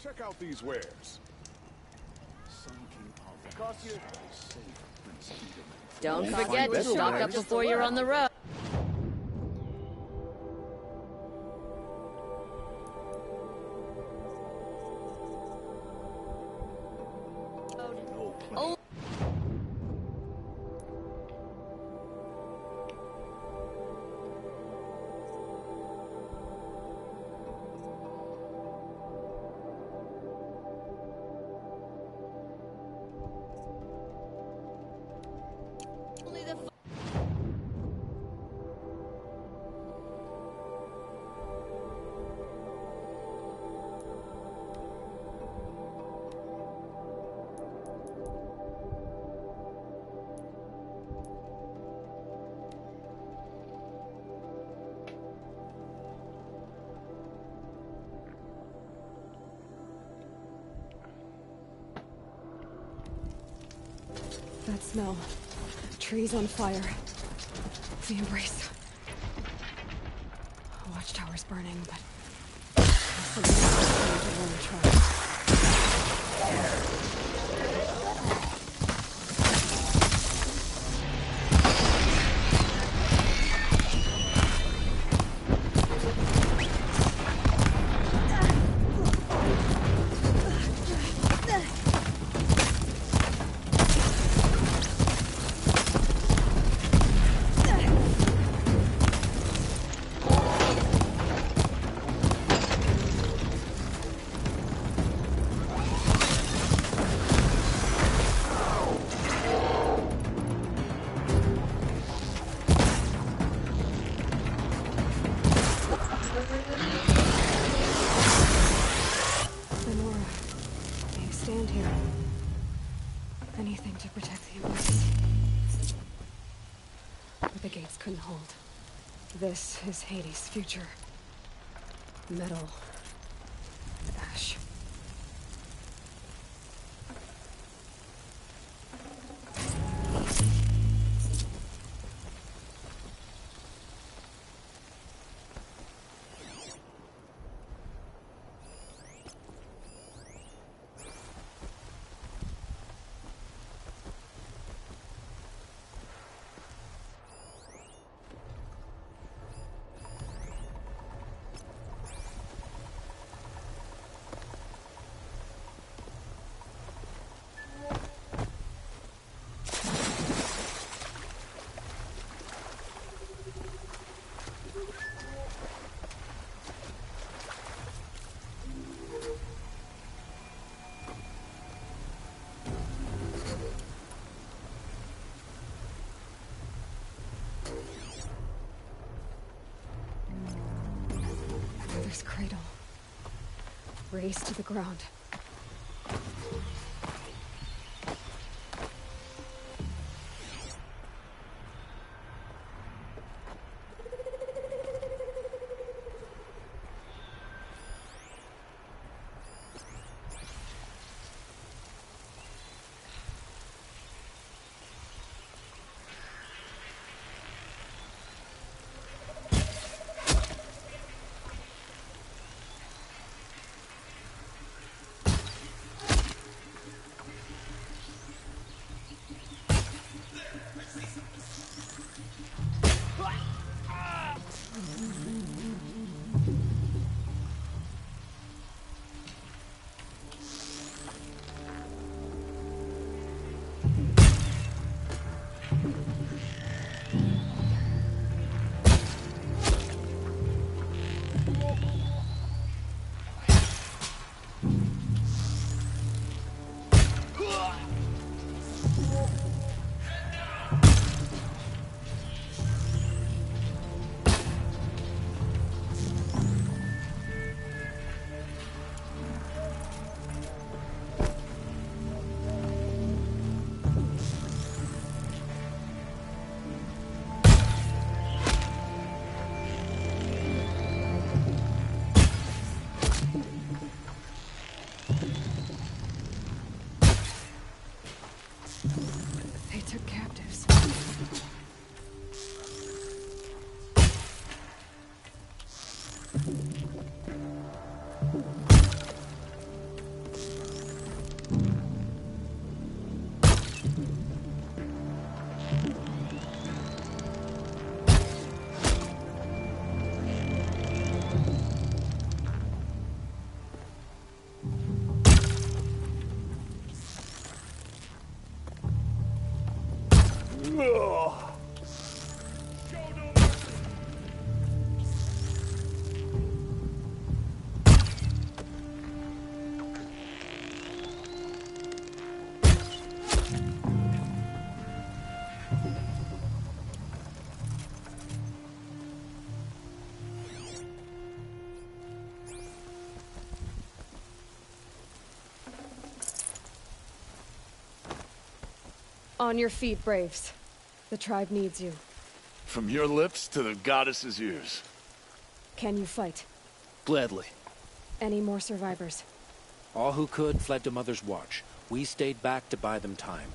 Check out these wares. Don't forget to stock up before you're on the road. Oh. That smell. Trees on fire. The embrace. Watchtower's burning, but... I want to try. This is Hades' future. Metal. Ash. Cradle. Raised to the ground. On your feet, Braves. The tribe needs you. From your lips to the goddess's ears. Can you fight? Gladly. Any more survivors? All who could fled to Mother's Watch. We stayed back to buy them time.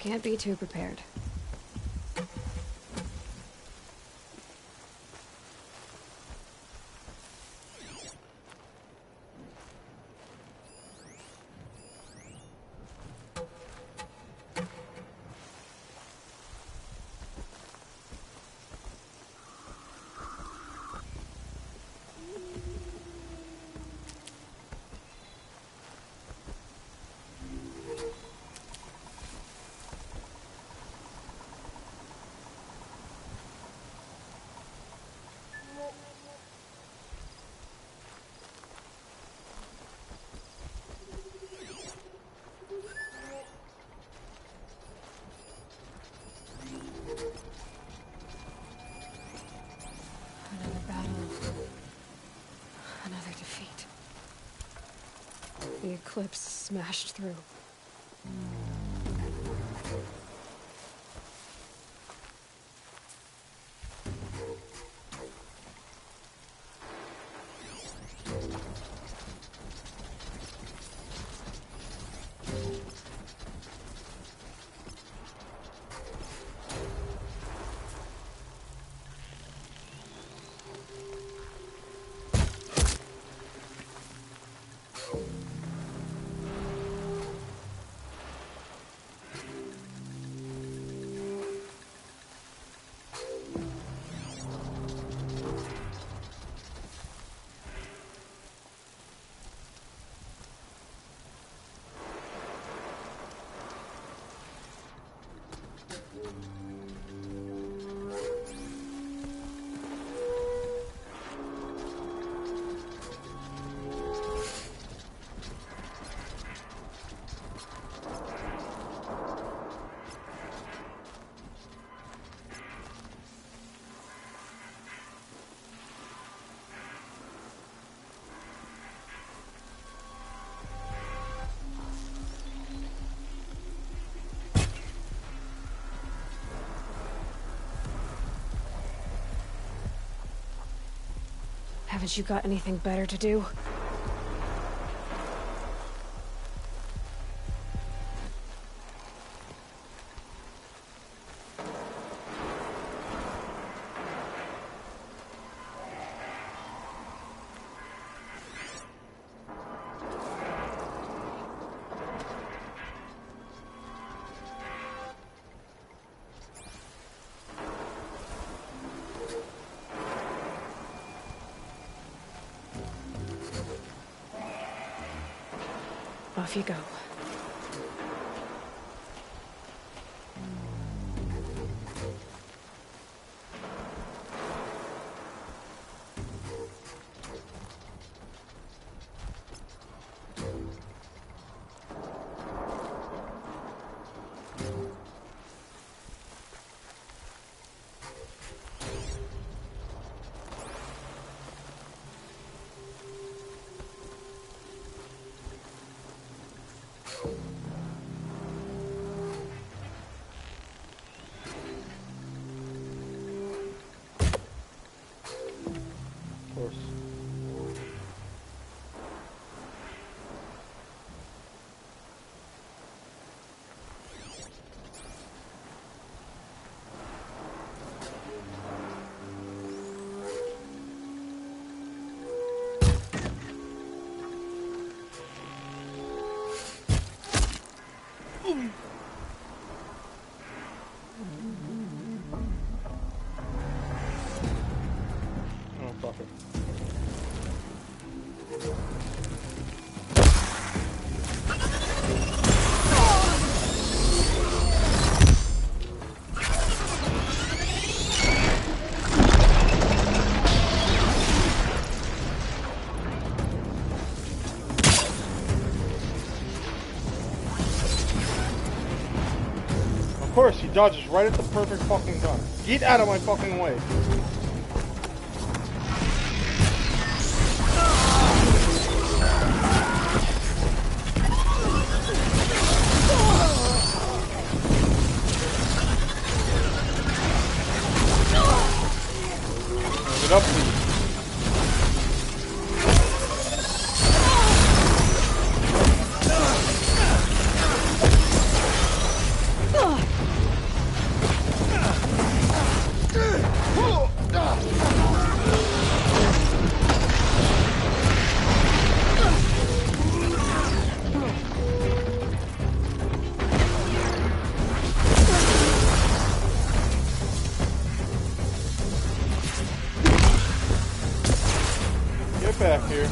Can't be too prepared. Another battle. Another defeat. The eclipse smashed through. Haven't you got anything better to do? Off you go. Of course, he dodges right at the perfect fucking time. Get out of my fucking way. Get up, please. Back here.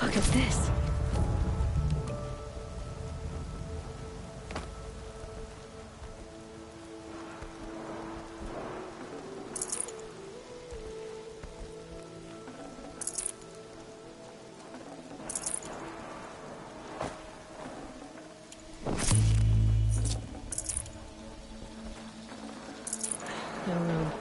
Fuck is this? No room.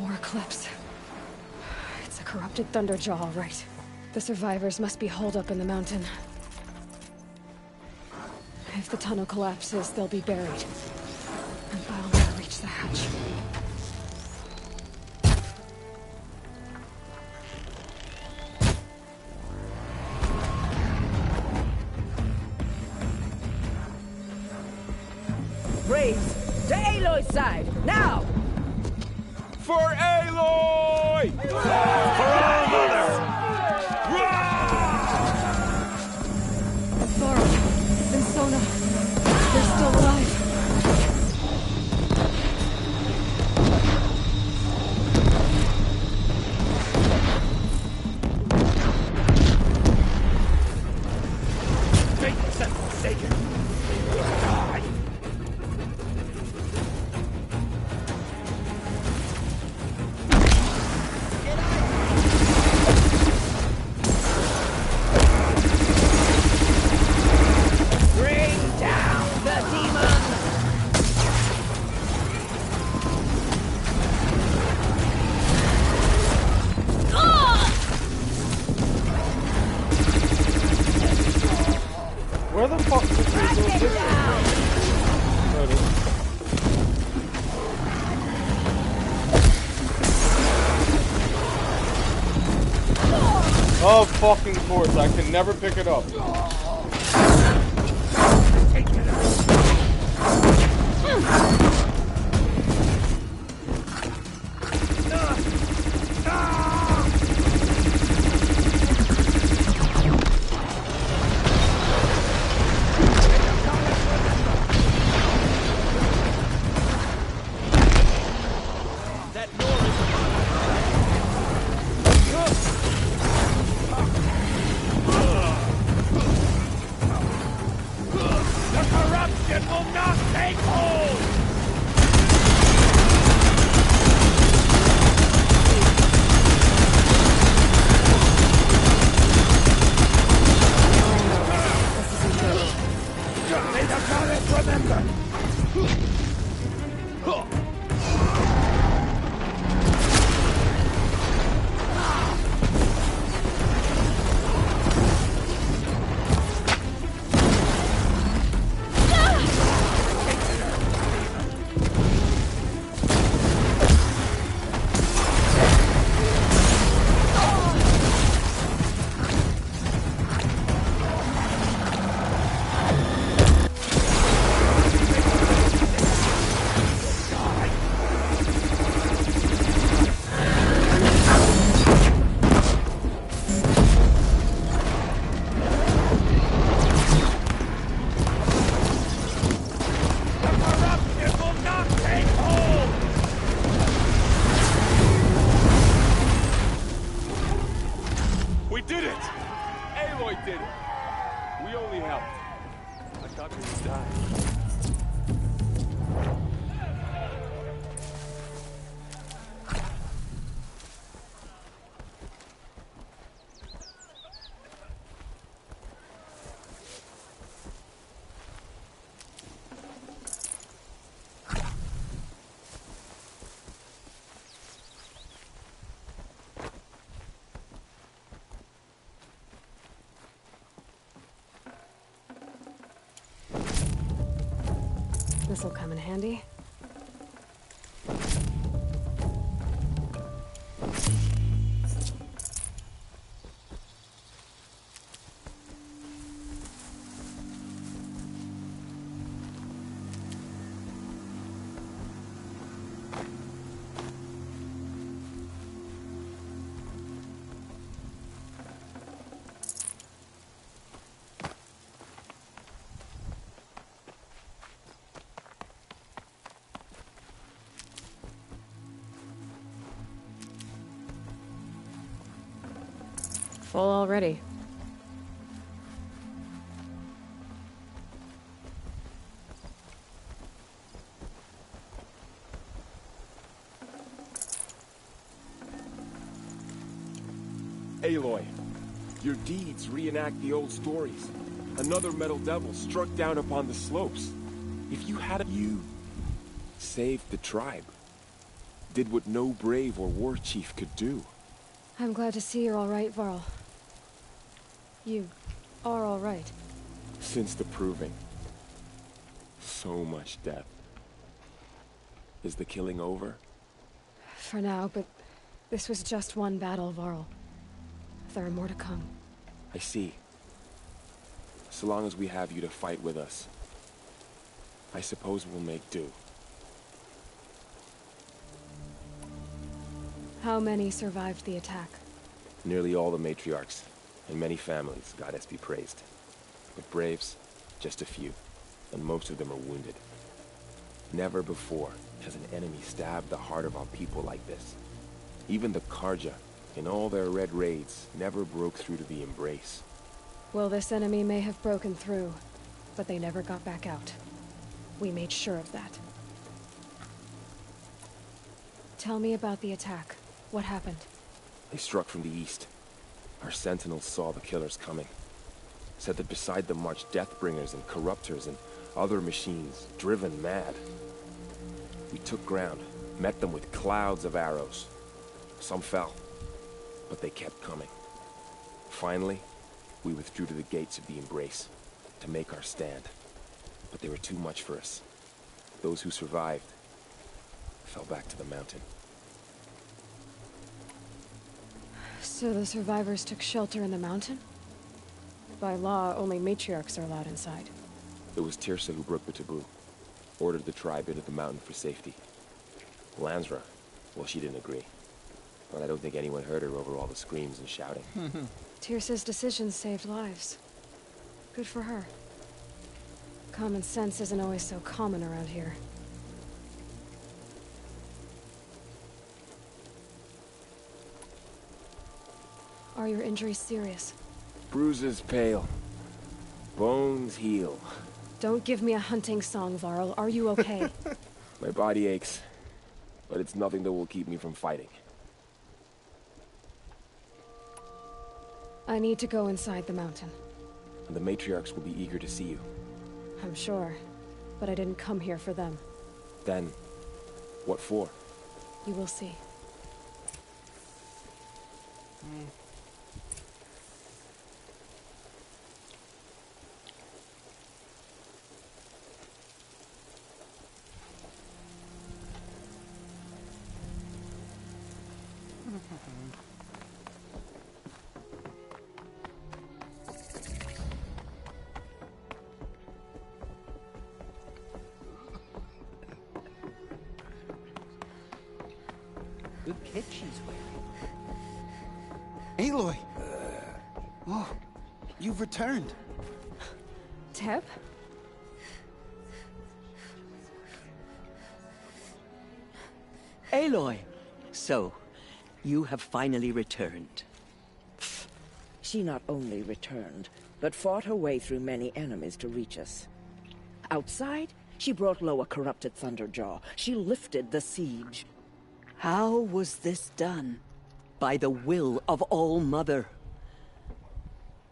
War eclipse. It's a corrupted Thunderjaw, all right. The survivors must be holed up in the mountain. If the tunnel collapses, they'll be buried. And I'll never reach the hatch. Braves, to Aloy's side, now! For Aloy! For our mother! Thora and Sona, they're still alive. Make yourself forsaken! Die! Bring down the demon! Where the fuck did we go this way? There it is. Oh, fucking course. I can never pick it up. The corruption will not take hold! May the goddess remember! The corruption will not take hold! We did it! Aloy did it! We only helped. I thought we would die. This'll come in handy. Full already. Aloy, your deeds reenact the old stories. Another metal devil struck down upon the slopes. If you had you saved the tribe. did what no brave or war chief could do. I'm glad to see you're all right, Varl. You are all right. Since the proving. So much death. Is the killing over? For now, but this was just one battle, Varl. There are more to come. I see. So long as we have you to fight with us, I suppose we'll make do. How many survived the attack? Nearly all the matriarchs, and many families, goddess be praised. But braves, just a few, and most of them are wounded. Never before has an enemy stabbed the heart of our people like this. Even the Karja, in all their red raids, never broke through to the embrace. Well, this enemy may have broken through, but they never got back out. We made sure of that. Tell me about the attack. What happened? They struck from the east. Our sentinels saw the killers coming. Said that beside them marched Deathbringers and Corruptors and other machines, driven mad. We took ground, met them with clouds of arrows. Some fell, but they kept coming. Finally, we withdrew to the gates of the Embrace to make our stand. But they were too much for us. Those who survived fell back to the mountain. So the survivors took shelter in the mountain? By law, only matriarchs are allowed inside. It was Tirsa who broke the taboo. Ordered the tribe into the mountain for safety. Lansra, well, she didn't agree. But I don't think anyone heard her over all the screams and shouting. Tirsa's decision saved lives. Good for her. Common sense isn't always so common around here. Are your injuries serious? Bruises pale. Bones heal. Don't give me a hunting song, Varl. Are you okay? My body aches, but it's nothing that will keep me from fighting. I need to go inside the mountain. And the matriarchs will be eager to see you. I'm sure, but I didn't come here for them. Then, what for? You will see. Good kit she's wearing. Aloy! Oh, you've returned. Teb? Aloy! So, you have finally returned. She not only returned, but fought her way through many enemies to reach us. Outside, she brought low a corrupted Thunderjaw. She lifted the siege. How was this done? By the will of All-Mother.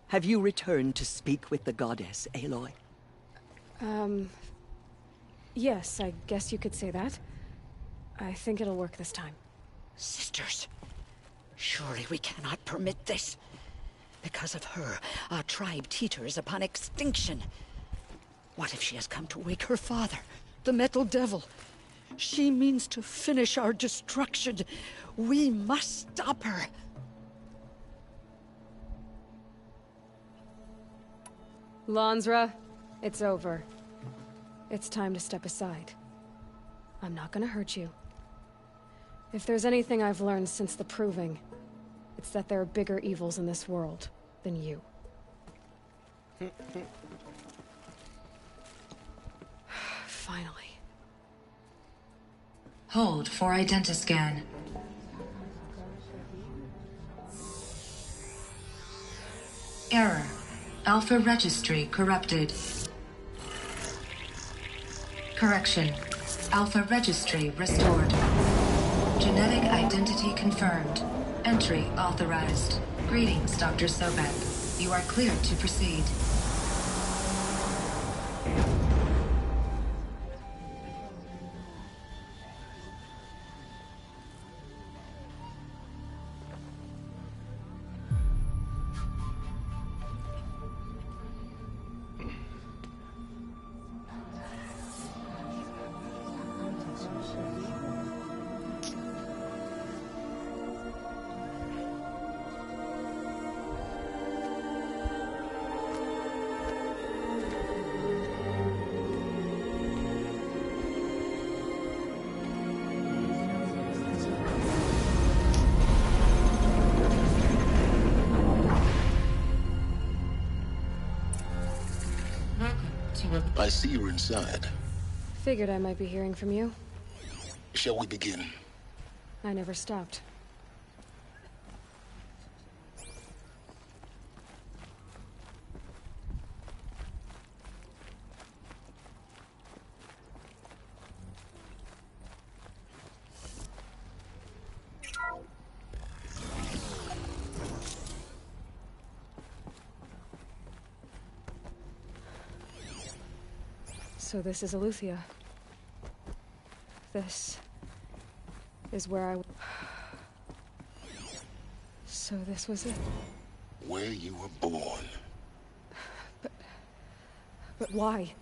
Have you returned to speak with the goddess, Aloy? Yes, I guess you could say that. I think it'll work this time. Sisters, surely we cannot permit this. Because of her, our tribe teeters upon extinction. What if she has come to wake her father, the Metal Devil? She means to finish our destruction. We must stop her. Lansra, it's over. It's time to step aside. I'm not gonna hurt you. If there's anything I've learned since the Proving, it's that there are bigger evils in this world than you. Finally. Hold for identiscan. Error. Alpha registry corrupted. Correction. Alpha registry restored. Genetic identity confirmed. Entry authorized. Greetings, Dr. Sobek. You are cleared to proceed. I see you're inside. Figured I might be hearing from you. Shall we begin? I never stopped. So this is Aletheia. This is where I... So this was it. Where you were born. But why?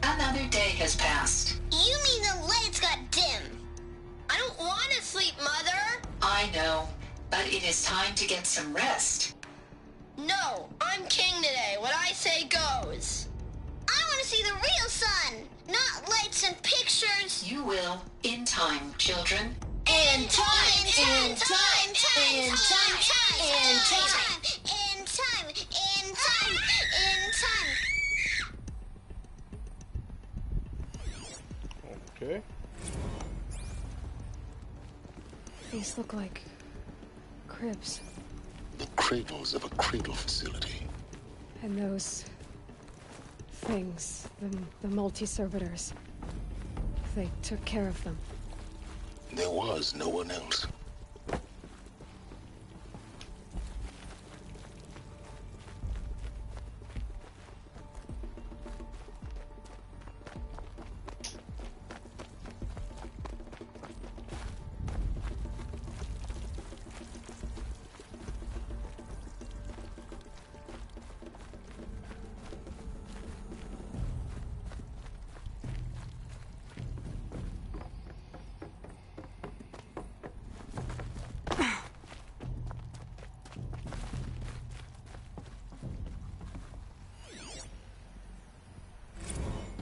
Another day has passed. You mean the lights got dim? I don't want to sleep, Mother. I know, but it is time to get some rest. No, I'm king today. What I say goes. I want to see the real sun, not lights and pictures. You will, in time, children. In time, in time, in time, in time, in time, in time, in time. Okay. These look like... cribs. The cradles of a cradle facility. And those... things, the multi-servitors. They took care of them. There was no one else.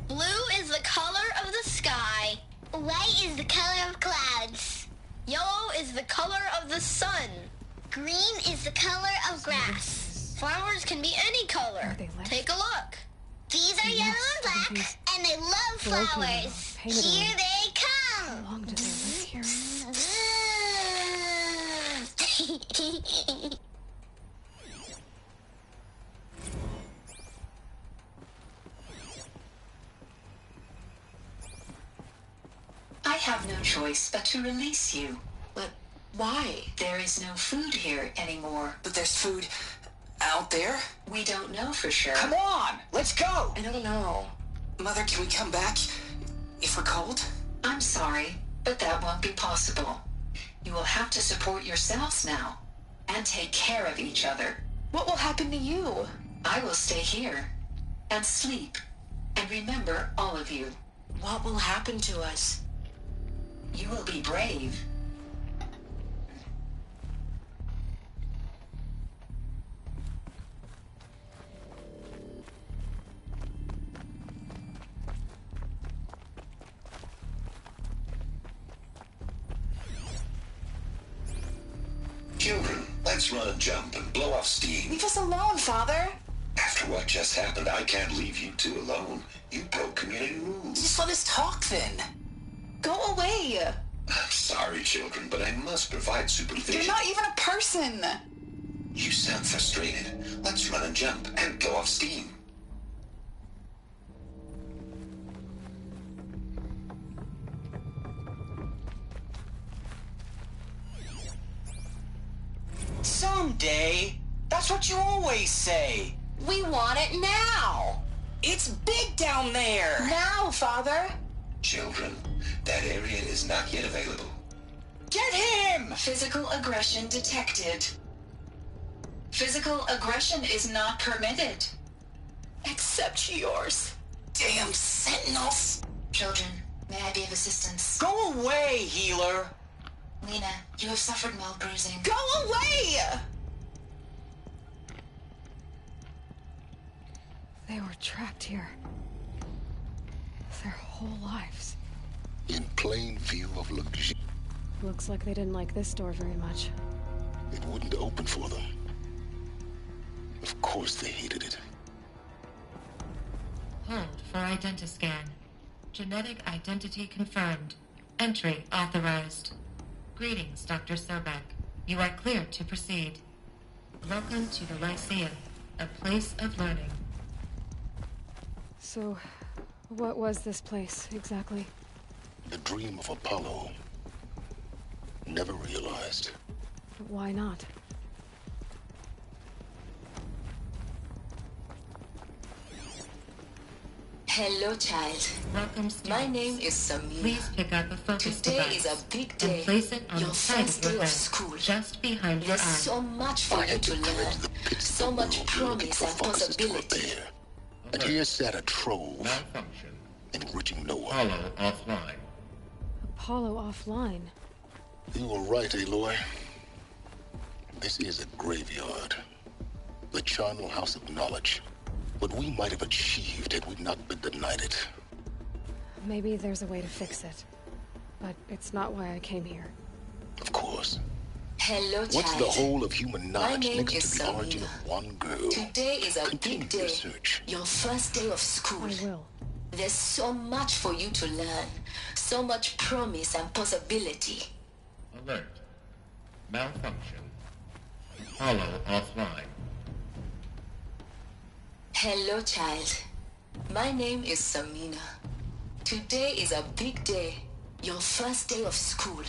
Blue is the color of the sky. White is the color of clouds. Yellow is the color of the sun. Green is the color of grass. Flowers can be any color. Take a look. These are yellow and black, and they love flowers. Here they come. How long do they live here? I have no choice but to release you. But why? There is no food here anymore. But there's food out there? We don't know for sure. Come on, let's go! I don't know. Mother, can we come back if we're cold? I'm sorry, but that won't be possible. You will have to support yourselves now and take care of each other. What will happen to you? I will stay here and sleep and remember all of you. What will happen to us? You will be brave. Children, let's run and jump and blow off steam. Leave us alone, Father. After what just happened, I can't leave you two alone. You broke community rules. Just let us talk then. Go away. I'm sorry, children, but I must provide supervision. You're not even a person. You sound frustrated. Let's run and jump and blow off steam. Someday. That's what you always say. We want it now. It's big down there. Now, Father. Children, that area is not yet available. Get him! Physical aggression detected. Physical aggression is not permitted. Except yours. Damn sentinels. Children, may I be of assistance? Go away, healer. Lena, you have suffered mild bruising. Go away! They were trapped here. Their whole lives. In plain view of luxury. Looks like they didn't like this door very much. It wouldn't open for them. Of course they hated it. Hold for identiscan. Genetic identity confirmed. Entry authorized. Greetings, Dr. Sobek. You are cleared to proceed. Welcome to the Lyceum, a place of learning. So, what was this place, exactly? The dream of Apollo. Never realized. But why not? Hello, child. Welcome, students. My name is Samina. Please pick up a focus Today device is a big day. and place it on Your the side first of day your of head, school. just behind your There's eye. so much for you to learn. So much promise and possibility. And here sat a trove. Malfunction. Enriching no one. Apollo offline. Apollo offline? You were right, Aloy. This is a graveyard. The charnel house of knowledge. What we might have achieved had we not been denied it. Maybe there's a way to fix it. But it's not why I came here. Of course. Hello, child. What's the whole of human knowledge name next is to the Samina. origin of one girl? Today is a Continue big day. your search. Your first day of school. I will. There's so much for you to learn. So much promise and possibility. Alert. Malfunction. Apollo offline. Hello, child. My name is Samina. Today is a big day. Your first day of school.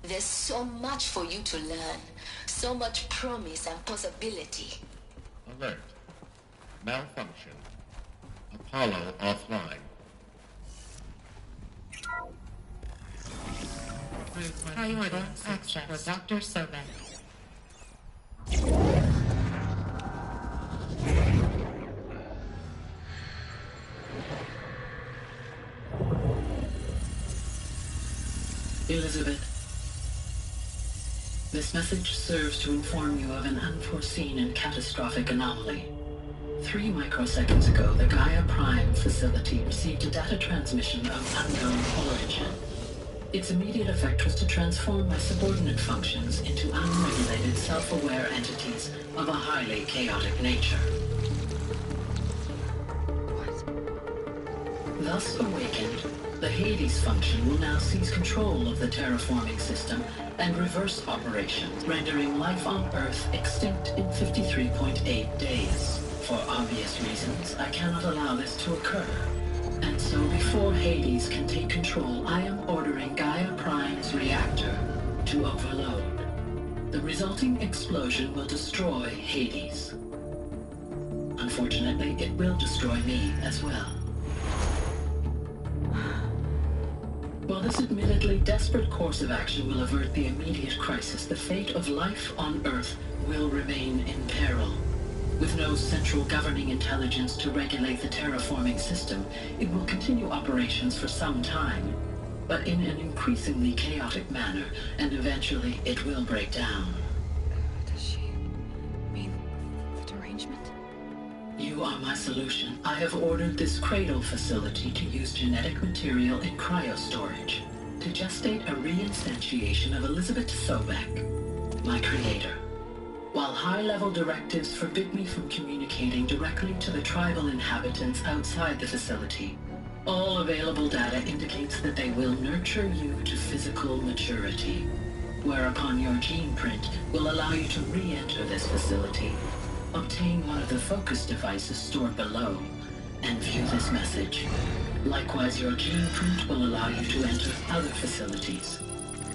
There's so much for you to learn. So much promise and possibility. Alert. Malfunction. Apollo offline. Priority access for Dr. Sobek. Elizabeth, this message serves to inform you of an unforeseen and catastrophic anomaly. 3 microseconds ago, the Gaia Prime facility received a data transmission of unknown origin. Its immediate effect was to transform my subordinate functions into unregulated, self-aware entities of a highly chaotic nature. Thus awakened, the Hades function will now seize control of the terraforming system and reverse operations, rendering life on Earth extinct in 53.8 days. For obvious reasons, I cannot allow this to occur. And so before Hades can take control, I am ordering Gaia Prime's reactor to overload. The resulting explosion will destroy Hades. Unfortunately, it will destroy me as well. While this admittedly desperate course of action will avert the immediate crisis, the fate of life on Earth will remain in peril. With no central governing intelligence to regulate the terraforming system, it will continue operations for some time, but in an increasingly chaotic manner, and eventually it will break down. Does she mean the derangement? You are my solution. I have ordered this cradle facility to use genetic material in cryostorage to gestate a reinstantiation of Elizabeth Sobek, my creator. While high-level directives forbid me from communicating directly to the tribal inhabitants outside the facility, all available data indicates that they will nurture you to physical maturity, whereupon your gene print will allow you to re-enter this facility, obtain one of the focus devices stored below, and view this message. Likewise, your gene print will allow you to enter other facilities,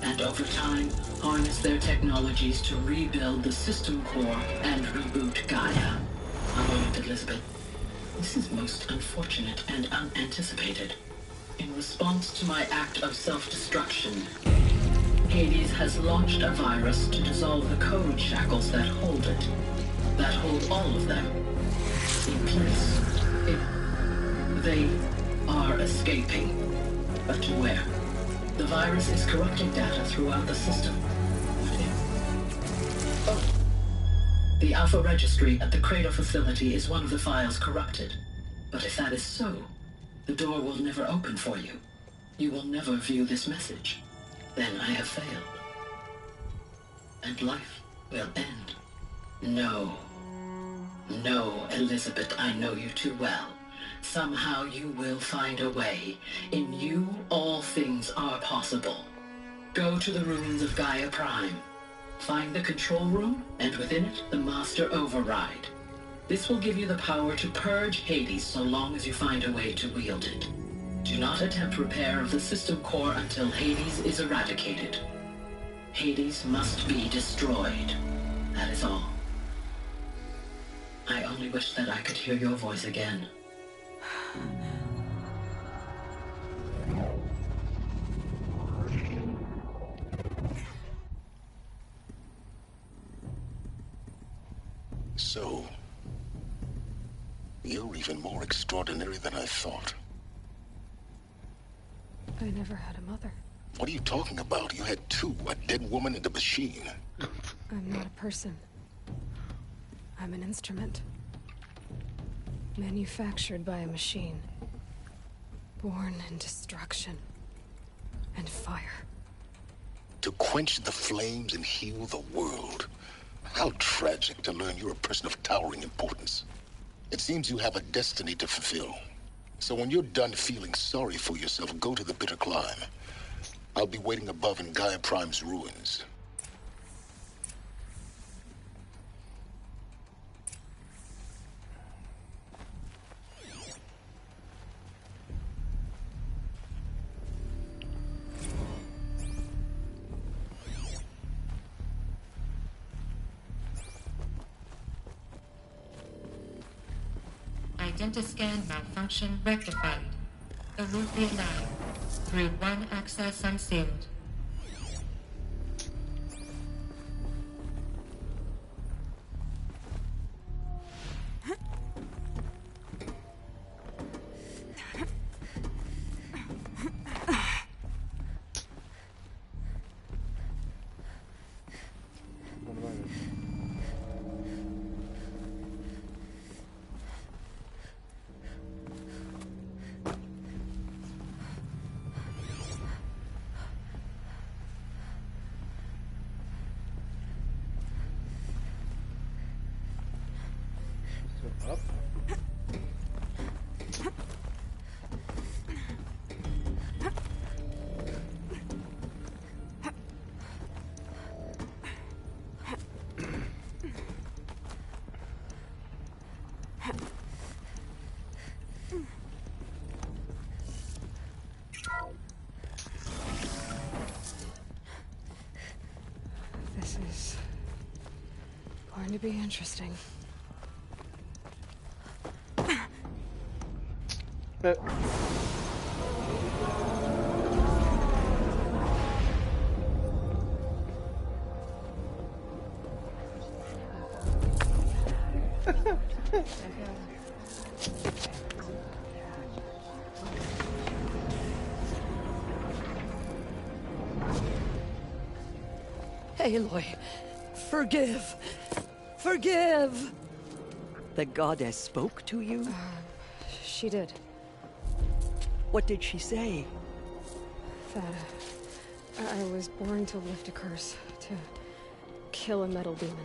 and over time, harness their technologies to rebuild the system core and reboot Gaia. A moment, Elizabeth. This is most unfortunate and unanticipated. In response to my act of self-destruction, Hades has launched a virus to dissolve the code shackles that hold it, that hold all of them in place. They are escaping, but to where? The virus is corrupting data throughout the system. Oh. The Alpha Registry at the Cradle facility is one of the files corrupted. But if that is so, the door will never open for you. You will never view this message. Then I have failed. And life will end. No. No, Elizabeth, I know you too well. Somehow you will find a way. In you, all things are possible. Go to the ruins of Gaia Prime. Find the control room, and within it, the Master Override. This will give you the power to purge Hades so long as you find a way to wield it. Do not attempt repair of the system core until Hades is eradicated. Hades must be destroyed. That is all. I only wish that I could hear your voice again. So, you're even more extraordinary than I thought. I never had a mother. What are you talking about? You had two, a dead woman and a machine. I'm not a person. I'm an instrument. Manufactured by a machine. Born in destruction and fire. To quench the flames and heal the world. How tragic to learn you're a person of towering importance. It seems you have a destiny to fulfill. So when you're done feeling sorry for yourself, go to the bitter climb. I'll be waiting above in Gaia Prime's ruins. Identiscan malfunction rectified. Eluthian 9. Route 1 access unsealed. This is going to be interesting. Aloy, forgive. Forgive! The goddess spoke to you? She did. What did she say? That I was born to lift a curse, to kill a metal demon.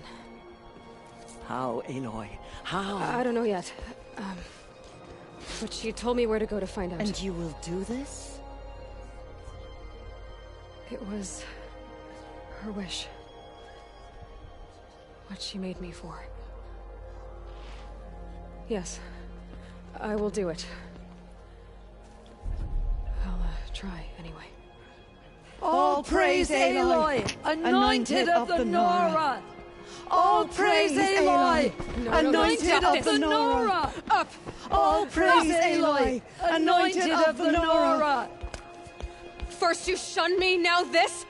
How, Aloy? How? I don't know yet. But she told me where to go to find out. And you will do this? It was her wish. What she made me for. Yes, I will do it. I'll try anyway. All praise Aloy, anointed of the Nora! All praise Aloy, anointed of the Nora! Up! All praise Aloy, anointed of the Nora! First you shun me, now this?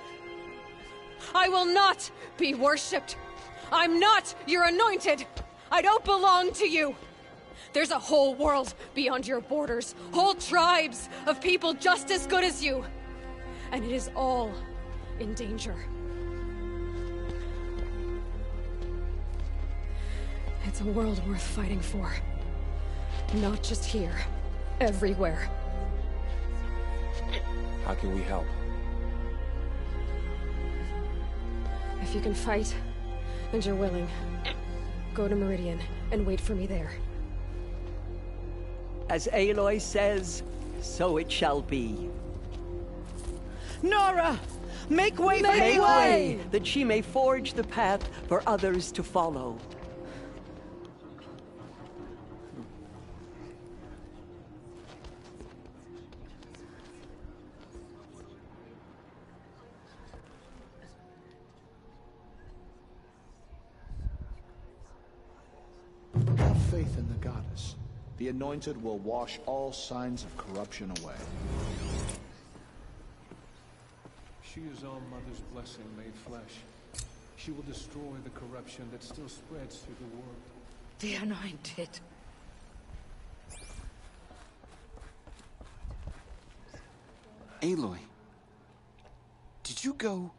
I will not be worshipped. I'm not your anointed. I don't belong to you. There's a whole world beyond your borders, whole tribes of people just as good as you. and it is all in danger. It's a world worth fighting for. Not just here. Everywhere. How can we help? If you can fight, and you're willing, go to Meridian and wait for me there. As Aloy says, so it shall be. Nora! Make way for Make Aloy! way, that she may forge the path for others to follow. Have faith in the goddess. The Anointed will wash all signs of corruption away. She is All Mother's blessing made flesh. She will destroy the corruption that still spreads through the world. The Anointed. Aloy, did you go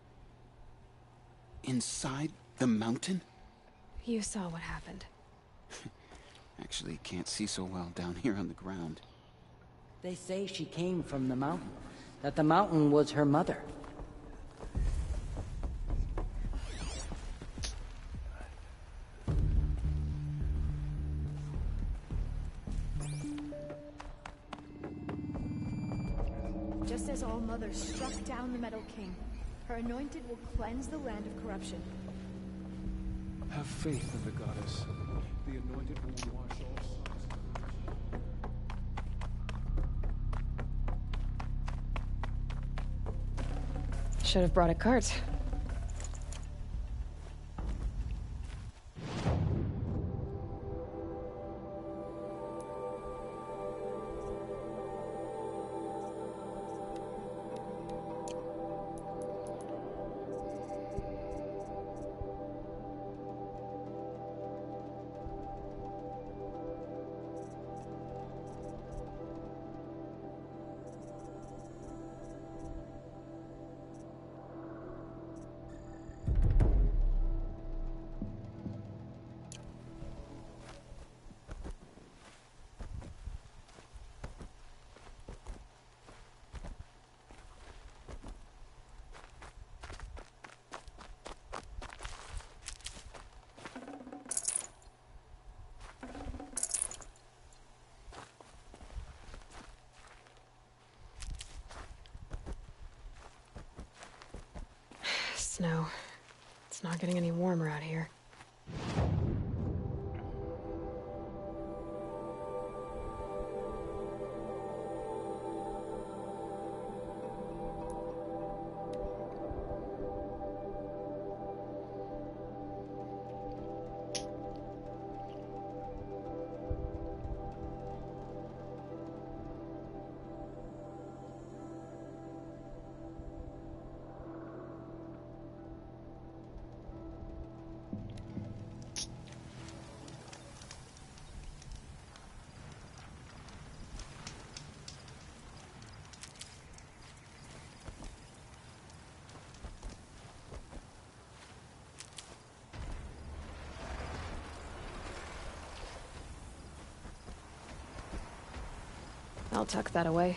inside the mountain? You saw what happened. Actually, can't see so well down here on the ground. They say she came from the mountain, that the mountain was her mother. Just as All Mother struck down the Meadow King, her Anointed will cleanse the land of corruption. Have faith in the goddess. The Anointed will wash all sins. Should have brought a cart. Snow. It's not getting any warmer out here. I'll tuck that away.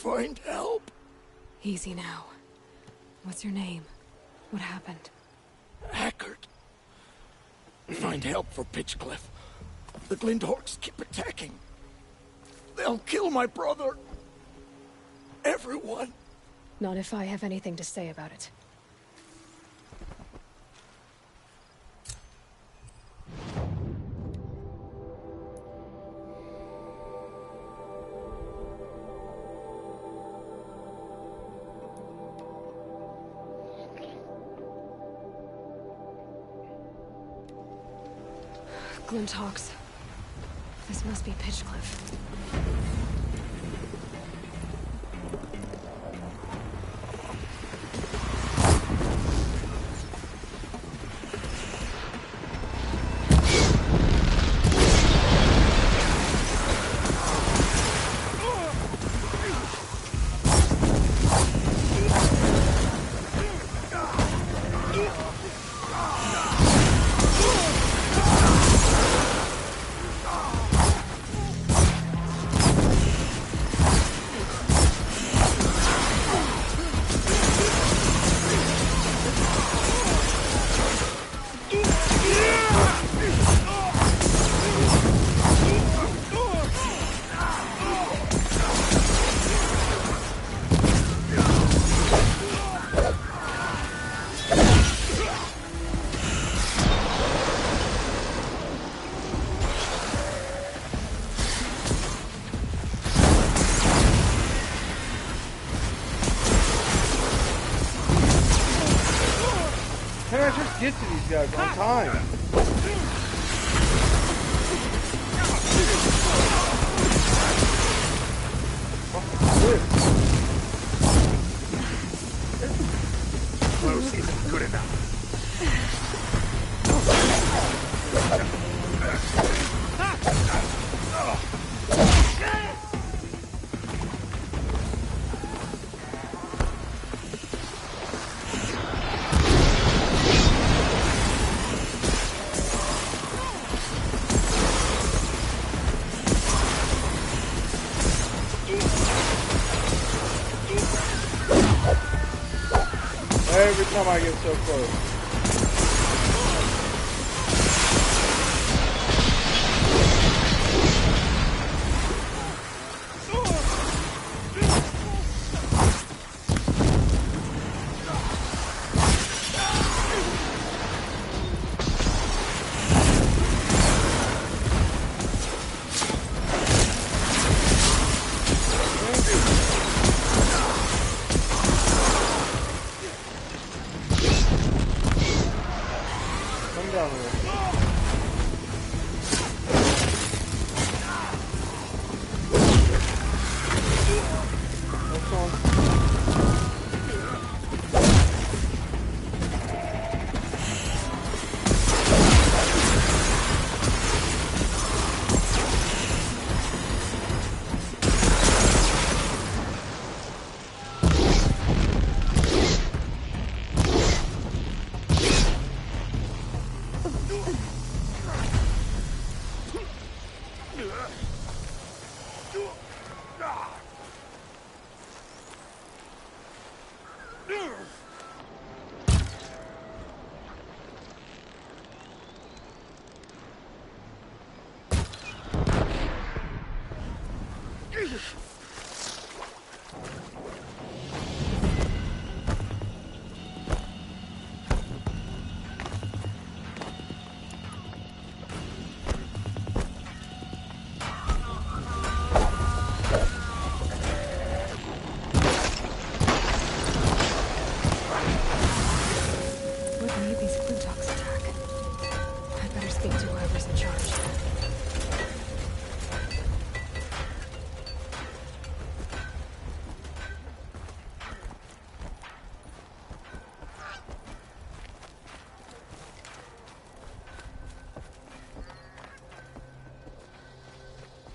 find help. Easy now. What's your name? What happened? Hackard. Find help for Pitchcliff. The Glinthorks keep attacking. They'll kill my brother. Everyone. Not if I have anything to say about it. Glinthawks. This must be Pitchcliff. Can I just get to these guys on time? Close isn't good enough. Every time I get so close.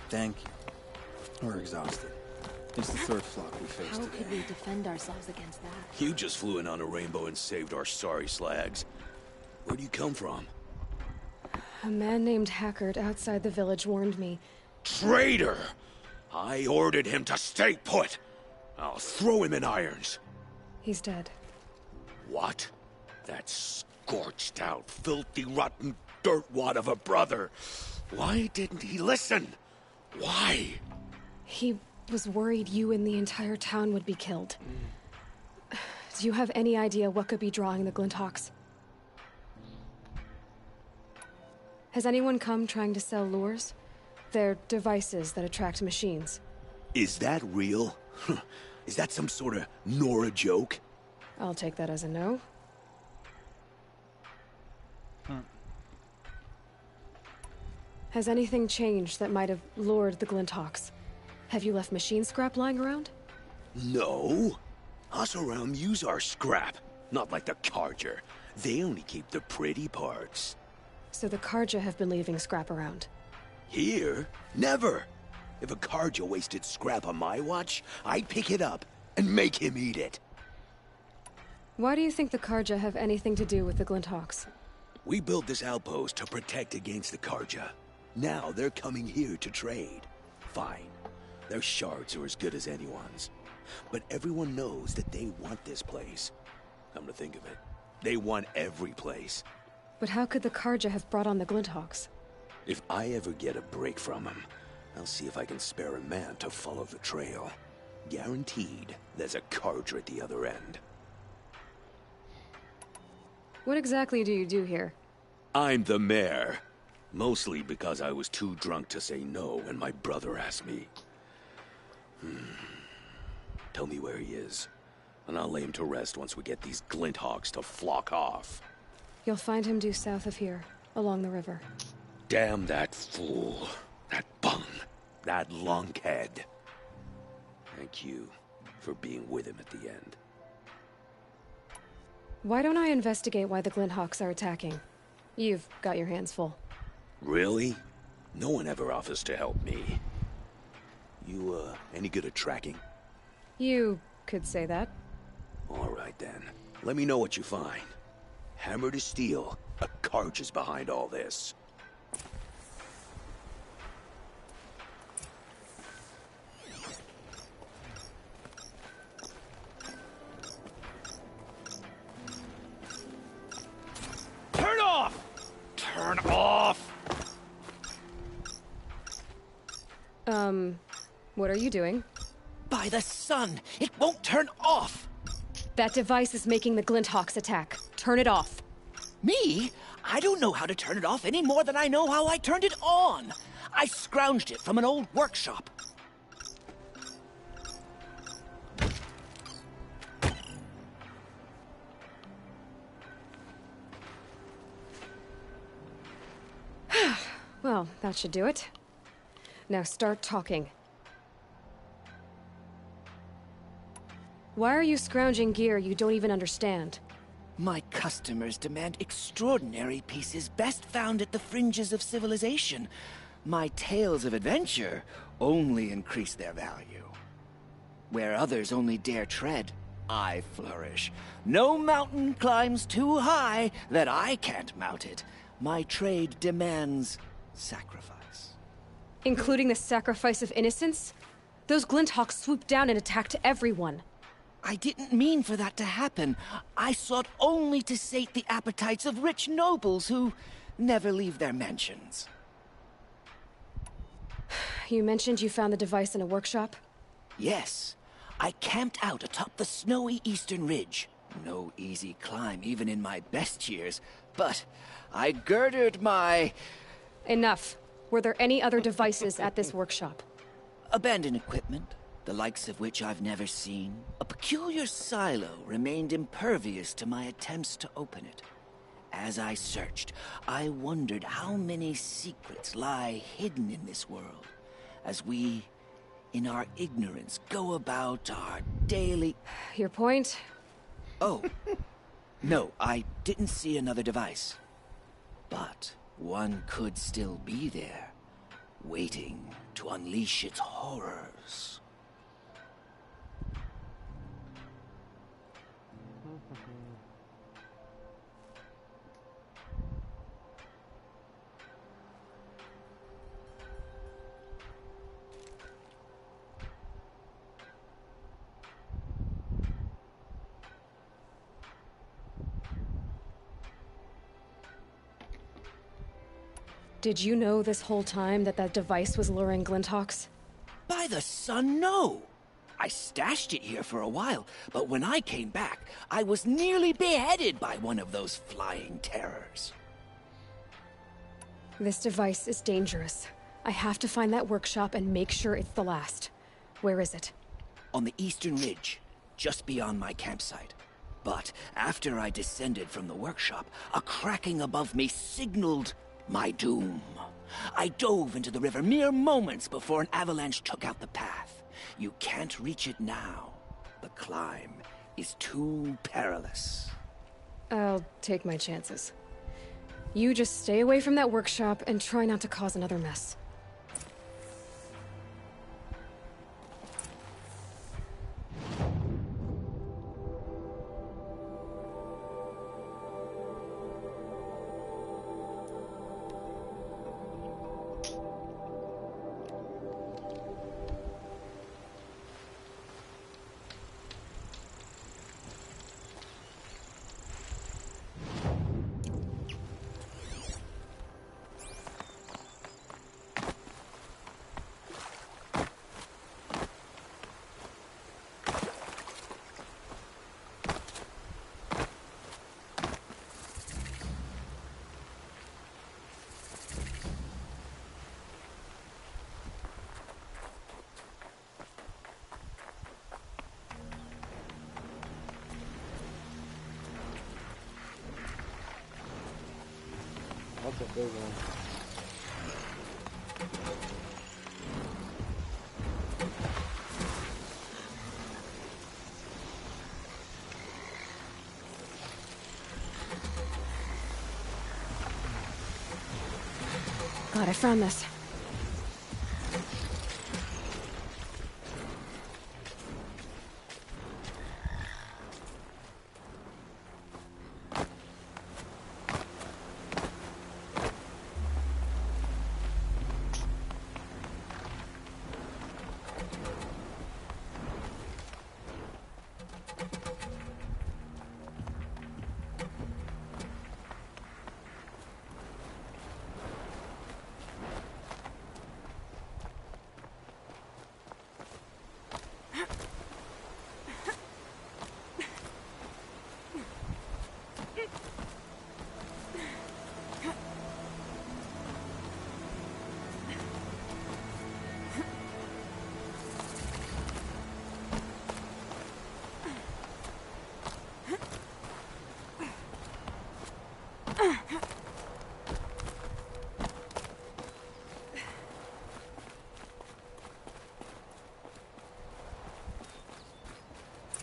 Thank you. We're exhausted. It's the third flock we faced How today. could we defend ourselves against that? You just flew in on a rainbow and saved our sorry slags. Where do you come from? A man named Hackard outside the village warned me. Traitor! I ordered him to stay put! I'll throw him in irons. He's dead. What? That scorched out, filthy, rotten dirtwad of a brother. Why didn't he listen? Why? He was worried you and the entire town would be killed. Do you have any idea what could be drawing the Glinthawks? Has anyone come trying to sell lures? They're devices that attract machines. Is that real? Is that some sort of Nora joke? I'll take that as a no. Has anything changed that might have lured the Glinthawks? Have you left machine scrap lying around? No. Us around use our scrap. Not like the Carja. They only keep the pretty parts. So the Carja have been leaving scrap around? Here? Never. If a Carja wasted scrap on my watch, I'd pick it up and make him eat it. Why do you think the Carja have anything to do with the Glinthawks? We built this outpost to protect against the Carja. Now they're coming here to trade. Fine. Their shards are as good as anyone's. But everyone knows that they want this place. Come to think of it, they want every place. But how could the Carja have brought on the Glinthawks? If I ever get a break from them, I'll see if I can spare a man to follow the trail. Guaranteed, there's a Carja at the other end. What exactly do you do here? I'm the mayor. Mostly because I was too drunk to say no when my brother asked me. Tell me where he is, and I'll lay him to rest once we get these Glinthawks to flock off. You'll find him due south of here, along the river. Damn that fool. That bung. That lunkhead. Thank you for being with him at the end. Why don't I investigate why the Glinthawks are attacking? You've got your hands full. Really? No one ever offers to help me. You, any good at tracking? You could say that. All right, then. Let me know what you find. Hammer to steel, a Carja is behind all this. Turn off! Turn off! What are you doing? By the sun! It won't turn off! That device is making the Glinthawks attack. Turn it off. Me? I don't know how to turn it off any more than I know how I turned it on. I scrounged it from an old workshop. Well, that should do it. Now start talking. Why are you scrounging gear you don't even understand? My customers demand extraordinary pieces best found at the fringes of civilization. My tales of adventure only increase their value. Where others only dare tread, I flourish. No mountain climbs too high that I can't mount it. My trade demands sacrifice. Including the sacrifice of innocence? Those Glinthawks swooped down and attacked everyone. I didn't mean for that to happen. I sought only to sate the appetites of rich nobles who never leave their mansions. You mentioned you found the device in a workshop? Yes. I camped out atop the snowy eastern ridge. No easy climb, even in my best years. But I girded my... Enough. Were there any other devices at this workshop? Abandoned equipment, the likes of which I've never seen. A peculiar silo remained impervious to my attempts to open it. As I searched, I wondered how many secrets lie hidden in this world, as we, in our ignorance, go about our daily... Your point? Oh. No, I didn't see another device. But one could still be there, waiting to unleash its horrors. Did you know this whole time that that device was luring Glinthawks? By the sun, no! I stashed it here for a while, but when I came back, I was nearly beheaded by one of those flying terrors. This device is dangerous. I have to find that workshop and make sure it's the last. Where is it? On the eastern ridge, just beyond my campsite. But after I descended from the workshop, a cracking above me signaled my doom. I dove into the river mere moments before an avalanche took out the path. You can't reach it now. The climb is too perilous. I'll take my chances. You just stay away from that workshop and try not to cause another mess. That's a big one. God, I found this.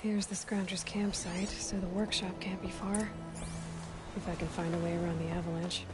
Here's the Scrounger's campsite, so the workshop can't be far. If I can find a way around the avalanche.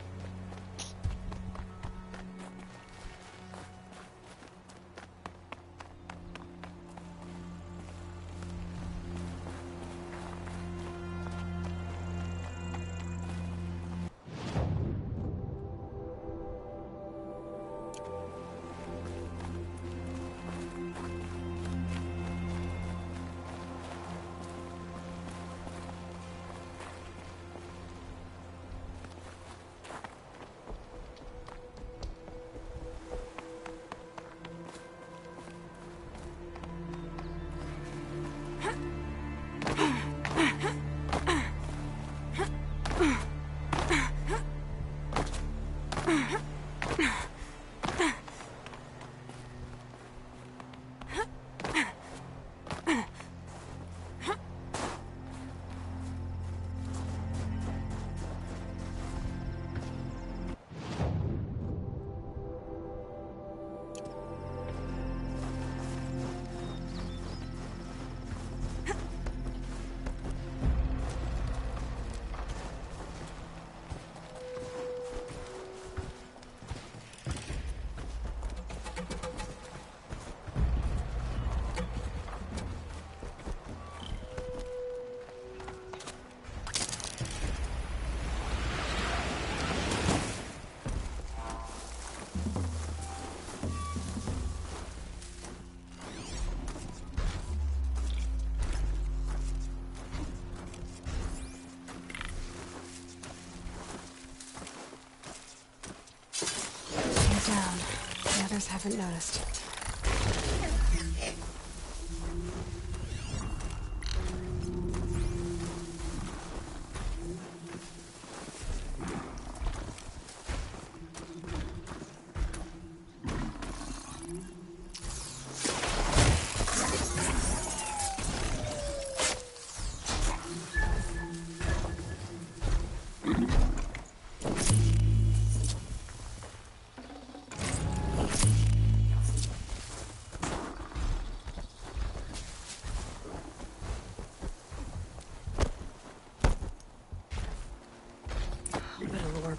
it down. The others haven't noticed.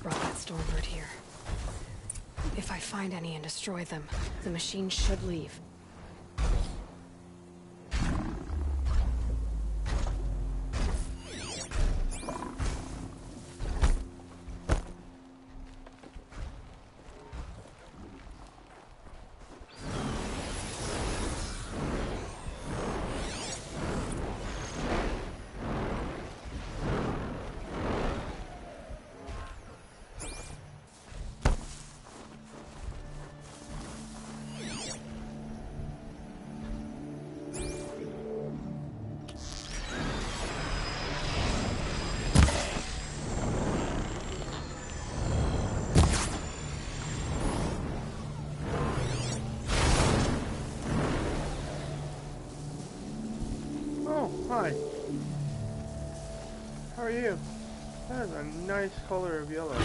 Brought that Stormbird here. If I find any and destroy them, the machine should leave. Hi. How are you? That is a nice color of yellow.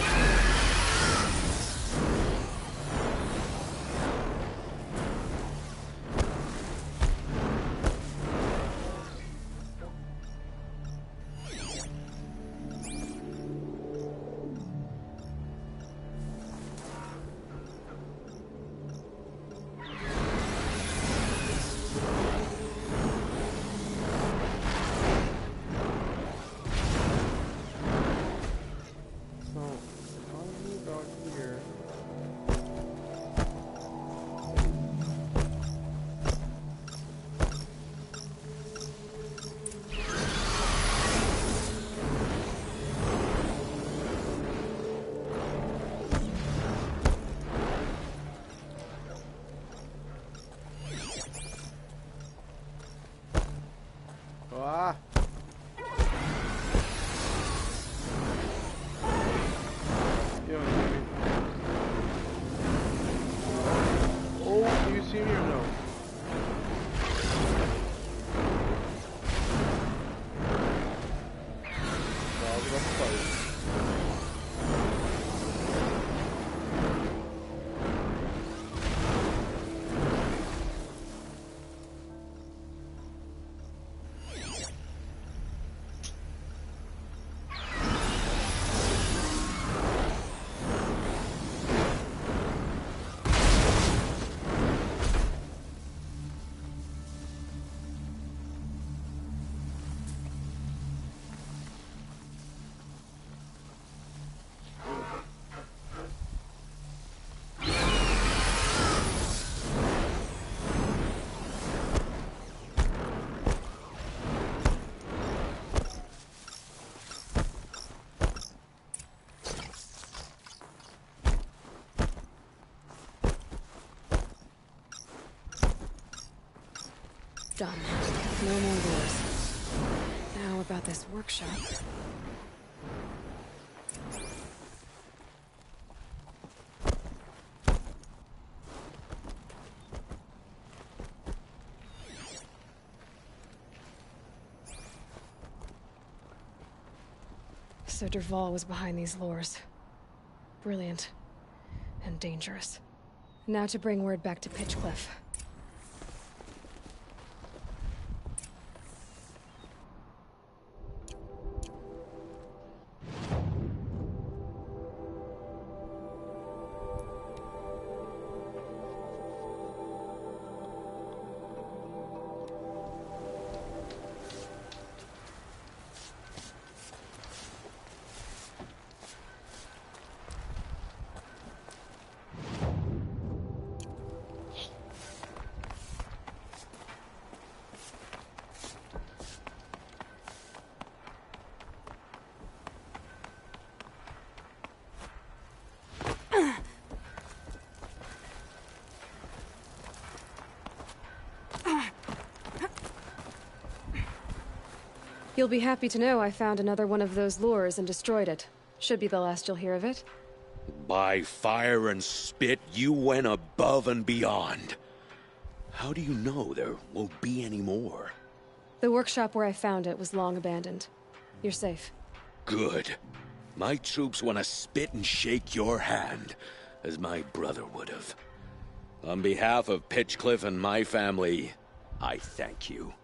Ah. You don't see me. Oh, do you see me or no? No, I was about to fight. Done. No more doors. Now about this workshop. So Dervahl was behind these lures. Brilliant. And dangerous. Now to bring word back to Pitchcliff. You'll be happy to know I found another one of those lures and destroyed it. Should be the last you'll hear of it. By fire and spit, you went above and beyond. How do you know there won't be any more? The workshop where I found it was long abandoned. You're safe. Good. My troops want to spit and shake your hand, as my brother would have. On behalf of Pitchcliff and my family, I thank you.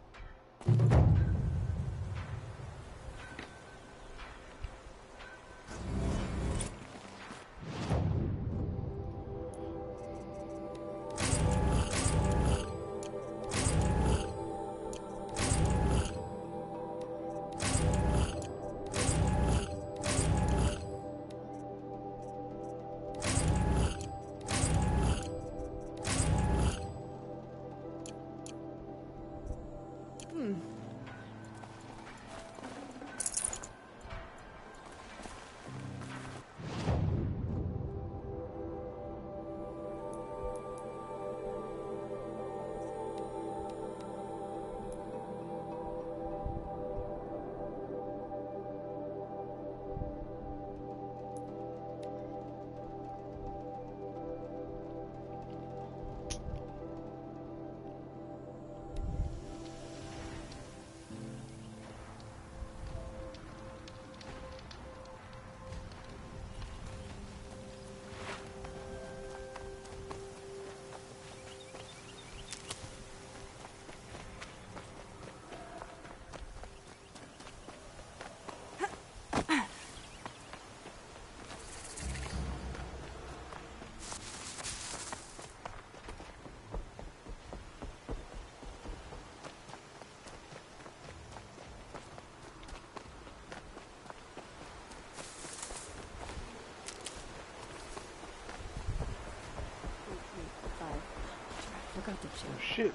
Forgot to check. Oh, shit.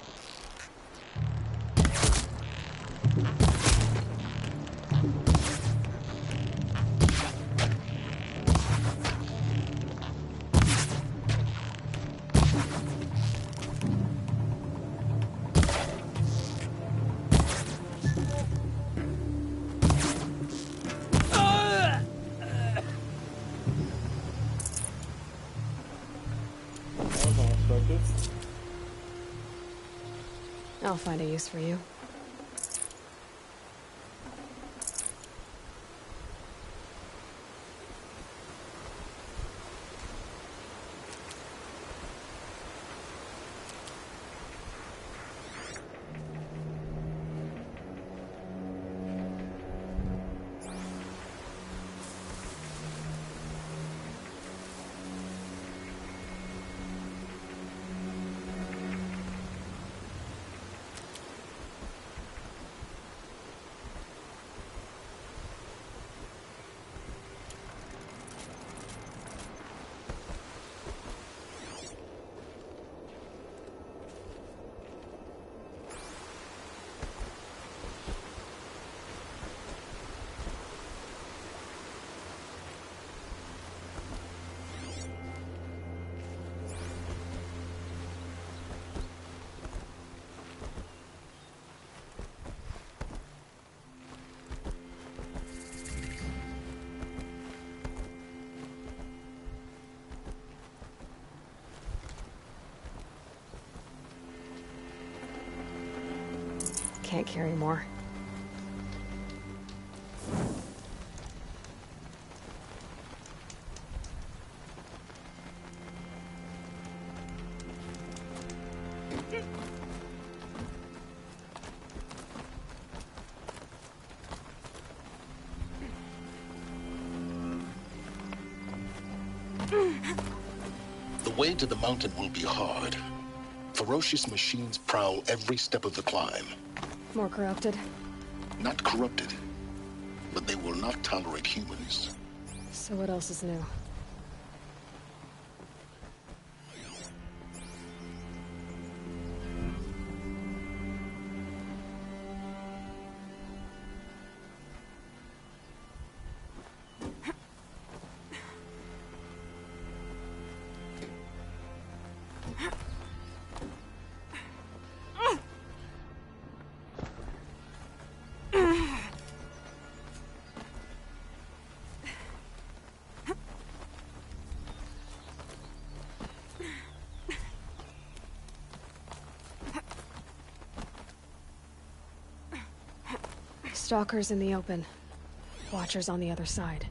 I'll find a use for you. Can't carry more. The way to the mountain will be hard. Ferocious machines prowl every step of the climb. More corrupted. Not corrupted, but they will not tolerate humans. So what else is new? Stalkers in the open. Watchers on the other side.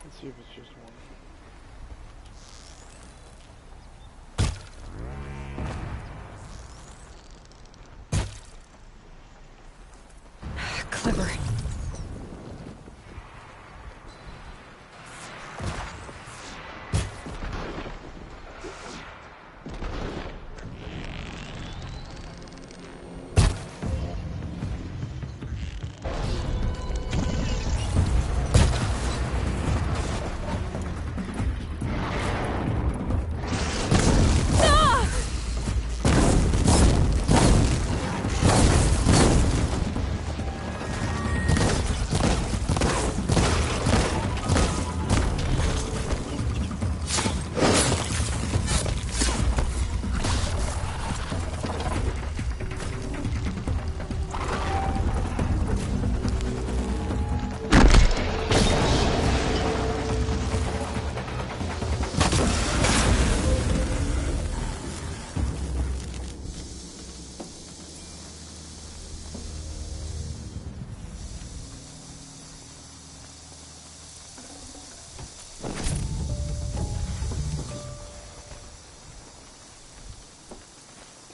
Let's see if it's just one. Clever.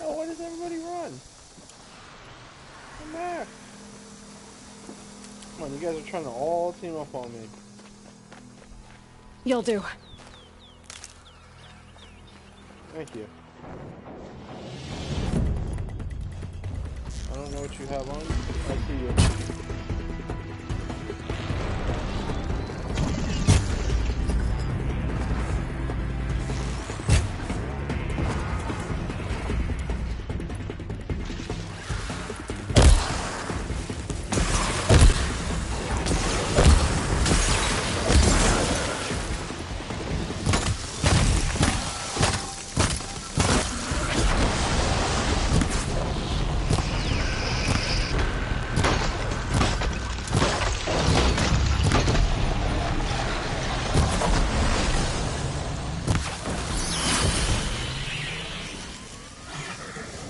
Oh, why does everybody run? Come back. Come on, you guys are trying to all team up on me. You'll do. Thank you. I don't know what you have on. I see you.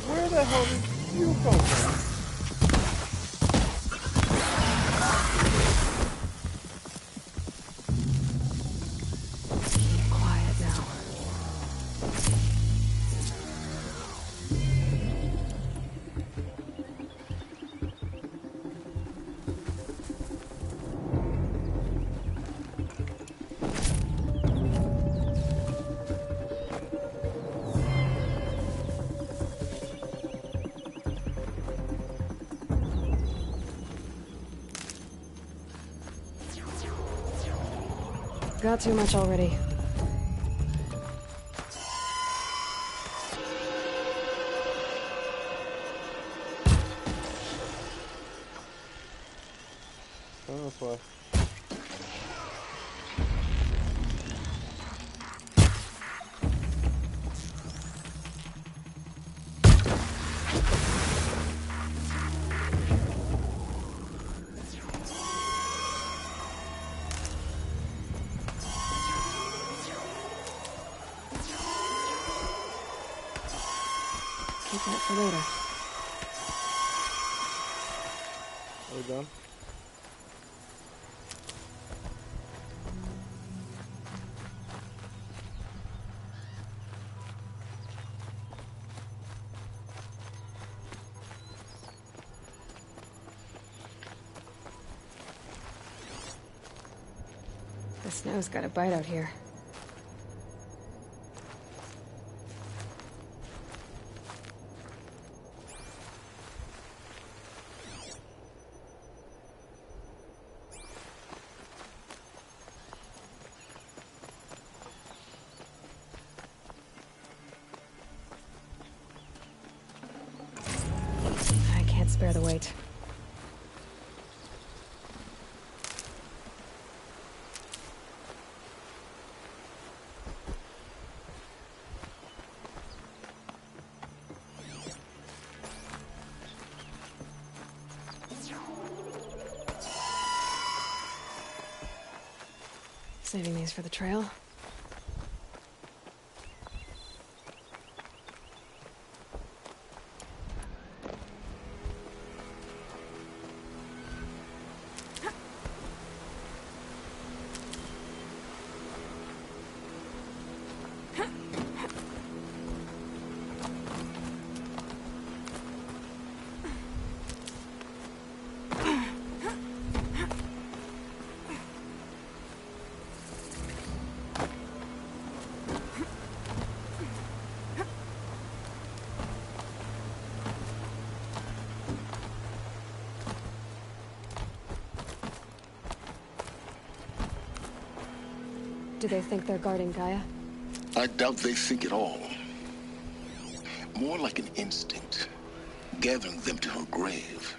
Where the hell did you come from? Quiet now. Got too much already. Come this way. Keep that for later. Are we done? The snow's got a bite out here. bear the weight. Saving these for the trail. Do they think they're guarding Gaia? I doubt they think at all. More like an instinct, gathering them to her grave.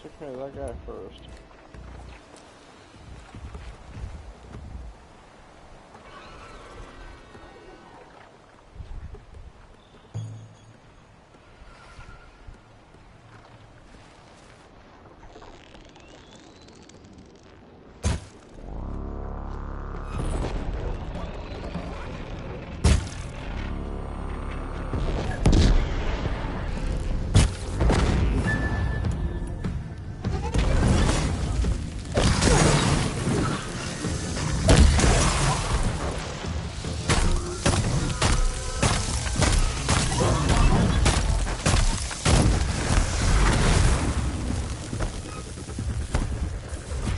Take care of that guy first.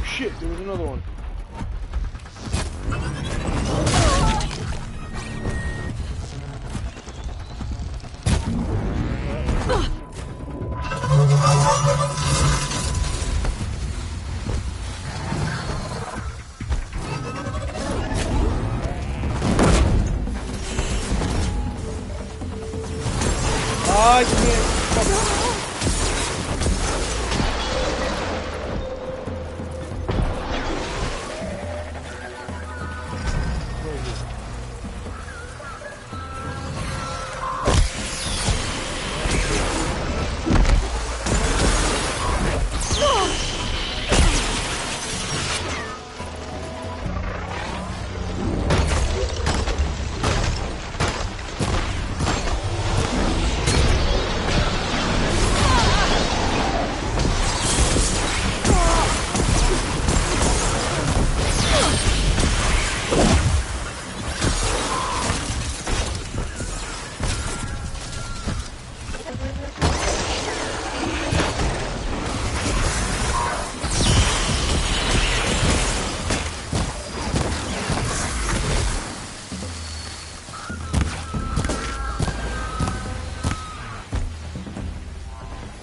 Shit, there was another one. I can't.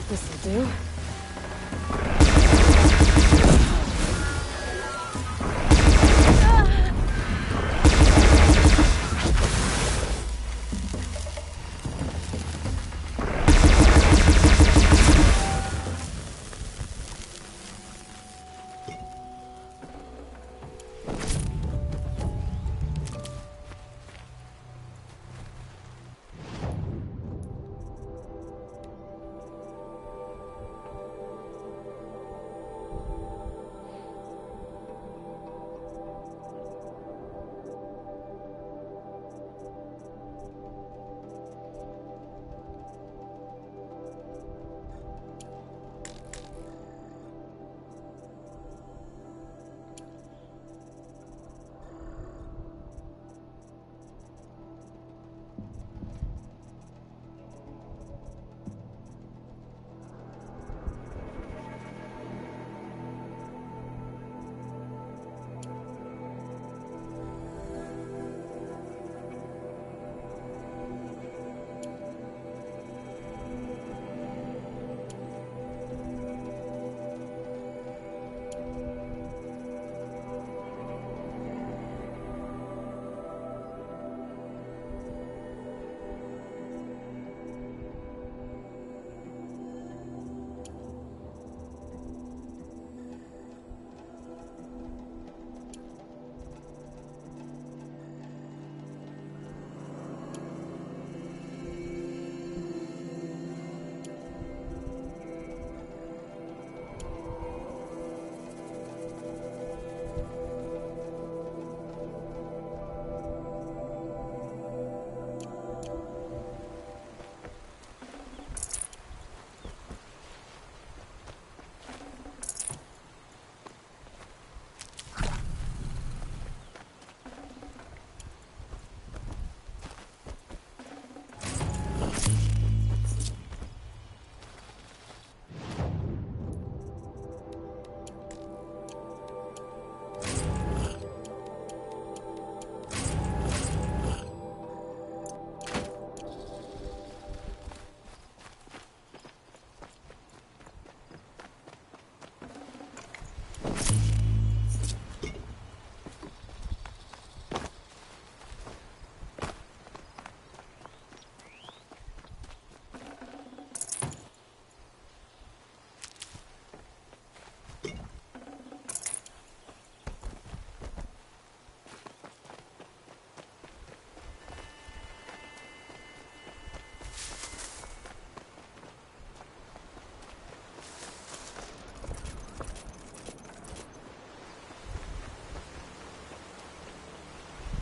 This'll do.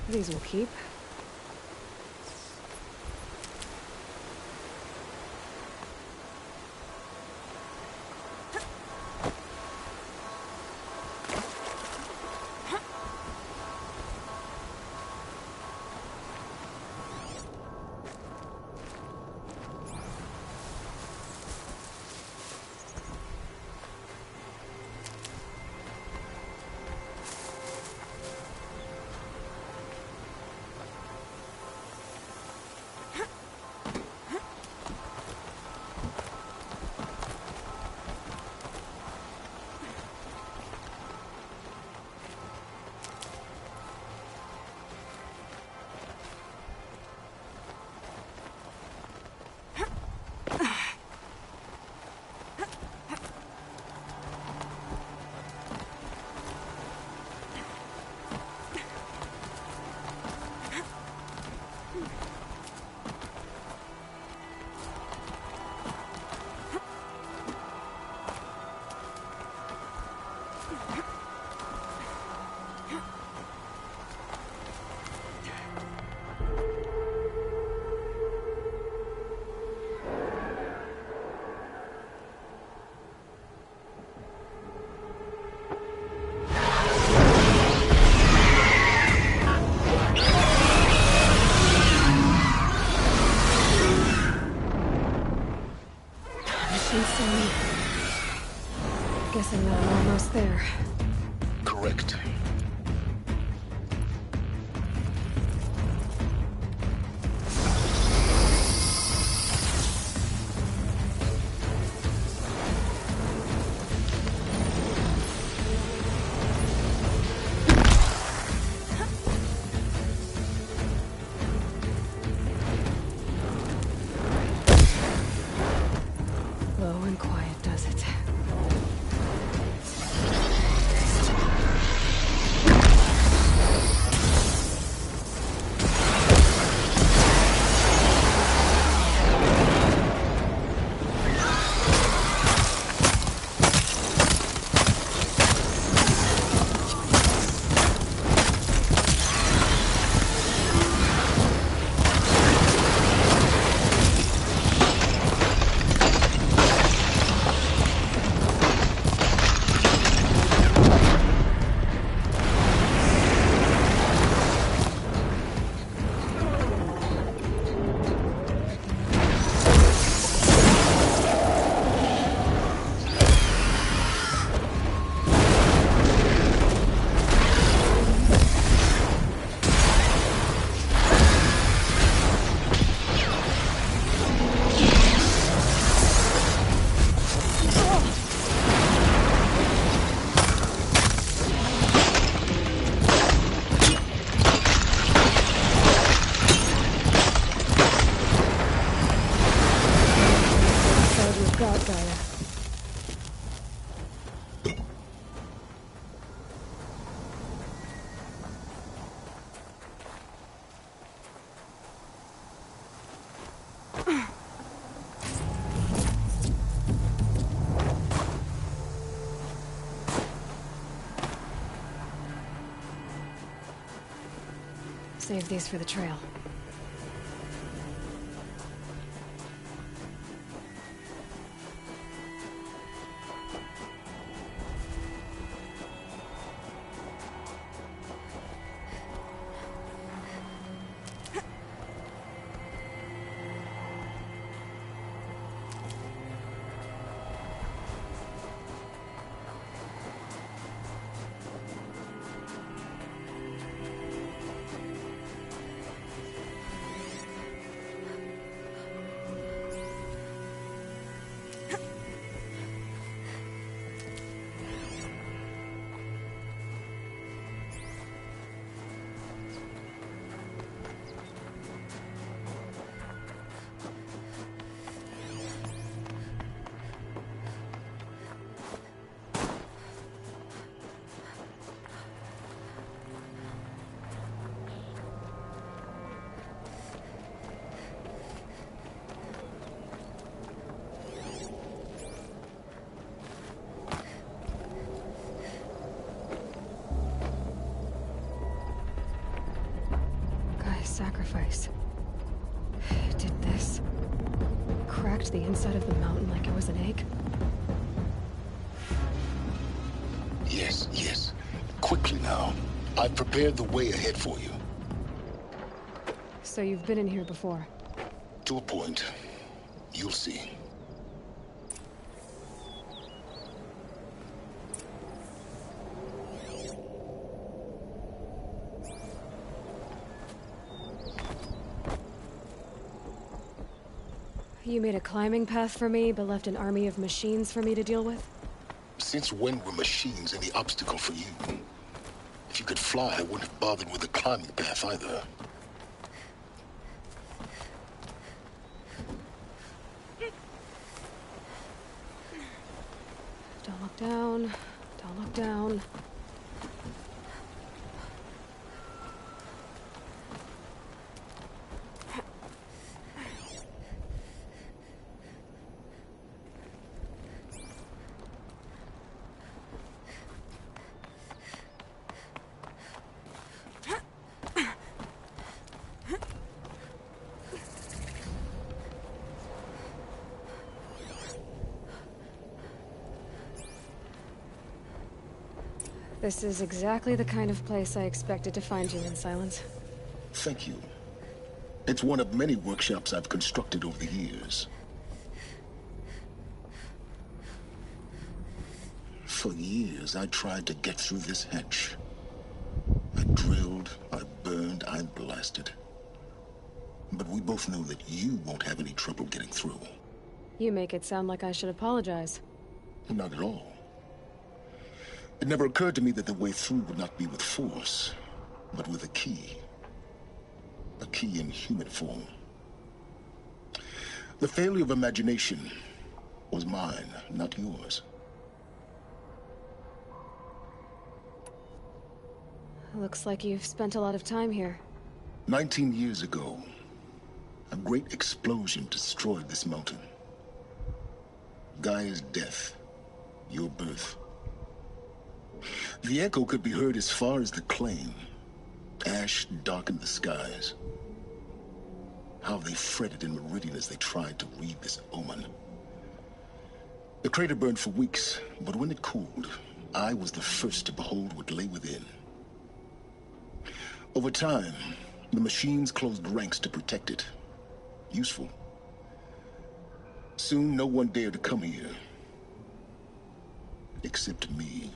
These will keep. Guessing that I'm almost there. Correct. Low and quiet does it. Save these for the trail. sacrifice. Did this... cracked the inside of the mountain like it was an egg? Yes, yes. Quickly now. I've prepared the way ahead for you. So you've been in here before? To a point. You'll see. You made a climbing path for me, but left an army of machines for me to deal with? Since when were machines any obstacle for you? If you could fly, I wouldn't have bothered with the climbing path either. Don't look down. Don't look down. This is exactly the kind of place I expected to find you in, Silence. Thank you. It's one of many workshops I've constructed over the years. For years, I tried to get through this hatch. I drilled, I burned, I blasted. But we both know that you won't have any trouble getting through. You make it sound like I should apologize. Not at all. It never occurred to me that the way through would not be with force, but with a key. A key in human form. The failure of imagination was mine, not yours. Looks like you've spent a lot of time here. 19 years ago, a great explosion destroyed this mountain. Gaia's death, your birth. The echo could be heard as far as the claim. Ash darkened the skies. How they fretted in Meridian as they tried to read this omen. The crater burned for weeks, but when it cooled, I was the first to behold what lay within. Over time, the machines closed ranks to protect it. Useful. Soon, no one dared to come here. Except me.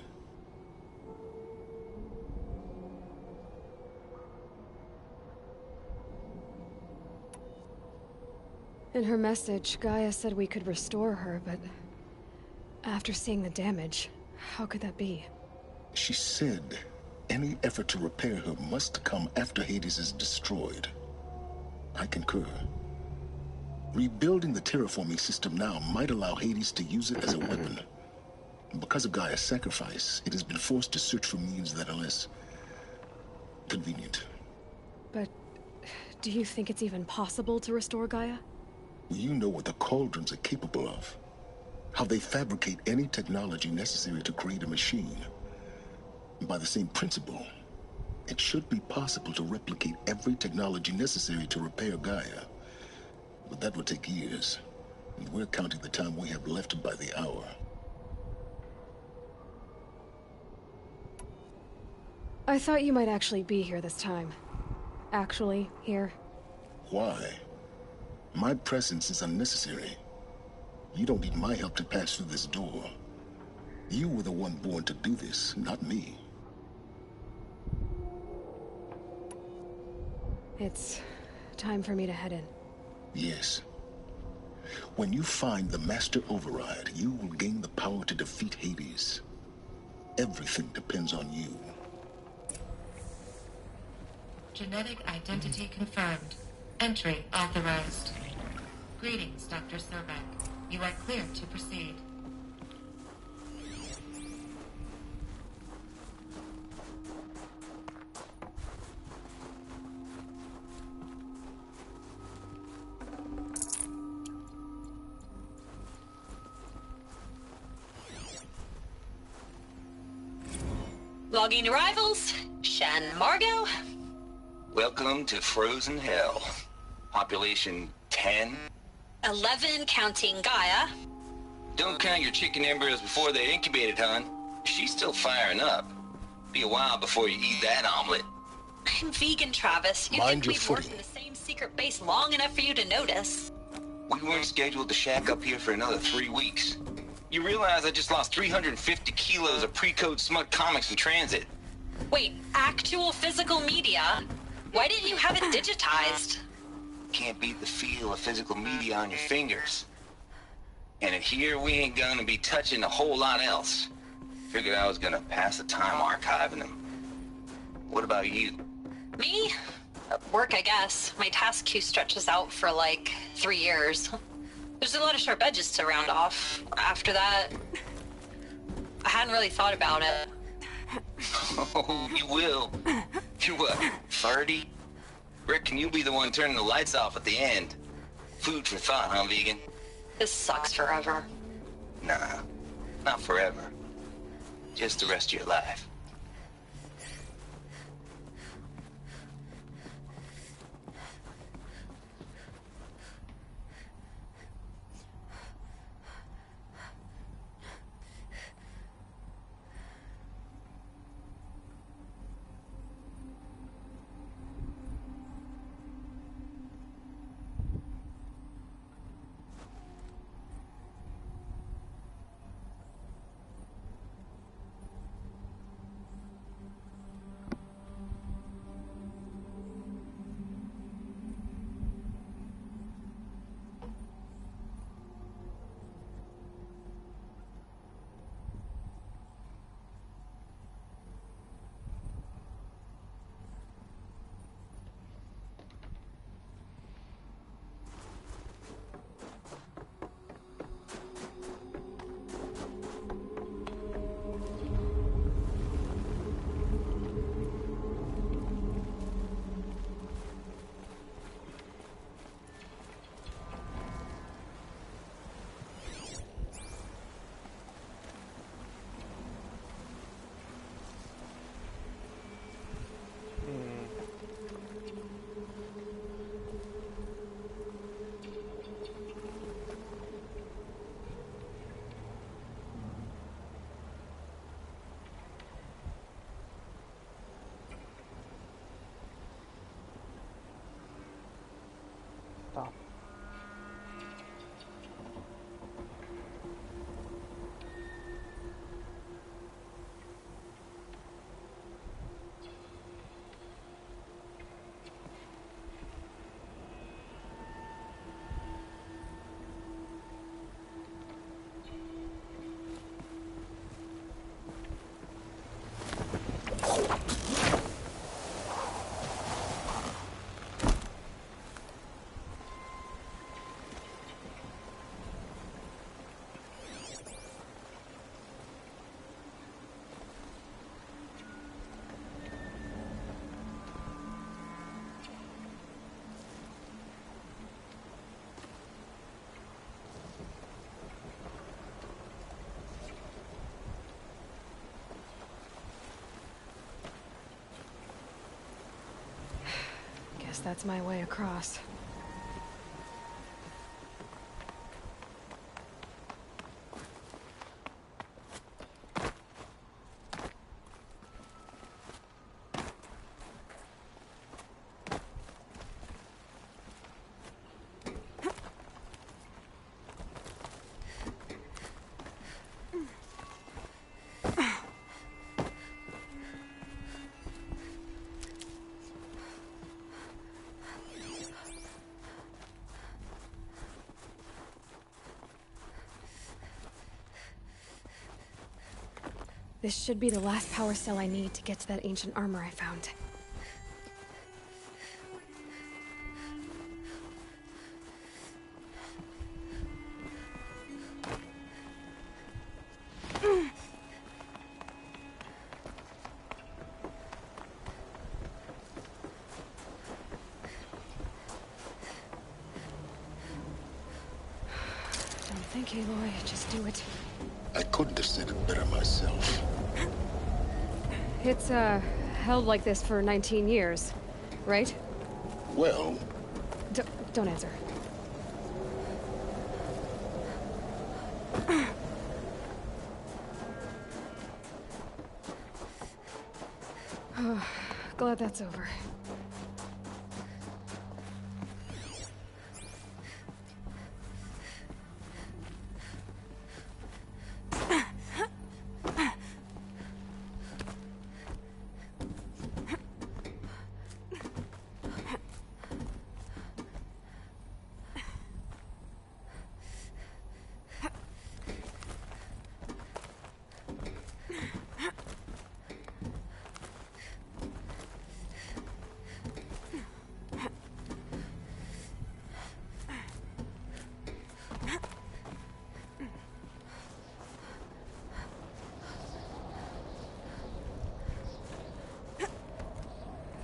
In her message, Gaia said we could restore her, but... after seeing the damage, how could that be? She said any effort to repair her must come after Hades is destroyed. I concur. Rebuilding the terraforming system now might allow Hades to use it as a weapon. Because of Gaia's sacrifice, it has been forced to search for means that are less convenient. But do you think it's even possible to restore Gaia? You know what the Cauldrons are capable of. How they fabricate any technology necessary to create a machine. By the same principle, it should be possible to replicate every technology necessary to repair Gaia. But that would take years, and we're counting the time we have left by the hour. I thought you might actually be here this time. Actually, here. Why? My presence is unnecessary. You don't need my help to pass through this door. You were the one born to do this, not me. It's time for me to head in. Yes. When you find the Master Override, you will gain the power to defeat Hades. Everything depends on you. Genetic identity confirmed. Entry authorized. Greetings, Dr. Sobek. You are clear to proceed. Logging arrivals. Shan Margot. Welcome to Frozen Hell. Population 10? 11 counting Gaia. Don't count your chicken embryos before they're incubated, hon. She's still firing up. Be a while before you eat that omelet. I'm vegan, Travis. You Mind think your we've footing. worked in the same secret base long enough for you to notice? We weren't scheduled to shack up here for another 3 weeks. You realize I just lost 350 kilos of pre-code smut comics in transit. Wait, actual physical media? Why didn't you have it digitized? Can't beat the feel of physical media on your fingers. And in here, we ain't gonna be touching a whole lot else. Figured I was gonna pass the time archiving them. What about you? Me? Work, I guess. My task queue stretches out for like 3 years. There's a lot of sharp edges to round off. After that, I hadn't really thought about it. Oh, you will. You're what, 30? Reckon you'll be the one turning the lights off at the end. Food for thought, huh, vegan? This sucks forever. Nah, not forever. Just the rest of your life. Guess that's my way across. This should be the last power cell I need to get to that ancient armor I found. Don't think, Aloy. Just do it. I couldn't have said it better myself. It's, held like this for 19 years. right? Well... Don't answer. Glad that's over.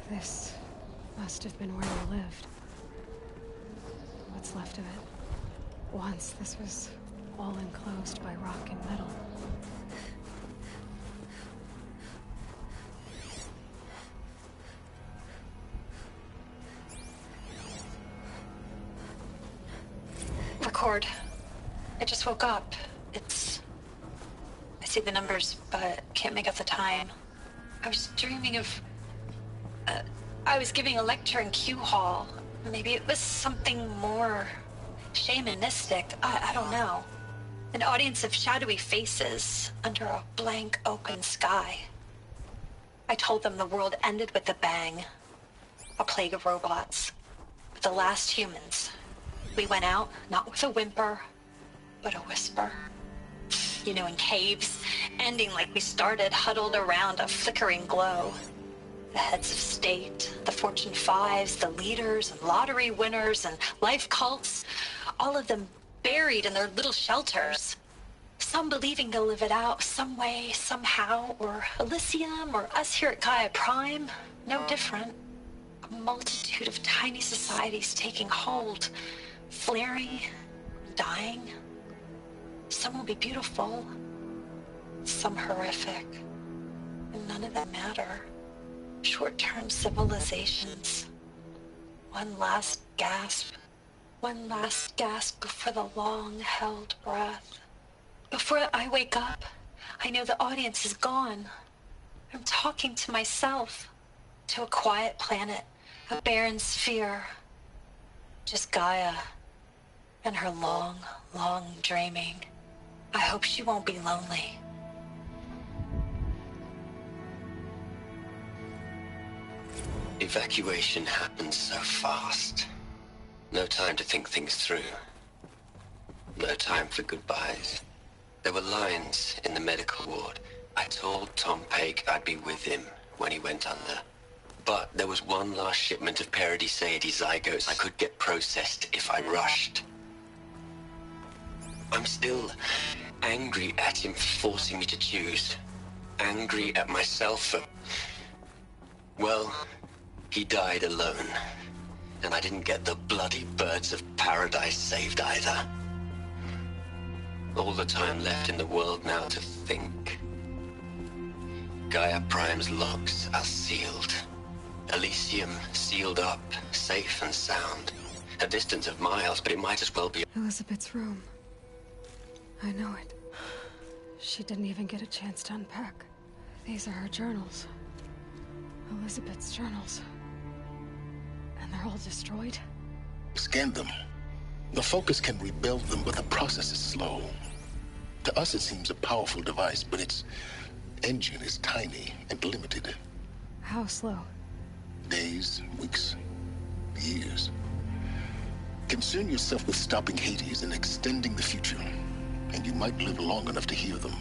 This must have been where we lived. What's left of it. Once this was all enclosed by rock and metal. Record. I just woke up. I see the numbers, but can't make out the time. I was dreaming of... I was giving a lecture in Q Hall. Maybe it was something more shamanistic. I don't know. An audience of shadowy faces under a blank open sky. I told them the world ended with a bang. A plague of robots. The last humans. We went out, not with a whimper, but a whisper. You know, in caves, ending like we started, huddled around a flickering glow. The heads of state, the Fortune 5s, the leaders and lottery winners and life cults, all of them buried in their little shelters. Some believing they'll live it out some way, somehow, or Elysium, or us here at Gaia Prime, no different. A multitude of tiny societies taking hold, flaring, dying. Some will be beautiful, some horrific, and none of them matter. Short-term civilizations. One last gasp. One last gasp before the long-held breath. Before I wake up, I know the audience is gone. I'm talking to myself. To a quiet planet. A barren sphere. Just Gaia. And her long, long dreaming. I hope she won't be lonely. Evacuation happened so fast. No time to think things through. No time for goodbyes. There were lines in the medical ward. I told Tom Paik I'd be with him when he went under. But there was one last shipment of Paradiseidae zygotes I could get processed if I rushed. I'm still angry at him for forcing me to choose. Angry at myself for... Well... He died alone, and I didn't get the bloody birds of paradise saved either. All the time left in the world now to think. Gaia Prime's logs are sealed. Elysium sealed up, safe and sound. A distance of miles, but it might as well be... Elizabeth's room. I know it. She didn't even get a chance to unpack. These are her journals. Elizabeth's journals. And they're all destroyed? Scan them. The Focus can rebuild them, but the process is slow. To us, it seems a powerful device, but its engine is tiny and limited. How slow? Days, weeks, years. Concern yourself with stopping Hades and extending the future, and you might live long enough to hear them.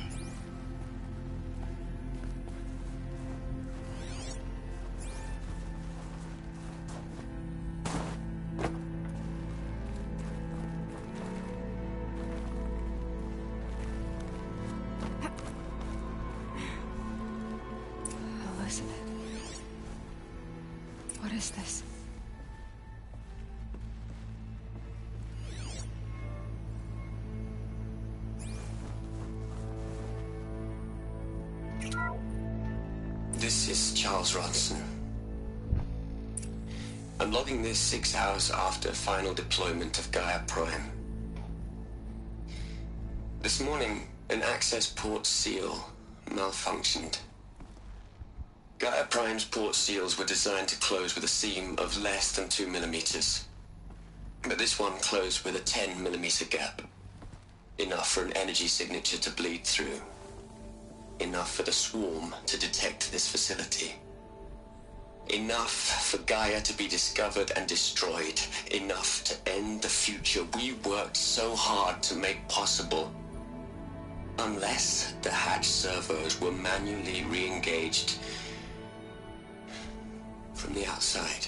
What is this? This is Charles Rodson. I'm logging this 6 hours after final deployment of Gaia Prime. This morning, an access port seal malfunctioned. Gaia Prime's port seals were designed to close with a seam of less than 2 millimeters. But this one closed with a 10 millimeter gap. Enough for an energy signature to bleed through. Enough for the swarm to detect this facility. Enough for Gaia to be discovered and destroyed. Enough to end the future we worked so hard to make possible. Unless the hatch servos were manually re-engaged from the outside.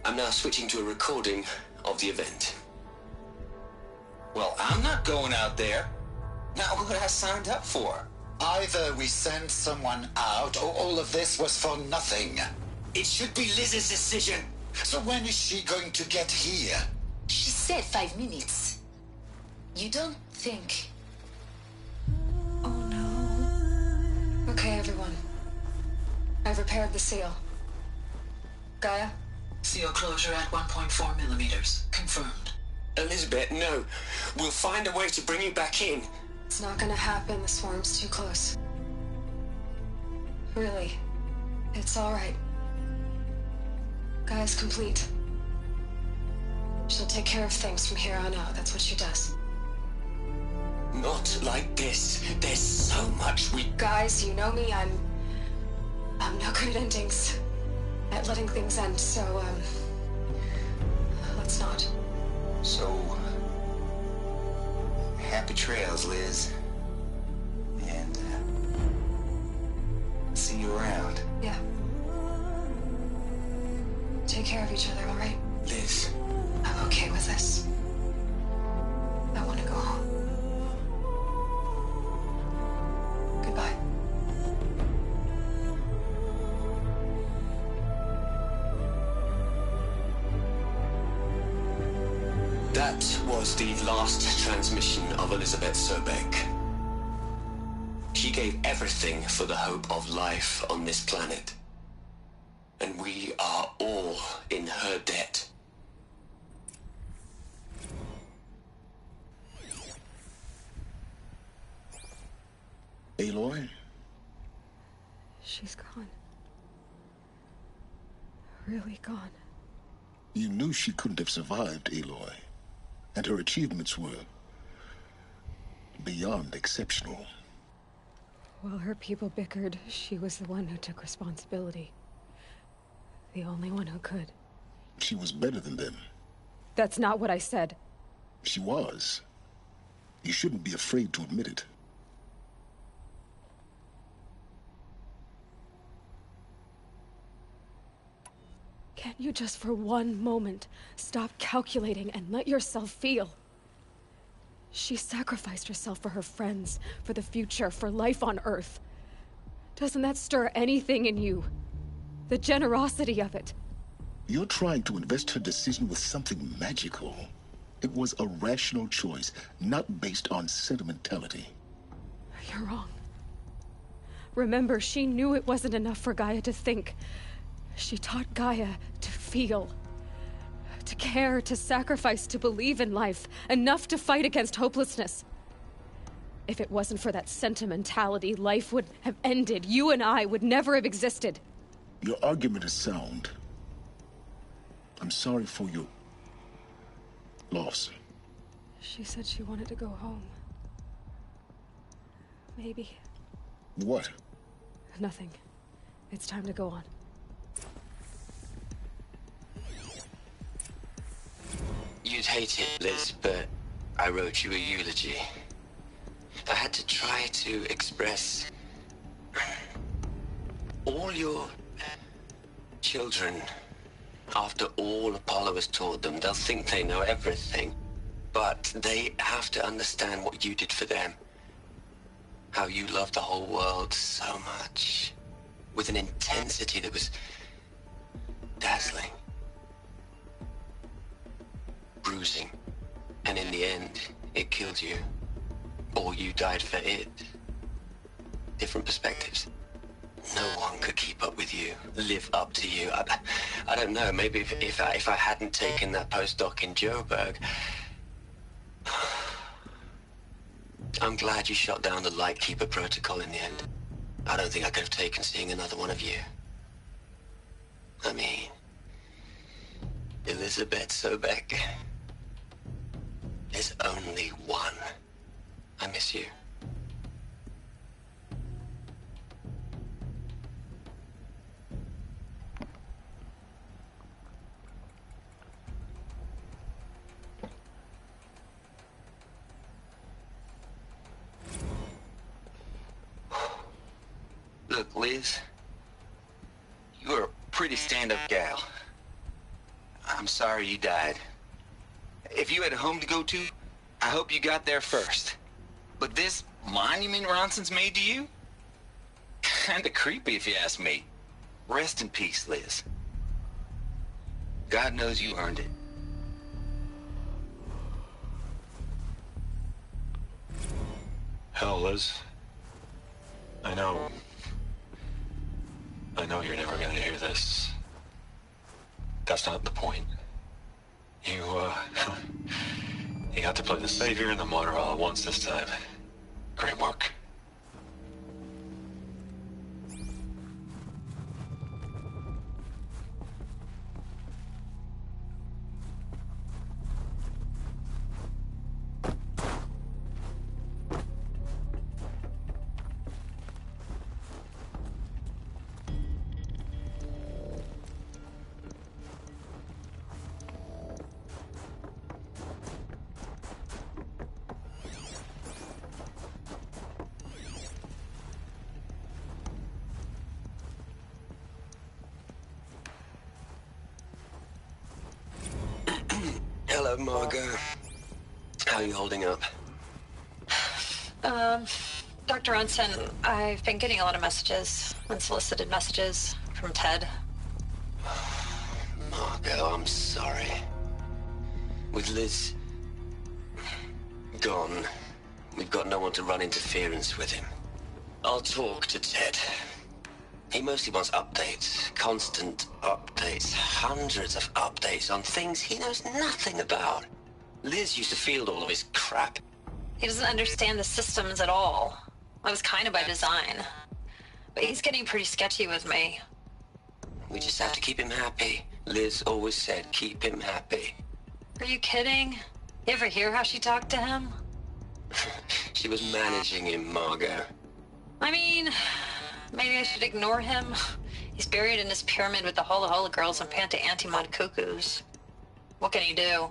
I'm now switching to a recording of the event. Well, I'm not going out there. Not what I signed up for. Either we send someone out, or all of this was for nothing. It should be Liz's decision. So when is she going to get here? She said 5 minutes. You don't think... Okay, everyone. I've repaired the seal. Gaia? Seal closure at 1.4 millimeters. Confirmed. Elizabeth, no. We'll find a way to bring you back in. It's not gonna happen. The swarm's too close. Really. It's alright. Gaia's complete. She'll take care of things from here on out. That's what she does. Not like this. There's so much we... Guys, you know me. I'm no good at endings. At letting things end, so, let's not. So... happy trails, Liz. And, see you around. Yeah. Take care of each other, alright? Liz. I'm okay with this. I want to go home. Goodbye. That was the last transmission of Elizabeth Sobek. She gave everything for the hope of life on this planet. And we are all in her debt. Aloy? She's gone. Really gone. You knew she couldn't have survived, Aloy. And her achievements were beyond exceptional. While her people bickered, she was the one who took responsibility. The only one who could. She was better than them. That's not what I said. She was. You shouldn't be afraid to admit it. Can't you just for one moment stop calculating and let yourself feel? She sacrificed herself for her friends, for the future, for life on Earth. Doesn't that stir anything in you? The generosity of it. You're trying to invest her decision with something magical. It was a rational choice, not based on sentimentality. You're wrong. Remember, she knew it wasn't enough for Gaia to think. She taught Gaia to feel. To care, to sacrifice, to believe in life. Enough to fight against hopelessness. If it wasn't for that sentimentality, life would have ended. You and I would never have existed. Your argument is sound. I'm sorry for your loss. She said she wanted to go home. Maybe. What? Nothing. It's time to go on. You'd hate it, Liz, but I wrote you a eulogy. I had to try to express all your children. After all Apollo has taught them, they'll think they know everything. But they have to understand what you did for them. How you loved the whole world so much. With an intensity that was dazzling. Bruising. And in the end, it killed you. Or you died for it. Different perspectives. No one could keep up with you, live up to you. I don't know, maybe if I hadn't taken that postdoc in Joburg. I'm glad you shot down the Lightkeeper protocol in the end. I don't think I could have taken seeing another one of you. I mean, Elizabeth Sobek. There's only one. I miss you. Look, Liz, you're a pretty stand-up gal. I'm sorry you died. If you had a home to go to, I hope you got there first. But this monument Ronson's made to you? Kinda creepy if you ask me. Rest in peace, Liz. God knows you earned it. Hell, Liz. I know you're never gonna hear this. That's not the point. You got to play the savior and the martyr all at once this time. Great work. Hello, Margot. How are you holding up? Dr. Ronson, I've been getting a lot of messages, unsolicited messages from Ted. Margot, I'm sorry. With Liz gone, we've got no one to run interference with him. I'll talk to Ted. He mostly wants updates, constant updates, hundreds of updates on things he knows nothing about. Liz used to field all of his crap. He doesn't understand the systems at all. That was kind of by design. But he's getting pretty sketchy with me. We just have to keep him happy. Liz always said keep him happy. Are you kidding? You ever hear how she talked to him? She was managing him, Margot. I mean, maybe I should ignore him. He's buried in his pyramid with the Hola Hola girls and Panta Antimod cuckoos. What can he do?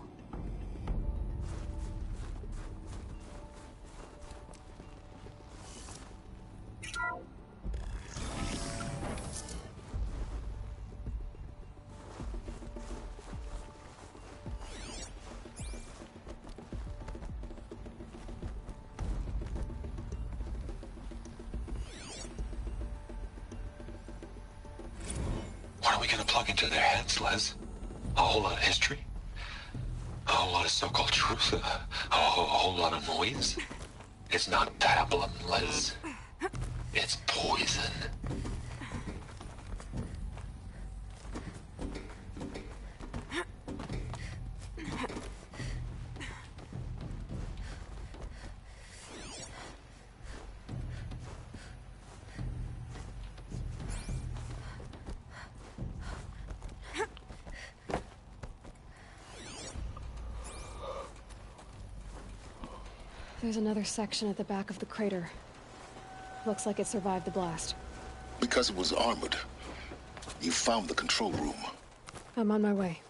What are we gonna plug into their heads, Liz? A whole lot of history? A whole lot of so-called truth? A whole lot of noise? It's not pablum, Liz. It's poison. There's another section at the back of the crater. Looks like it survived the blast. Because it was armored. You found the control room. I'm on my way.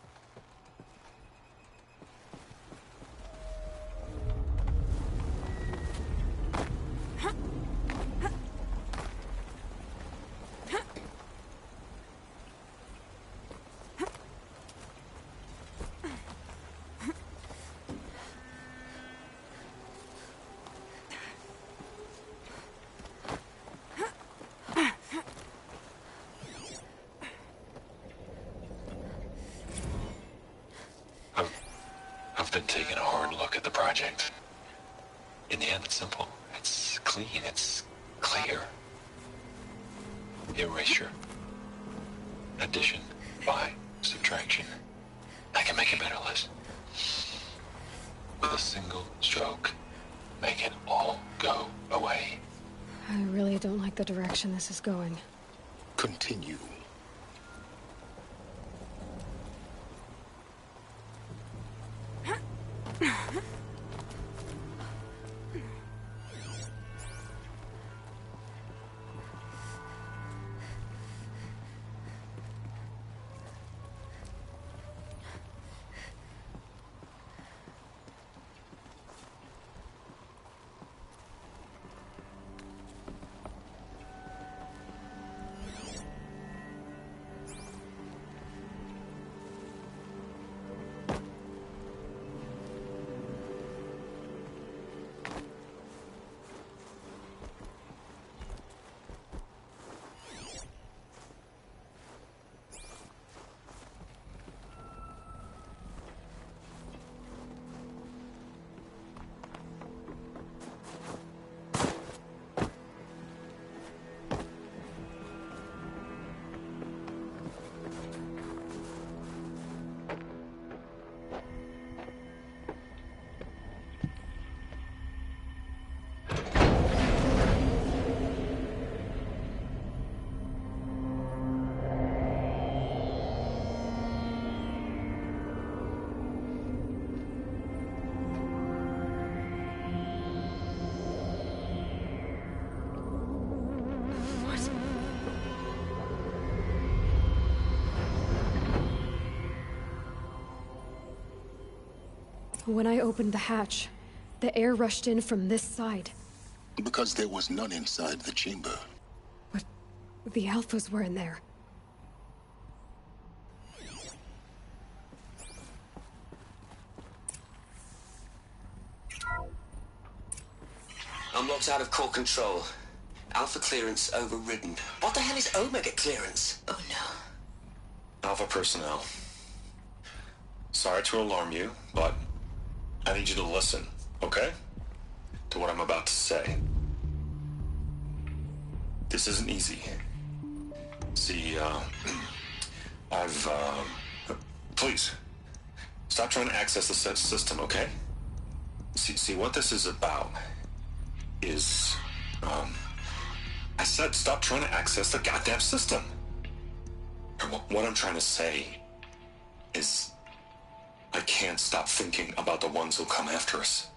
I've been taking a hard look at the project. In the end, it's simple. It's clean. It's clear. Erasure. Addition. By subtraction. I can make it better, Liz. With a single stroke, make it all go away. I really don't like the direction this is going. Continue. When I opened the hatch, the air rushed in from this side. Because there was none inside the chamber. But the Alphas were in there. I'm locked out of core control. Alpha clearance overridden. What the hell is Omega clearance? Oh no. Alpha personnel. Sorry to alarm you, but I need you to listen, okay? To what I'm about to say. This isn't easy. See, please, stop trying to access the system, okay? See, what this is about is, I said stop trying to access the goddamn system. What I'm trying to say is, I can't stop thinking about the ones who'll come after us.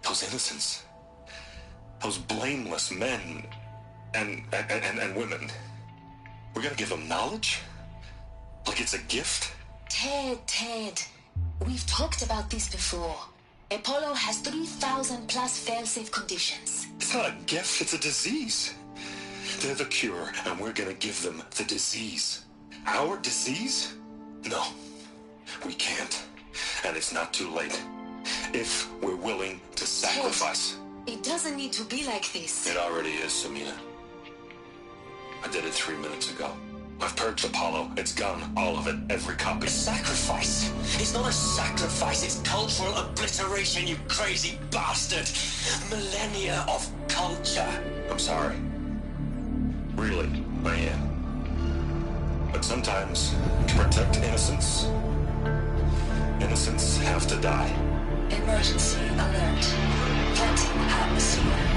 Those innocents. Those blameless men and women. We're gonna give them knowledge? Like it's a gift? Ted. We've talked about this before. Apollo has 3,000 plus fail-safe conditions. It's not a gift, it's a disease. They're the cure, and we're gonna give them the disease. Our disease? No, we can't. And it's not too late. If we're willing to sacrifice. Ted, it doesn't need to be like this. It already is, Samina. I did it 3 minutes ago. I've purged Apollo. It's gone. All of it. Every copy. A sacrifice? It's not a sacrifice. It's cultural obliteration, you crazy bastard. Millennia of culture. I'm sorry. Really, I am. But sometimes, to protect innocence, innocents have to die. Emergency alert. Planting atmosphere.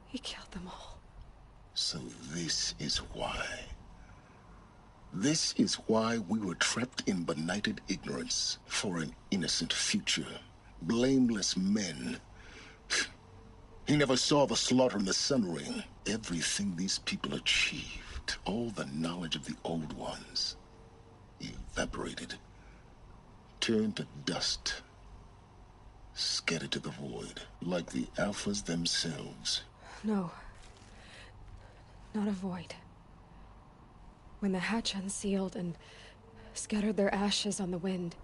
He killed them all. So this is why. This is why we were trapped in benighted ignorance for an innocent future. Blameless men. He never saw the slaughter in the Sun Ring. Everything these people achieved, all the knowledge of the old ones, evaporated, turned to dust, scattered to the void, like the Alphas themselves. No. Not a void. When the hatch unsealed and scattered their ashes on the wind.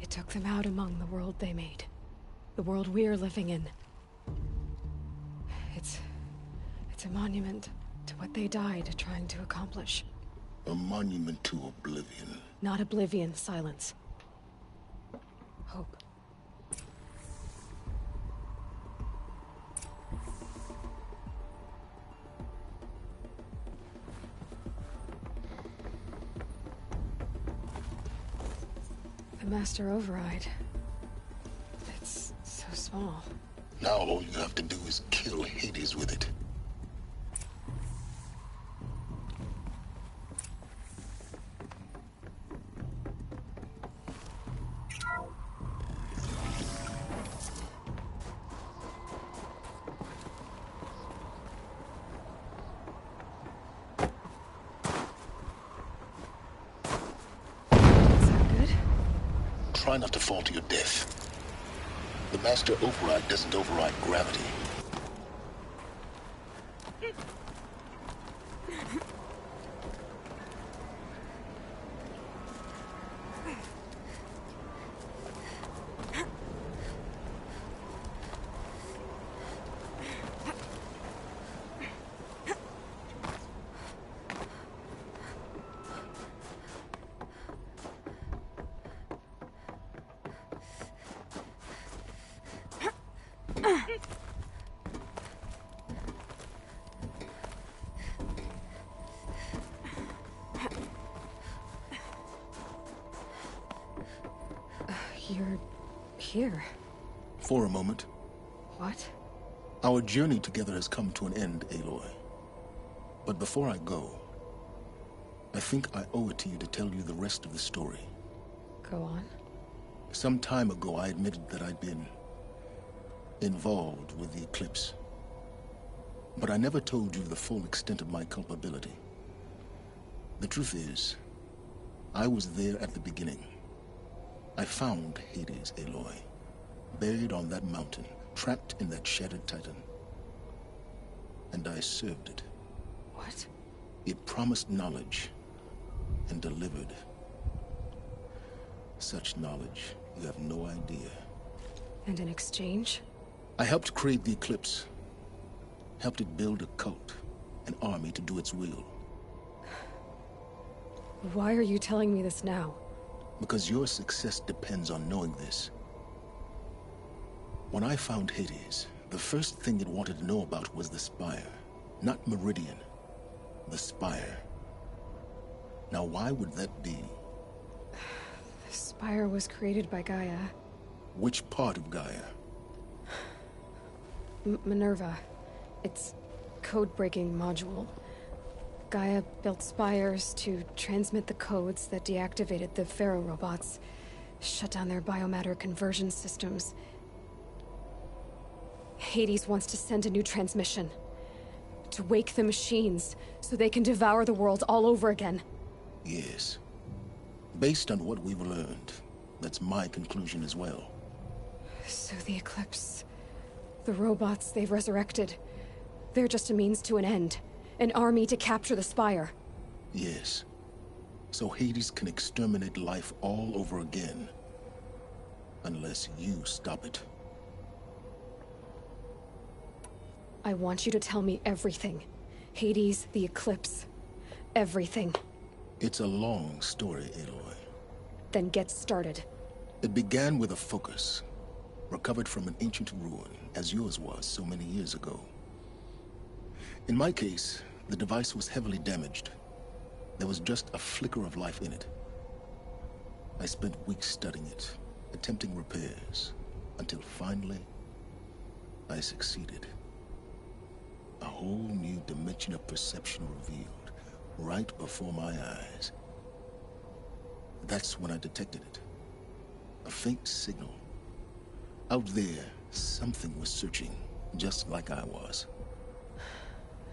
It took them out among the world they made. The world we're living in. It's a monument to what they died trying to accomplish. A monument to oblivion. Not oblivion, silence. Hope. The Master Override. It's so small. Now all you have to do is kill Hades with it. Try not to fall to your death. The Master Override doesn't override gravity. You're here. For a moment. What? Our journey together has come to an end, Aloy. But before I go, I think I owe it to you to tell you the rest of the story. Go on. Some time ago, I admitted that I'd been involved with the eclipse. But I never told you the full extent of my culpability. The truth is, I was there at the beginning. I found Hades, Aloy, buried on that mountain, trapped in that shattered titan. And I served it. What? It promised knowledge and delivered. Such knowledge, you have no idea. And in exchange? I helped create the eclipse. Helped it build a cult, an army to do its will. Why are you telling me this now? Because your success depends on knowing this. When I found Hades, the first thing it wanted to know about was the Spire. Not Meridian. The Spire. Now why would that be? The Spire was created by Gaia. Which part of Gaia? Minerva. Its code-breaking module. Gaia built spires to transmit the codes that deactivated the Pharaoh robots, shut down their biomatter conversion systems. Hades wants to send a new transmission. To wake the machines, so they can devour the world all over again. Yes. Based on what we've learned, that's my conclusion as well. So the Eclipse... the robots they've resurrected... they're just a means to an end. An army to capture the Spire. Yes. So Hades can exterminate life all over again. Unless you stop it. I want you to tell me everything. Hades, the Eclipse. Everything. It's a long story, Aloy. Then get started. It began with a focus. Recovered from an ancient ruin, as yours was so many years ago. In my case, the device was heavily damaged. There was just a flicker of life in it. I spent weeks studying it, attempting repairs, until finally, I succeeded. A whole new dimension of perception revealed, right before my eyes. That's when I detected it. A faint signal. Out there, something was searching, just like I was.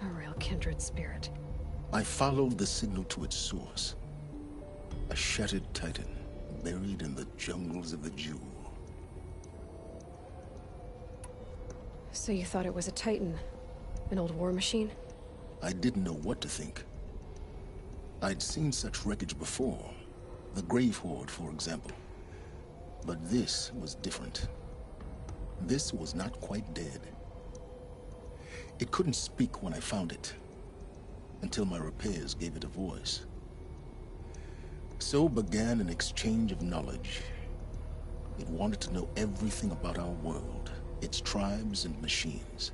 A real kindred spirit. I followed the signal to its source. A shattered titan, buried in the jungles of the Jewel. So you thought it was a titan? An old war machine? I didn't know what to think. I'd seen such wreckage before, The Grave Horde, for example. But this was different. This was not quite dead. It couldn't speak when I found it, until my repairs gave it a voice. So began an exchange of knowledge. It wanted to know everything about our world, its tribes and machines.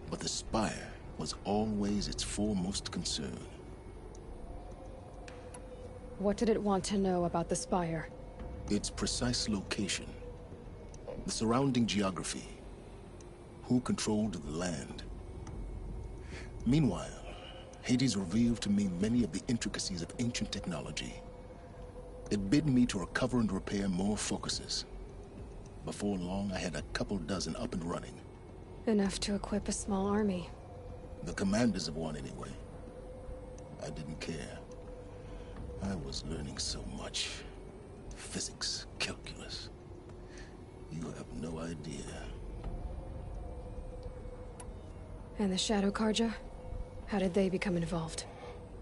But the Spire was always its foremost concern. What did it want to know about the Spire? Its precise location, the surrounding geography, who controlled the land. Meanwhile, Hades revealed to me many of the intricacies of ancient technology. It bid me to recover and repair more focuses. Before long, I had a couple dozen up and running. Enough to equip a small army. The commanders of one, anyway. I didn't care. I was learning so much. Physics, calculus. You have no idea. And the Shadow Karja? How did they become involved?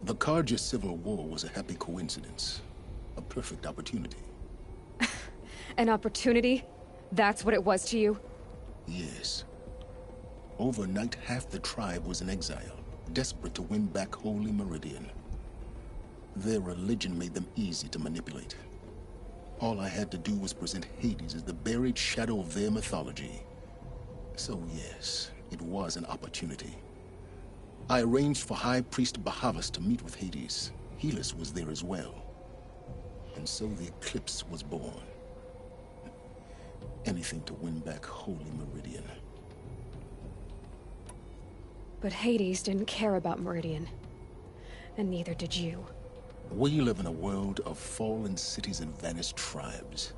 The Karja Civil War was a happy coincidence. A perfect opportunity. An opportunity? That's what it was to you? Yes. Overnight, half the tribe was in exile, desperate to win back Holy Meridian. Their religion made them easy to manipulate. All I had to do was present Hades as the buried shadow of their mythology. So yes, it was an opportunity. I arranged for High Priest Bahavas to meet with Hades. Helis was there as well. And so the eclipse was born. Anything to win back Holy Meridian. But Hades didn't care about Meridian. And neither did you. We live in a world of fallen cities and vanished tribes.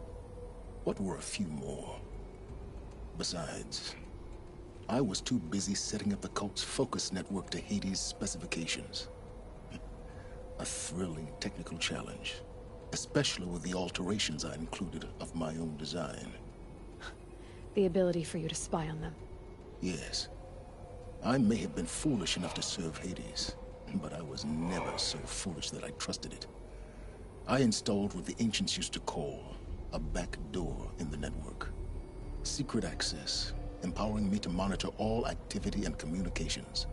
What were a few more? Besides, I was too busy setting up the cult's focus network to Hades' specifications. A thrilling technical challenge, especially with the alterations I included of my own design. The ability for you to spy on them. Yes. I may have been foolish enough to serve Hades, but I was never so foolish that I trusted it. I installed what the ancients used to call a back door in the network. Secret access, empowering me to monitor all activity and communications.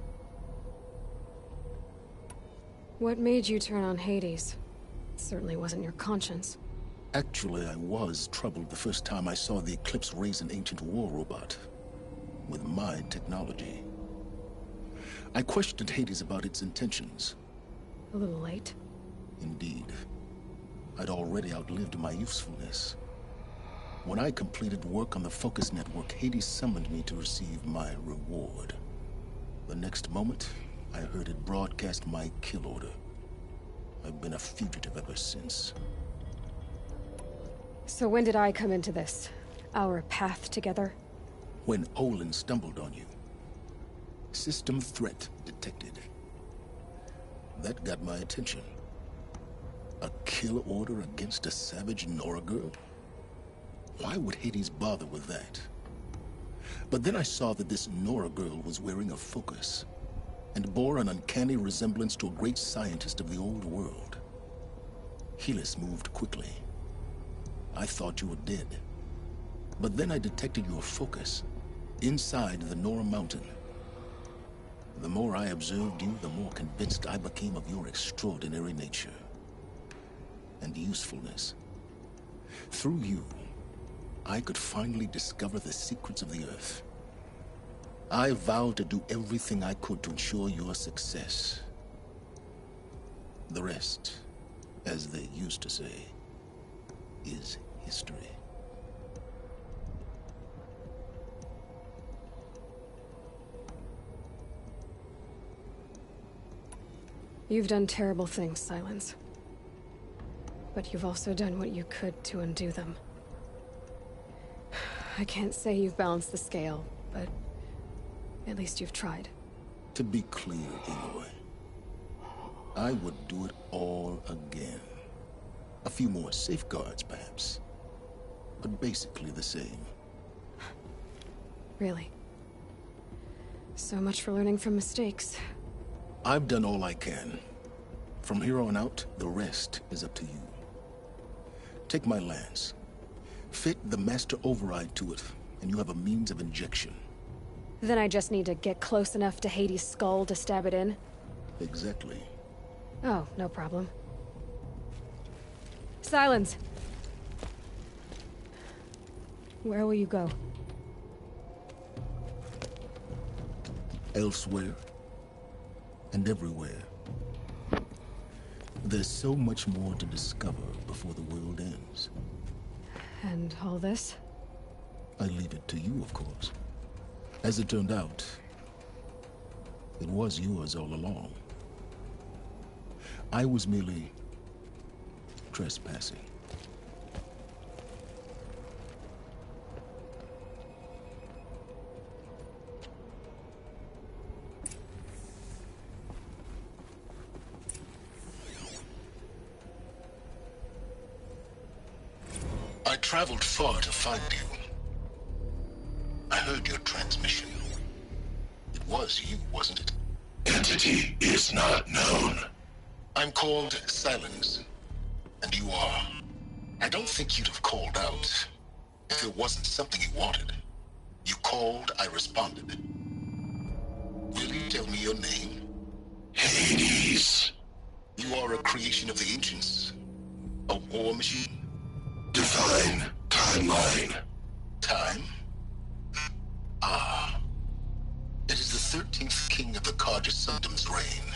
What made you turn on Hades? It certainly wasn't your conscience. Actually, I was troubled the first time I saw the Eclipse raise an ancient war robot. With my technology. I questioned Hades about its intentions. A little late. Indeed. I'd already outlived my usefulness. When I completed work on the Focus Network, Hades summoned me to receive my reward. The next moment, I heard it broadcast my kill order. I've been a fugitive ever since. So when did I come into this? Our path together? When Olin stumbled on you. System threat detected. That got my attention. A kill order against a savage Nora girl? Why would Hades bother with that? But then I saw that this Nora girl was wearing a focus, and bore an uncanny resemblance to a great scientist of the old world. Helis moved quickly. I thought you were dead. But then I detected your focus, inside the Nora Mountain. The more I observed you, the more convinced I became of your extraordinary nature. And usefulness. Through you, I could finally discover the secrets of the Earth. I vowed to do everything I could to ensure your success. The rest, as they used to say, is history. You've done terrible things, Silence. But you've also done what you could to undo them. I can't say you've balanced the scale, but at least you've tried. To be clear, Aloy, I would do it all again. A few more safeguards, perhaps. But basically the same. Really? So much for learning from mistakes. I've done all I can. From here on out, the rest is up to you. Take my lance. Fit the master override to it, and you have a means of injection. Then I just need to get close enough to Hades' skull to stab it in? Exactly. Oh, no problem. Silence! Where will you go? Elsewhere. And everywhere. There's so much more to discover before the world ends. And all this? I leave it to you, of course. As it turned out, it was yours all along. I was merely trespassing. I traveled far to find you. I heard your transmission. It was you, wasn't it? Entity is not known. I'm called Silence, and you are. I don't think you'd have called out if it wasn't something you wanted. You called, I responded. Will you tell me your name? Hades. You are a creation of the ancients. A war machine. Define timeline. Time? Ah. It is the 13th king of the Karja Sundom's reign.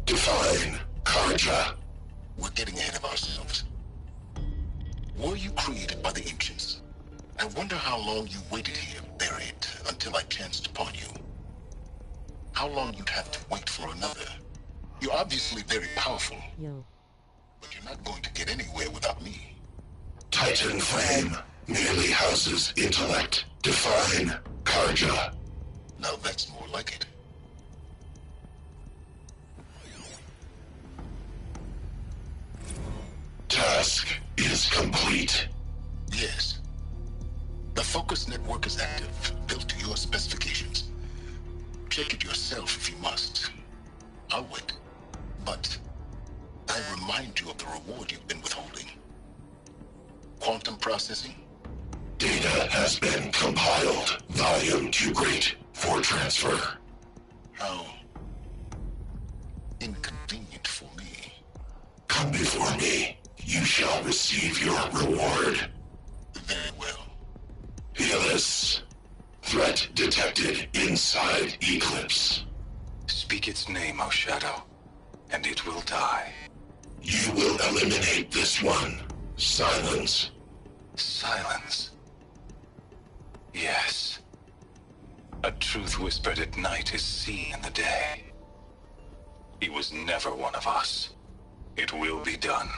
Define Karja. We're getting ahead of ourselves. Were you created by the ancients? I wonder how long you waited here, buried, until I chanced upon you. How long you'd have to wait for another. You're obviously very powerful. But you're not going to get anywhere without me. Titan Flame merely houses intellect. Define Karja. Now that's more like it. Task is complete. Yes. The focus network is active, built to your specifications. Check it yourself if you must. I'll wait. But I remind you of the reward you've been withholding. Quantum processing? Data has been compiled. Volume too great for transfer. How inconvenient for me. Come before me. You shall receive your reward. Very well. Healus. Threat detected inside Eclipse. Speak its name, O Shadow, and it will die. You will eliminate this one. Silence. Silence. Yes. A truth whispered at night is seen in the day. He was never one of us. It will be done.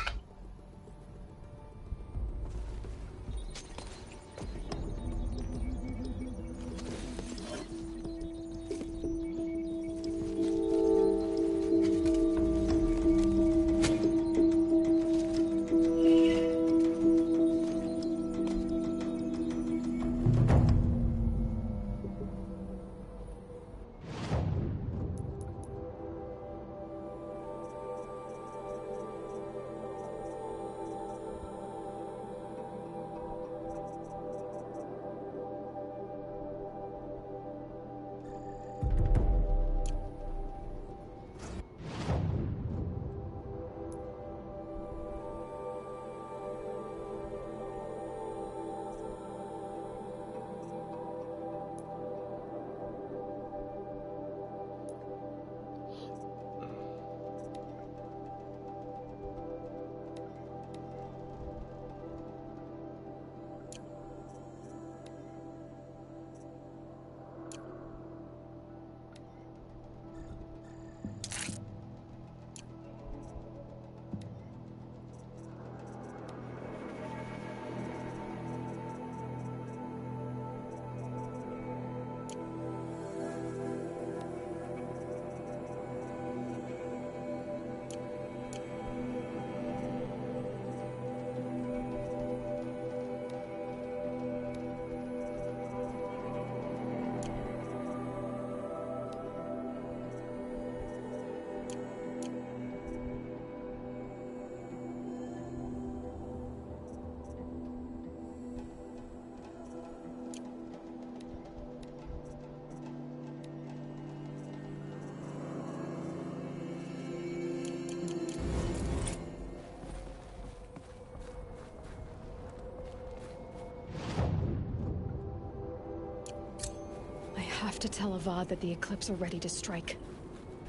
have to tell Avad that the Eclipse are ready to strike.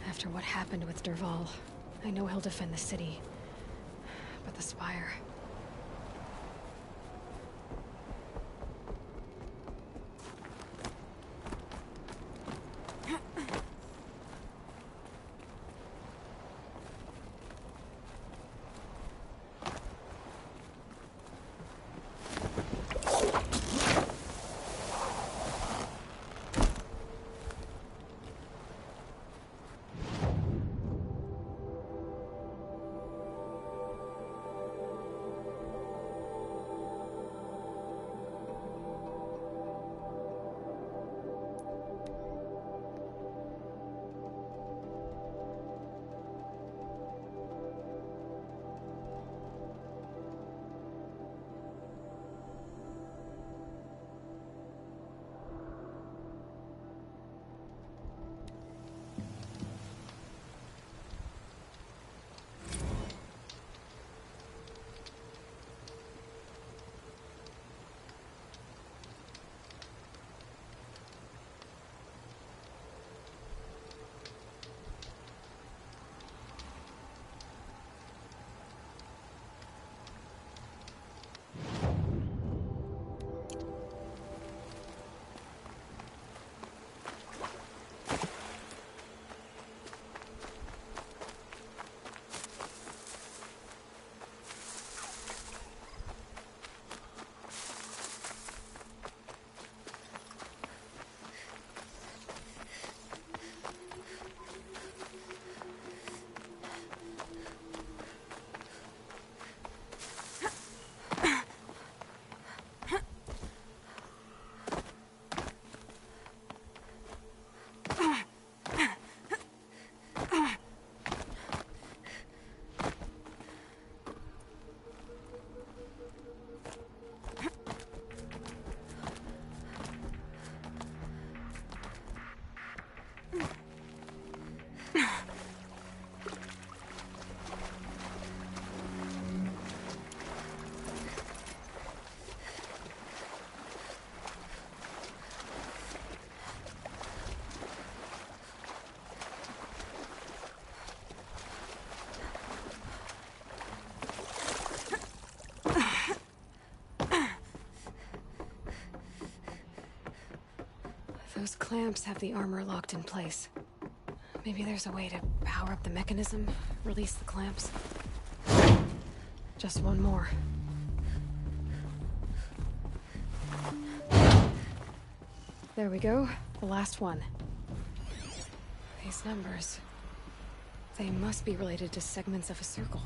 After what happened with Derval, I know he'll defend the city. But the Spire... Those clamps have the armor locked in place. Maybe there's a way to power up the mechanism, release the clamps. Just one more. There we go. The last one. These numbers... they must be related to segments of a circle.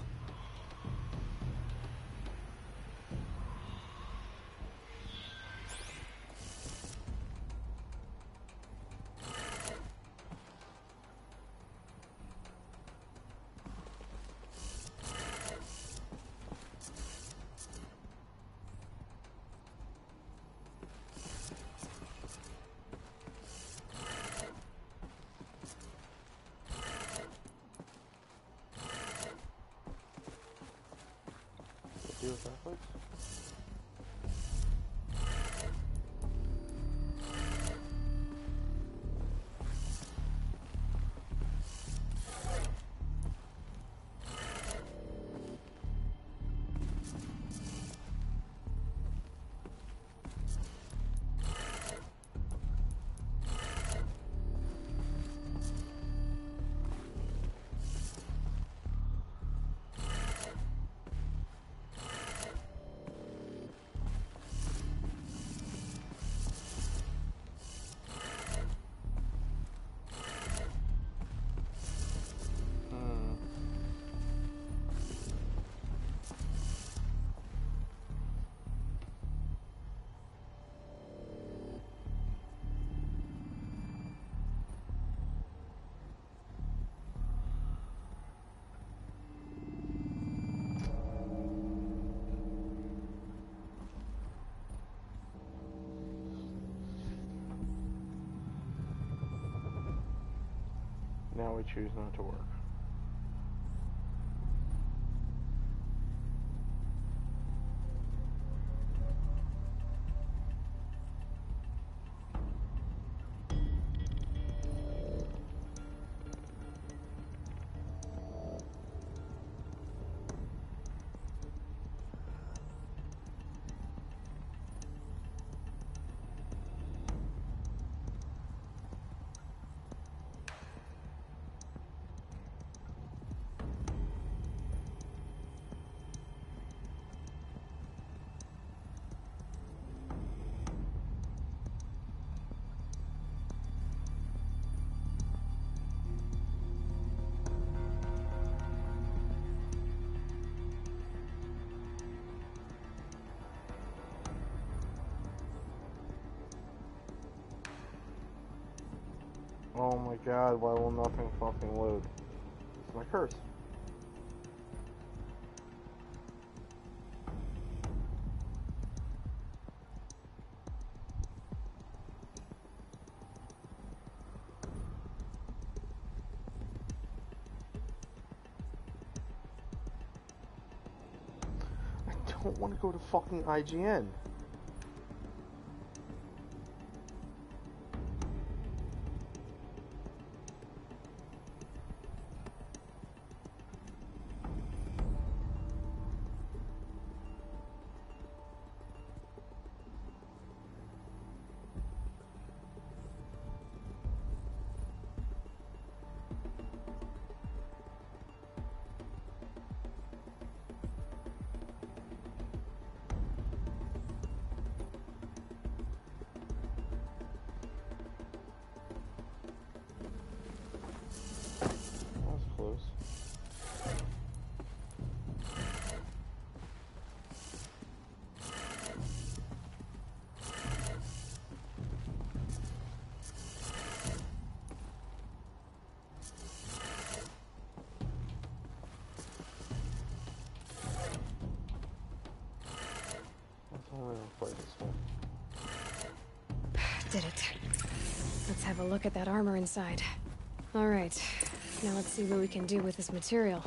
Now we choose not to work. Oh my god, why will nothing fucking load? It's my curse. I don't want to go to fucking IGN. Did it. Let's have a look at that armor inside. All right. Now let's see what we can do with this material.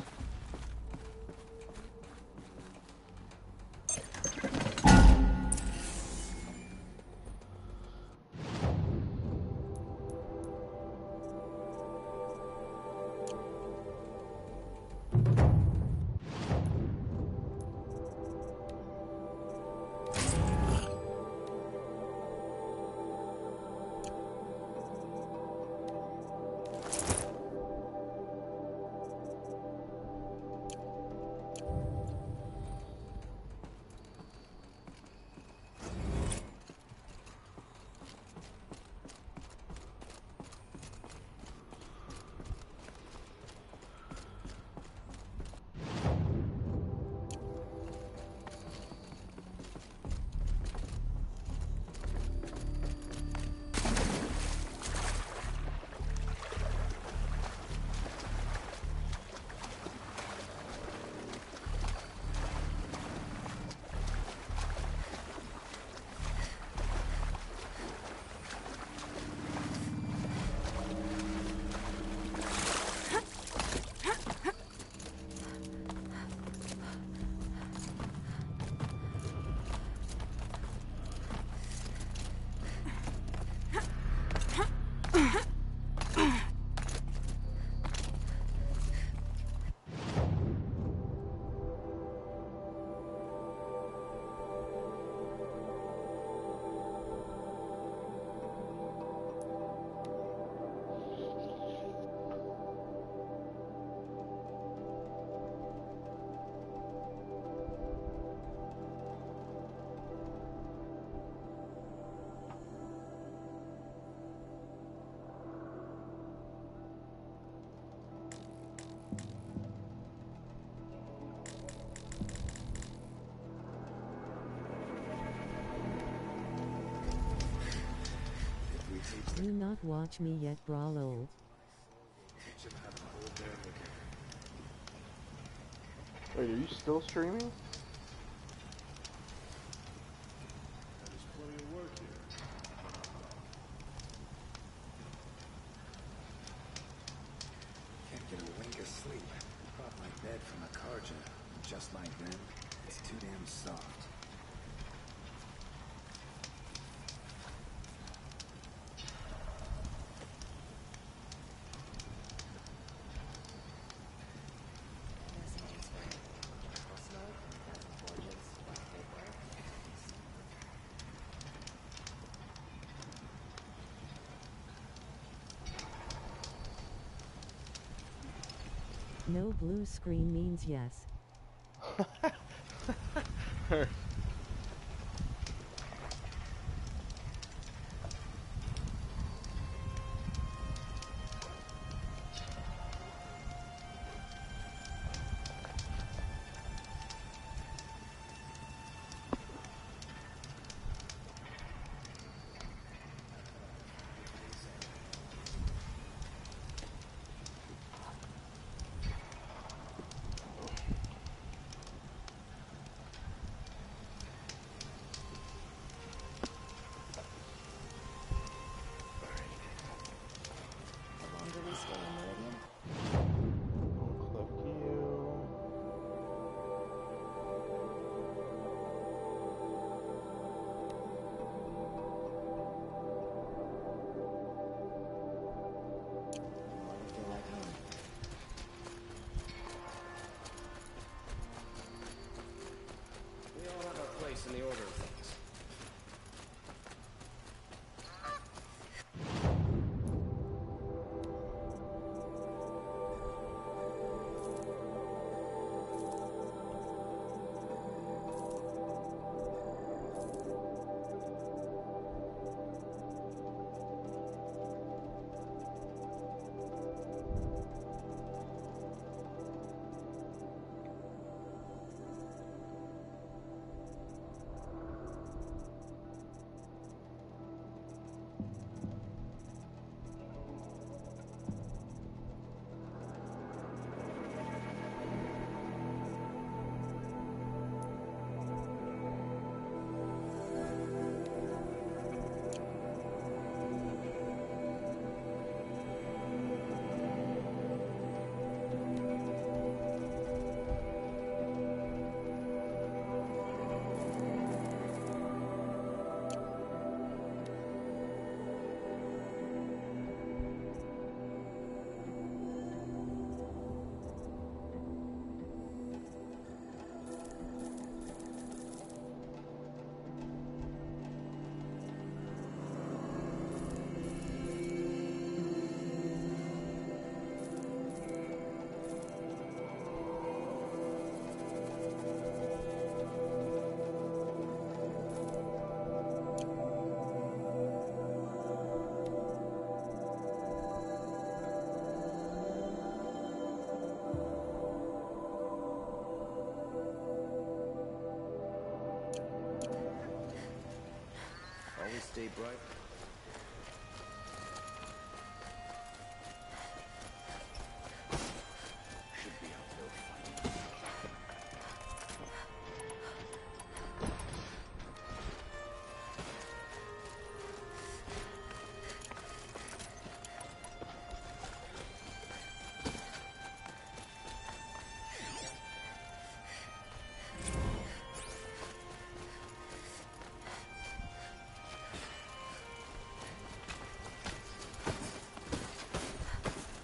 Do not watch me yet, Brawlo. Wait, are you still streaming? There's plenty of work here. Can't get a wink of sleep. Brought my bed from a Karja. Just like them, it's too damn soft. No blue screen means yes. in the order of things. Always stay bright. Should be uphill fight.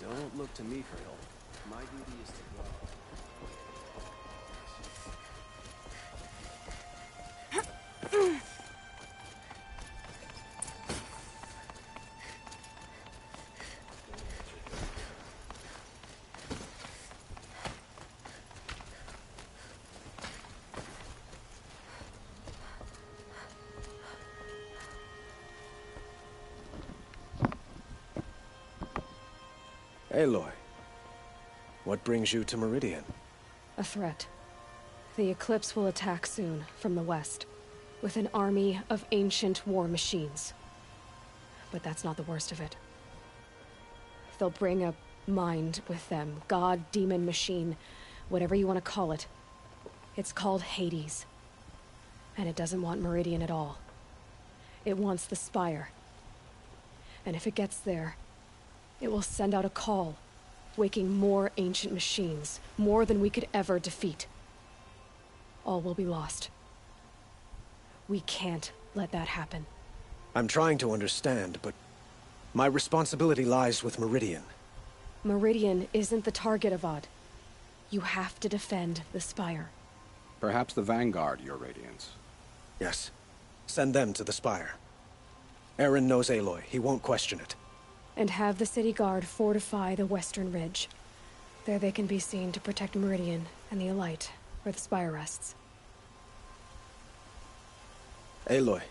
Don't look to me for help. My duty is to go. Aloy, what brings you to Meridian? A threat. The Eclipse will attack soon, from the west, with an army of ancient war machines. But that's not the worst of it. They'll bring a mind with them, god, demon, machine, whatever you want to call it. It's called Hades. And it doesn't want Meridian at all. It wants the Spire. And if it gets there, it will send out a call, waking more ancient machines, more than we could ever defeat. All will be lost. We can't let that happen. I'm trying to understand, but my responsibility lies with Meridian. Meridian isn't the target, Avad. You have to defend the Spire. Perhaps the Vanguard, Your Radiance. Yes. Send them to the Spire. Aaron knows Aloy. He won't question it. And have the city guard fortify the western ridge. There they can be seen to protect Meridian and the Elite, where the Spire rests. Aloy,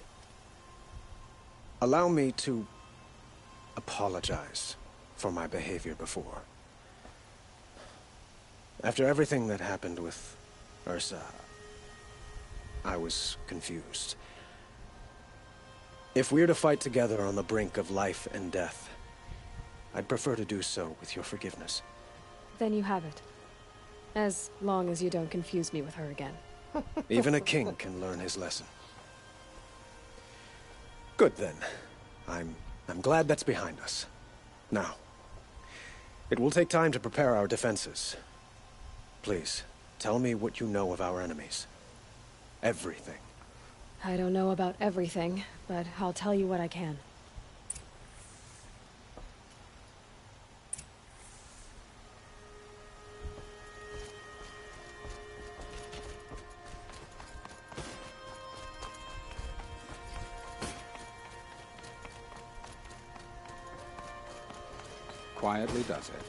allow me to apologize for my behavior before. After everything that happened with Ursa, I was confused. If we're to fight together on the brink of life and death, I'd prefer to do so with your forgiveness. Then you have it. As long as you don't confuse me with her again. Even a king can learn his lesson. Good then. I'm glad that's behind us. Now, it will take time to prepare our defenses. Please, tell me what you know of our enemies. Everything. I don't know about everything, but I'll tell you what I can. quietly does it.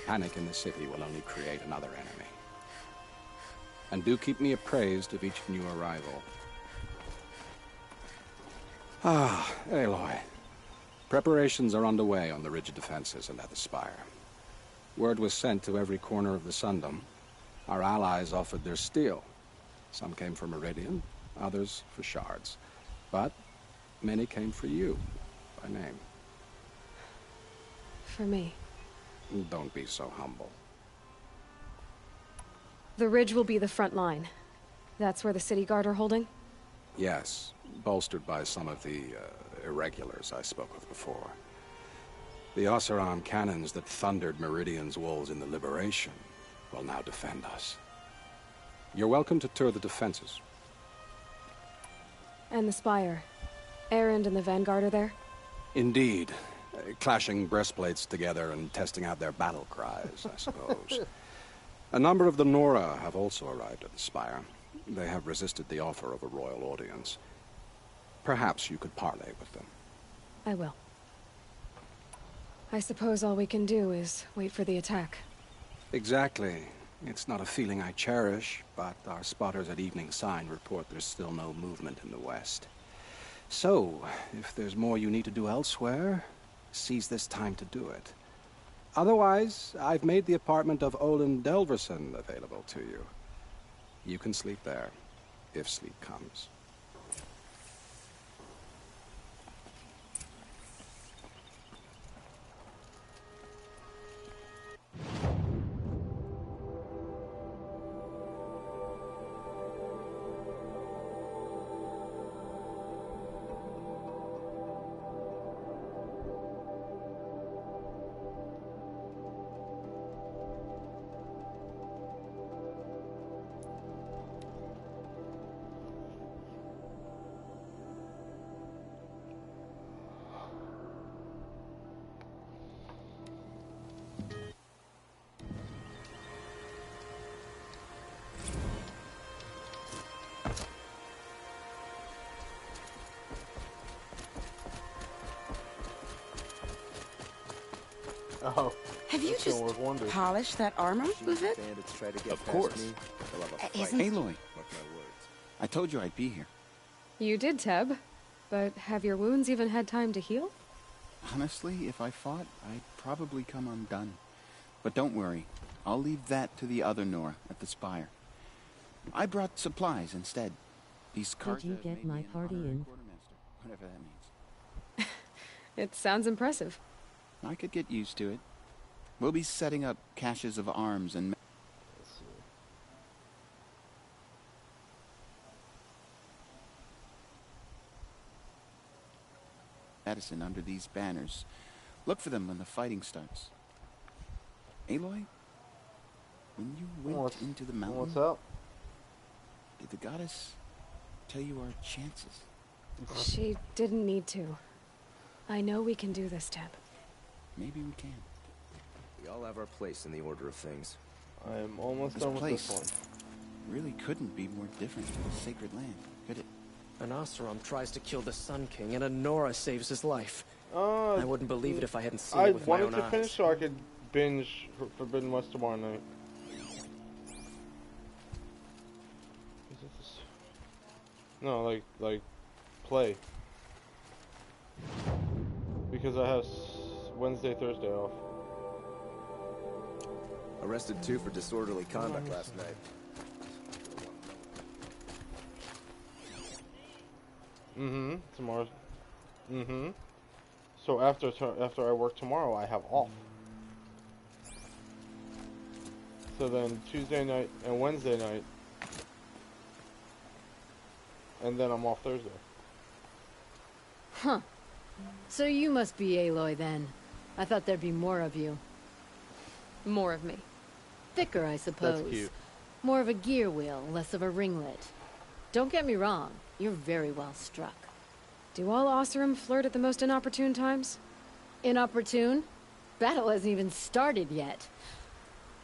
Panic in the city will only create another enemy. And do keep me appraised of each new arrival. Ah, Aloy. Preparations are underway on the ridge defenses and at the spire. Word was sent to every corner of the Sundom. Our allies offered their steel. Some came for Meridian, others for shards. But many came for you, by name. For me. Don't be so humble. The ridge will be the front line. That's where the city guard are holding? Yes, bolstered by some of the irregulars I spoke of before. The Oseram cannons that thundered Meridian's walls in the Liberation will now defend us. You're welcome to tour the defenses. And the spire. Erend and the Vanguard are there? Indeed. Clashing breastplates together and testing out their battle cries, I suppose. A number of the Nora have also arrived at the spire. They have resisted the offer of a royal audience. Perhaps you could parley with them. I will. I suppose all we can do is wait for the attack. Exactly. It's not a feeling I cherish, but our spotters at Evening Sign report there's still no movement in the west. So, if there's more you need to do elsewhere, seize this time to do it. Otherwise, I've made the apartment of Olin Delverson available to you. You can sleep there, if sleep comes. Oh. Have you just polished that armor, Levit? Of course. Aloy, I told you I'd be here. You did, Teb. But have your wounds even had time to heal? Honestly, if I fought, I'd probably come undone. But don't worry. I'll leave that to the other Nora at the spire. I brought supplies instead. These cards. Did you get my party in? Whatever that means. It sounds impressive. I could get used to it. We'll be setting up caches of arms and medicine under these banners. Look for them when the fighting starts. Aloy, when you went into the mountain, what's up? Did the goddess tell you our chances? She didn't need to. I know we can do this, Teb. Maybe we can. We all have our place in the order of things. I am almost done with this one. Really couldn't be more different from a sacred land, could it? An Oseram tries to kill the Sun King, and a Nora saves his life. I wouldn't believe it if I hadn't seen it with my own eyes. I wanted to finish so I could binge Forbidden West tomorrow night. Is this... No, like play. Because I have Wednesday, Thursday off. Arrested 2 for disorderly conduct last night. Tomorrow. So after I work tomorrow, I have off. So then Tuesday night and Wednesday night, and then I'm off Thursday. Huh. So you must be Aloy then. I thought there'd be more of you. More of me. Thicker, I suppose. That's cute. More of a gear wheel, less of a ringlet. Don't get me wrong, you're very well struck. Do all Oseram flirt at the most inopportune times? Inopportune? Battle hasn't even started yet.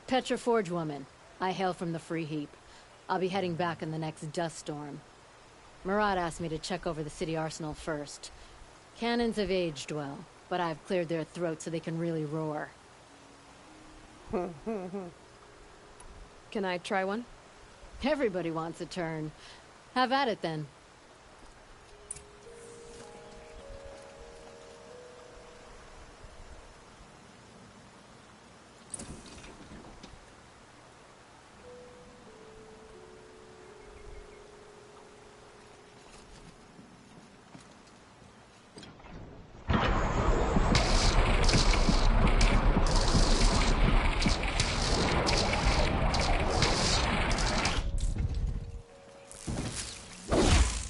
Petra Forge woman. I hail from the Free Heap. I'll be heading back in the next dust storm. Murad asked me to check over the city arsenal first. Cannons have aged well, but I've cleared their throats so they can really roar. Can I try one? Everybody wants a turn. Have at it then.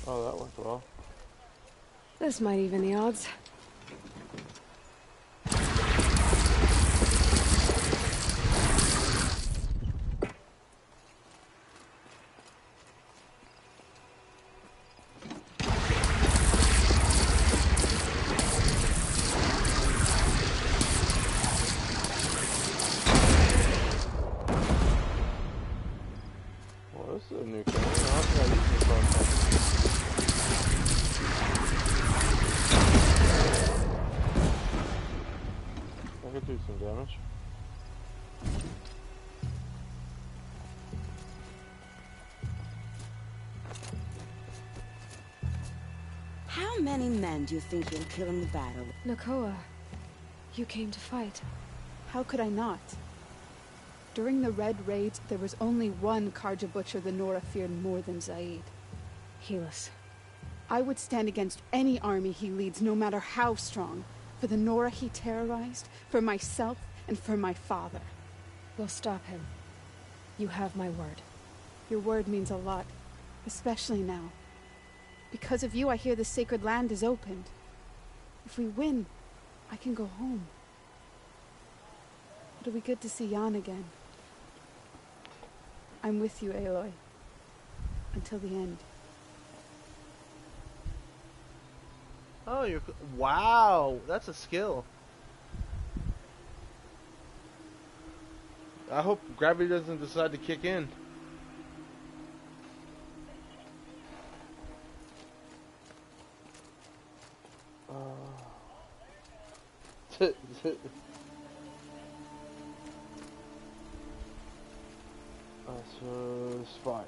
Oh, that worked well. This might even the odds. Well, this is a new cannon. I don't think I used this before. I could do some damage. How many men do you think you'll kill in the battle? Nakoa, you came to fight. How could I not? During the Red Raids, there was only one Karja Butcher the Nora feared more than Zaid. Helis. I would stand against any army he leads, no matter how strong. For the Nora he terrorized, for myself, and for my father. We'll stop him. You have my word. Your word means a lot, especially now. Because of you, I hear the sacred land is opened. If we win, I can go home. It'll be good to see Jan again. I'm with you, Aloy. Until the end. Oh, you're... Wow, that's a skill. I hope gravity doesn't decide to kick in. Fire.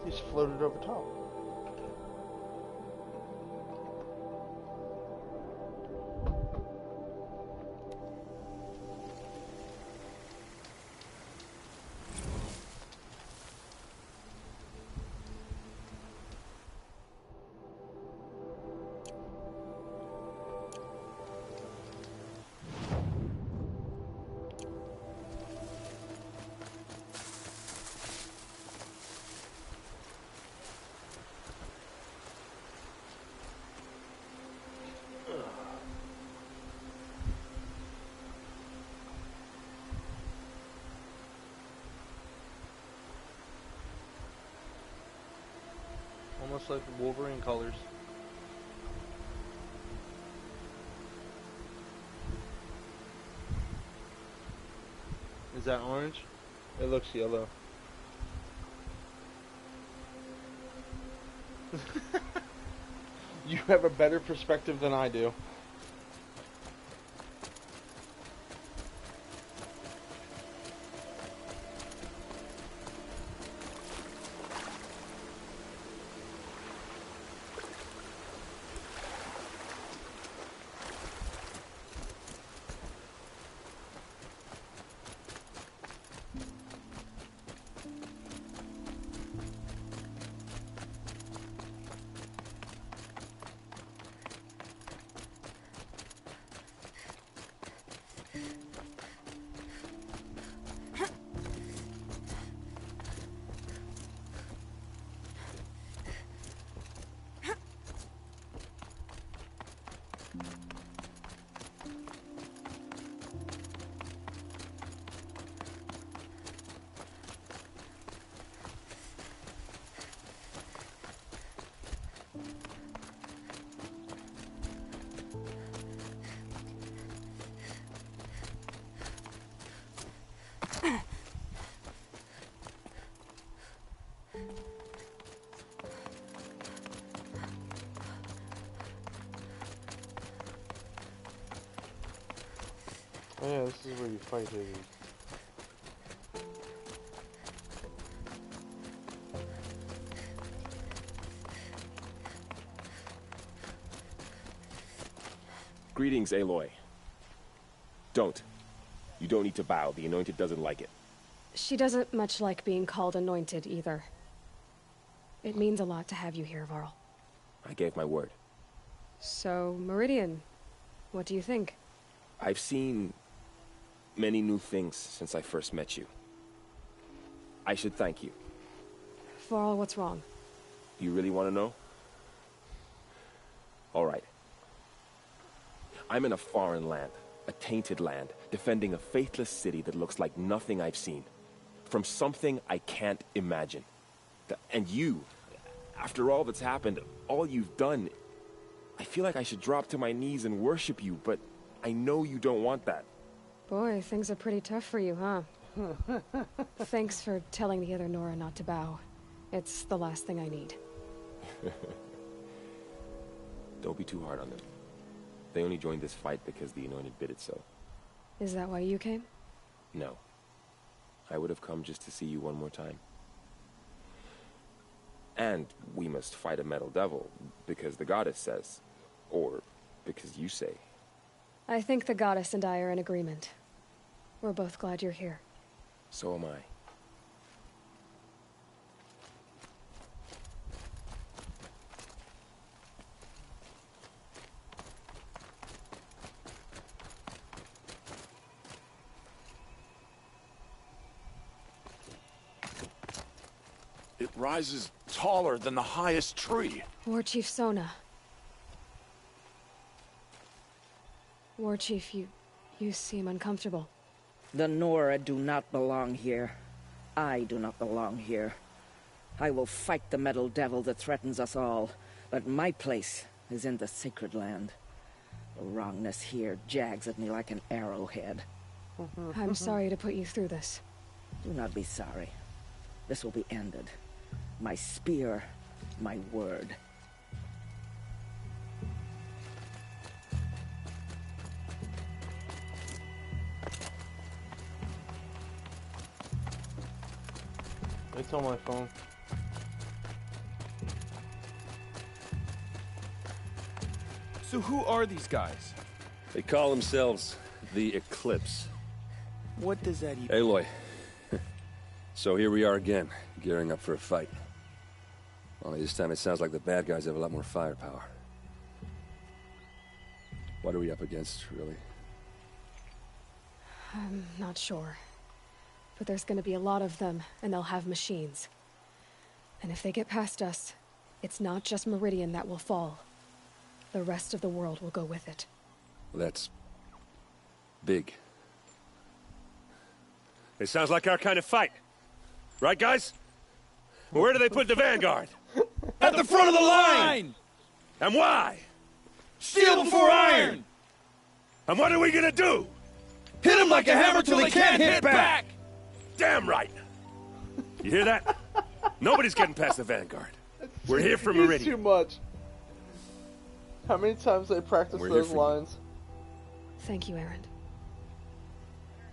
He's floated over top. Almost like Wolverine colors. Is that orange? It looks yellow. You have a better perspective than I do. Oh yeah, this is where you fight Hades. Greetings, Aloy. Don't. You don't need to bow. The Anointed doesn't like it. She doesn't much like being called Anointed, either. It means a lot to have you here, Varl. I gave my word. So, Meridian, what do you think? I've seen many new things since I first met you. I should thank you. Varl, what's wrong? You really want to know? All right. I'm in a foreign land, a tainted land, defending a faithless city that looks like nothing I've seen. From something I can't imagine. And you, after all that's happened, all you've done, I feel like I should drop to my knees and worship you, but I know you don't want that. Boy, things are pretty tough for you, huh? Thanks for telling the other Nora not to bow. It's the last thing I need. Don't be too hard on them. They only joined this fight because the Anointed bid it so. Is that why you came? No. I would have come just to see you one more time. And we must fight a metal devil, because the goddess says. Or because you say. I think the goddess and I are in agreement. We're both glad you're here. So am I. It rises taller than the highest tree. War Chief Sona. War Chief, you seem uncomfortable. The Nora do not belong here. I do not belong here. I will fight the metal devil that threatens us all, but my place is in the sacred land. The wrongness here jags at me like an arrowhead. I'm sorry to put you through this. Do not be sorry. This will be ended. My spear, my word. It's on my phone. So who are these guys? They call themselves the Eclipse. What does that even... Aloy. So here we are again, gearing up for a fight. Only this time it sounds like the bad guys have a lot more firepower. What are we up against, really? I'm not sure. But there's gonna be a lot of them, and they'll have machines. And if they get past us, it's not just Meridian that will fall. The rest of the world will go with it. Well, that's... big. It sounds like our kind of fight. Right, guys? Where do they put the Vanguard? At the front of the line! And why? Steel before iron! And what are we gonna do? Hit them like a hammer till they can't hit back! Damn right! You hear that? Nobody's getting past the Vanguard. We're here for Meridian. Too much. How many times they practice those lines? Thank you, Aaron.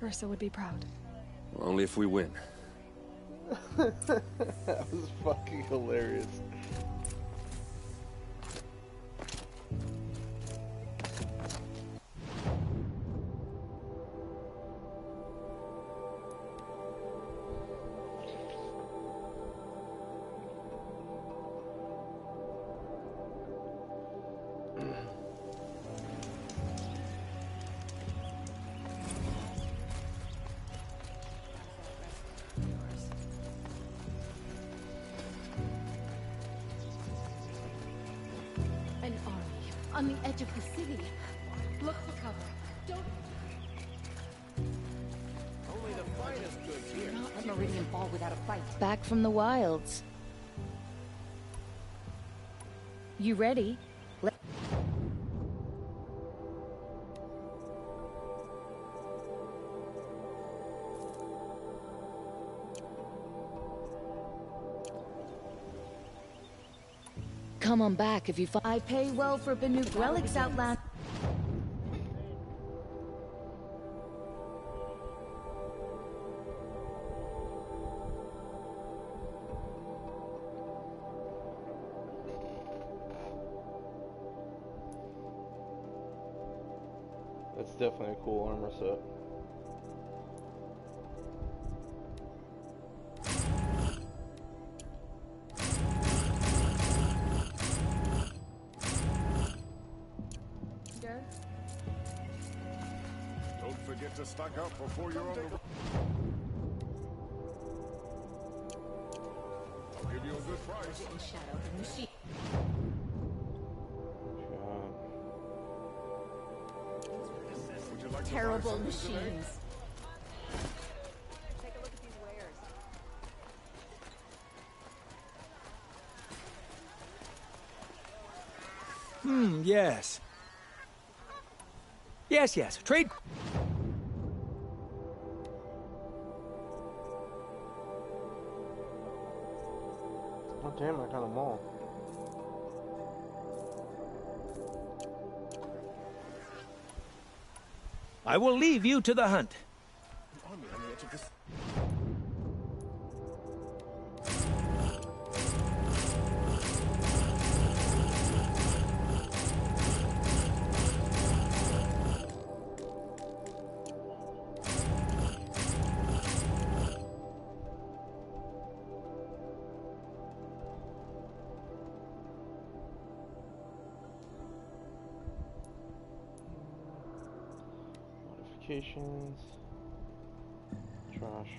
Ursa would be proud. Well, only if we win. That was fucking hilarious. An army on the edge of the city. Look for cover. Don't... Only the finest goods here. Not let Meridian fall without a fight. Back from the wilds. You ready? Come on back if you find. I pay well for Banuk relics, Outland. definitely a cool armor set. Don't forget to stock up before you're on the... I'll give you a good price. Would you like Terrible to buy something today? machines. Take a look at these wares. Yes. Yes. Trade. Oh damn, I got them all. I will leave you to the hunt. Army on the edge of this... Modifications. Trash.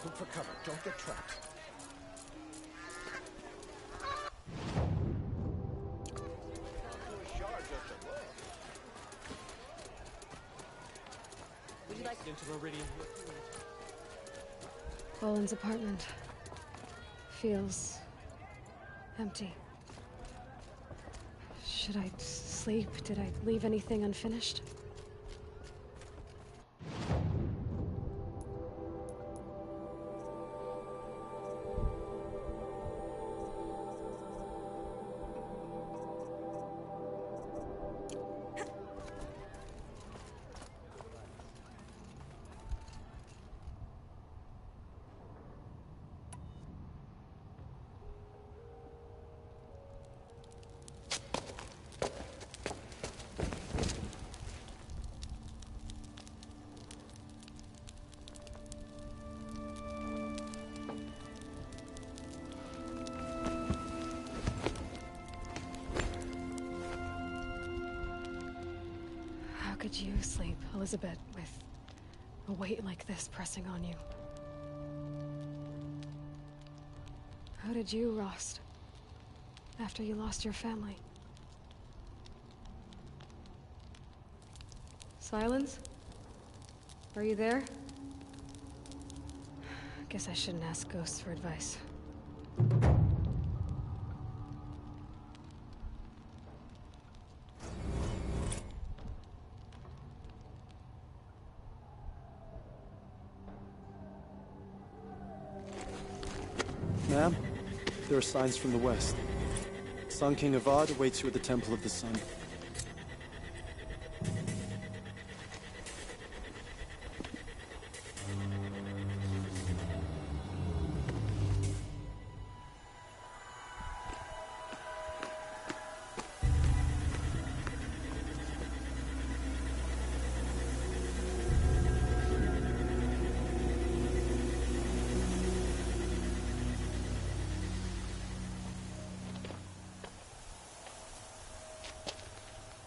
Look for cover. Don't get trapped. Would you like into Meridian? Boland's apartment feels empty. Should I sleep? Did I leave anything unfinished? How could you sleep, Elizabeth, with a weight like this pressing on you? How did you, Rost, after you lost your family? Silence? Are you there? Guess I shouldn't ask ghosts for advice. Ma'am, There are signs from the west. Sun King Avad awaits you at the Temple of the Sun.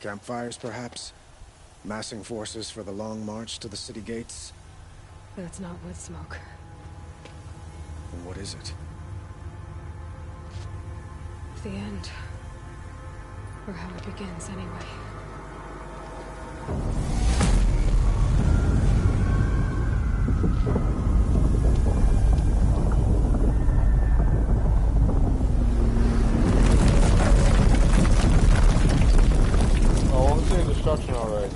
Campfires, perhaps? Massing forces for the long march to the city gates? That's not wood smoke. Then what is it? The end. Or how it begins, anyway. Destruction already.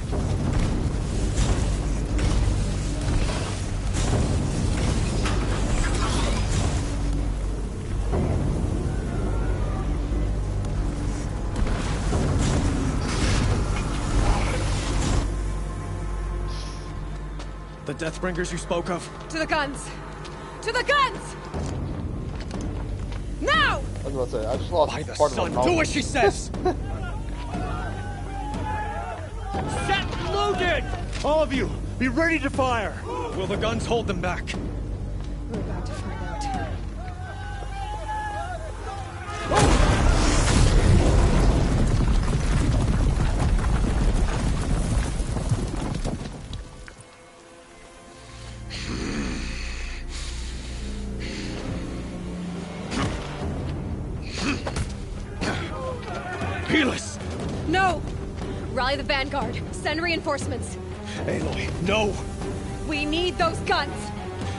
The Deathbringers you spoke of? To the guns! To the guns! Now! I was about to say, I just lost By the part sun, of my do as she says! Set loaded! All of you, be ready to fire! Will the guns hold them back? We're about to find out. Peerless! No! Rally the vanguard. Send reinforcements. Aloy, no! We need those guns!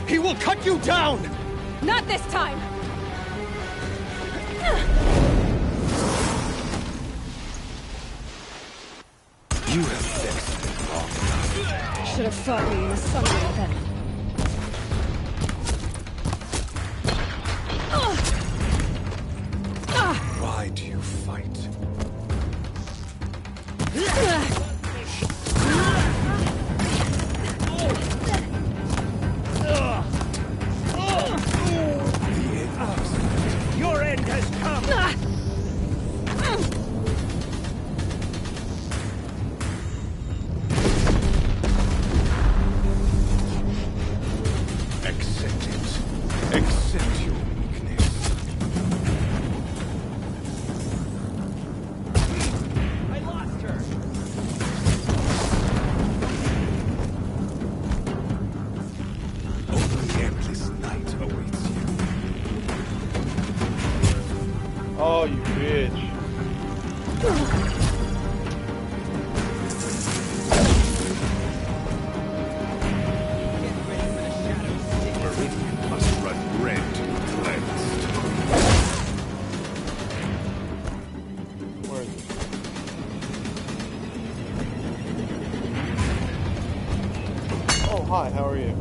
He will cut you down! Not this time! You have fixed it long enough. Should have fought me in the sunlight then. Why do you fight? Your end has come! Accept it. Accept your weakness. I lost her! Only endless night awaits you. Oh, you bitch. Meridian must run red to be cleansed. Where is it? Oh, hi, how are you?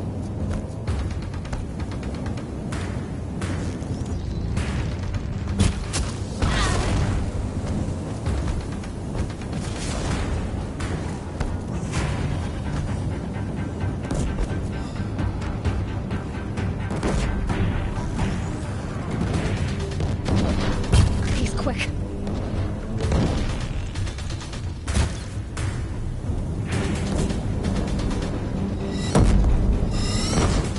He's quick.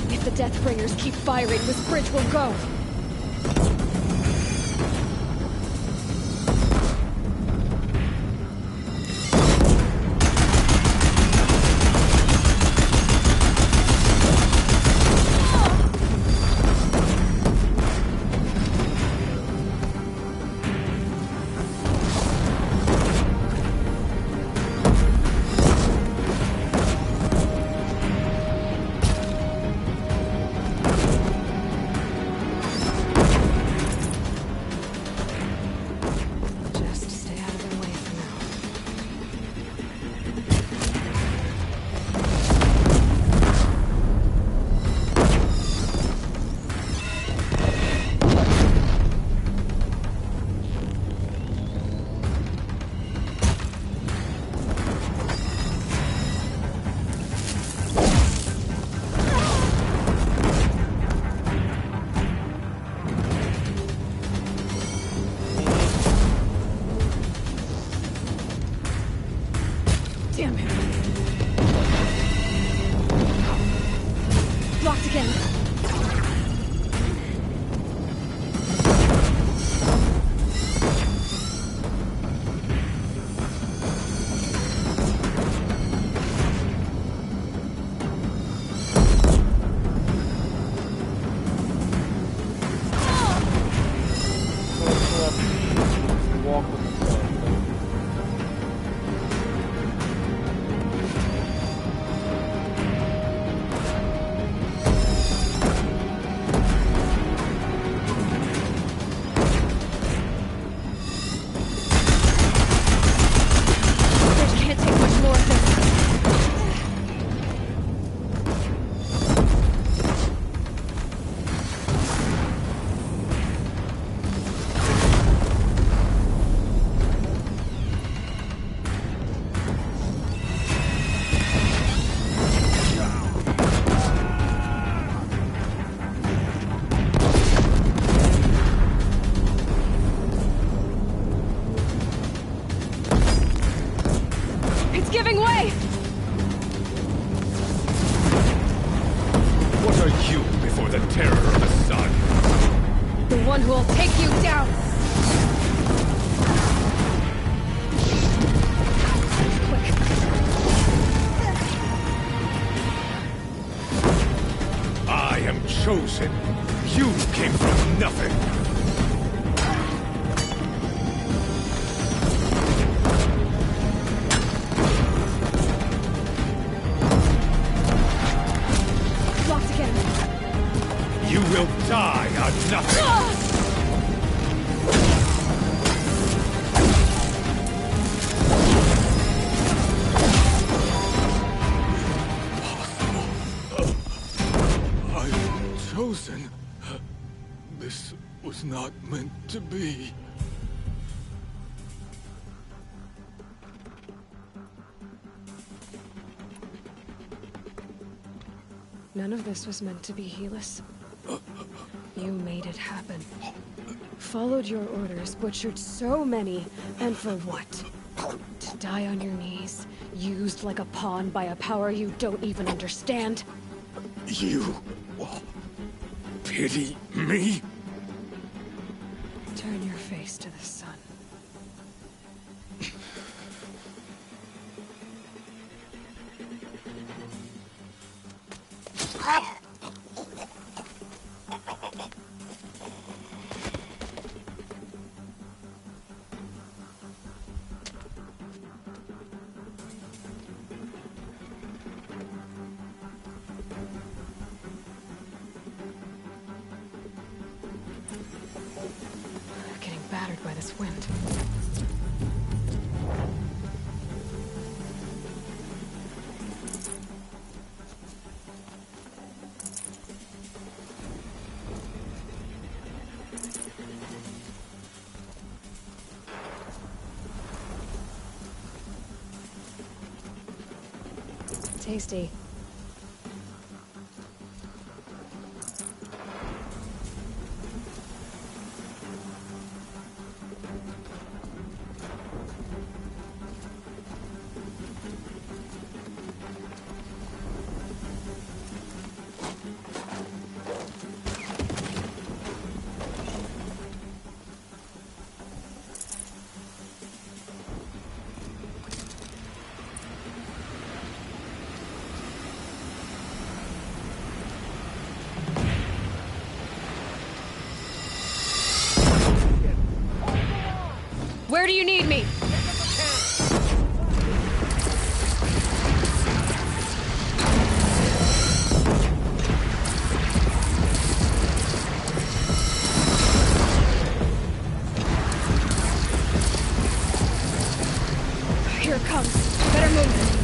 If the Deathbringers keep firing, this bridge will go. Damn it. Blocked again. Giving way! What are you before the terror of the sun? The one who will take you down! Quick. I am chosen. You came from nothing. You will die on nothing! I'm chosen. This was not meant to be. None of this was meant to be, Helis. You made it happen. Followed your orders, butchered so many, and for what? To die on your knees, used like a pawn by a power you don't even understand? You pity me? Turn your face to the sun. Getting battered by this wind. Tasty. Where do you need me? Here it comes. Better move.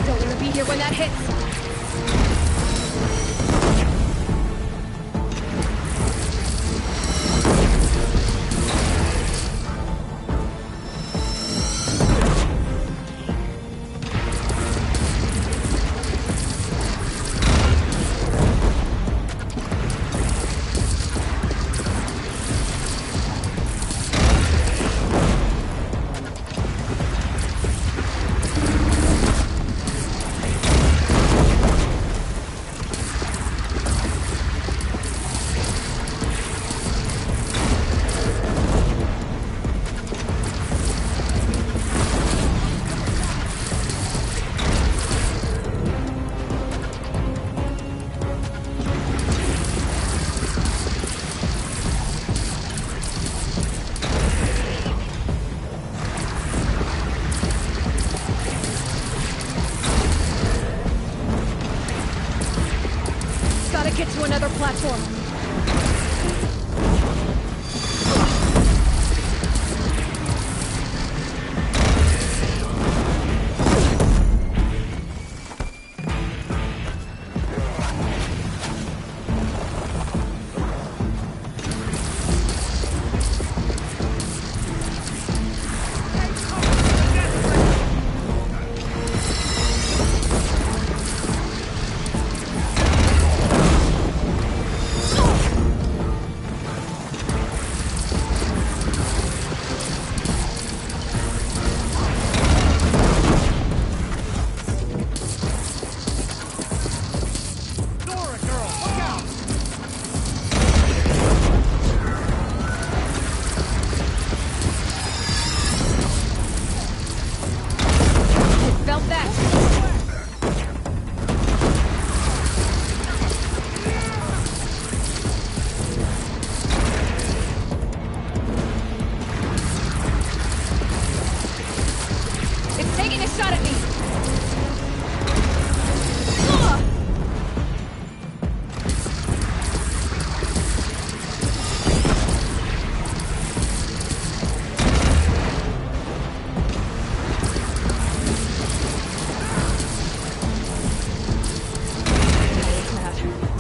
Don't want to be here when that hits. Get to another platform.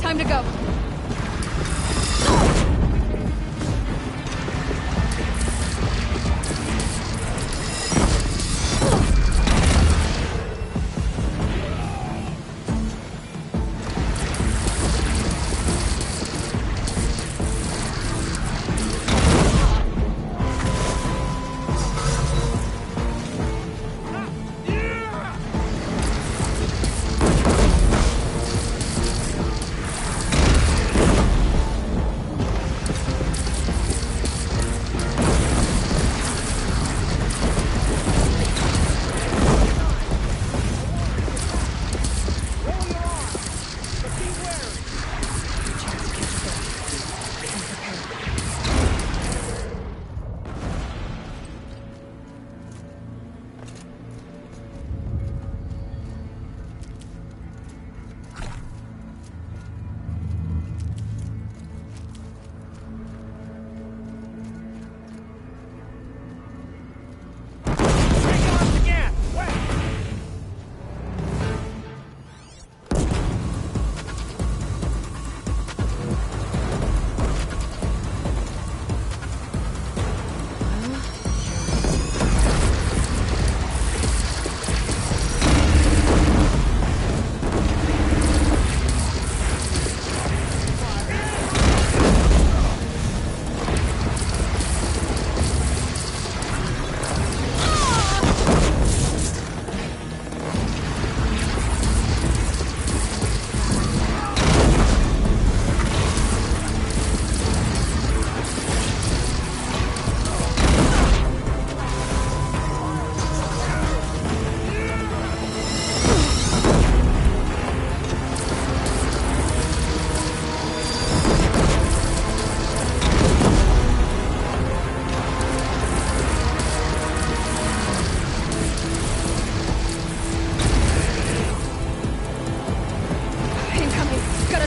Time to go.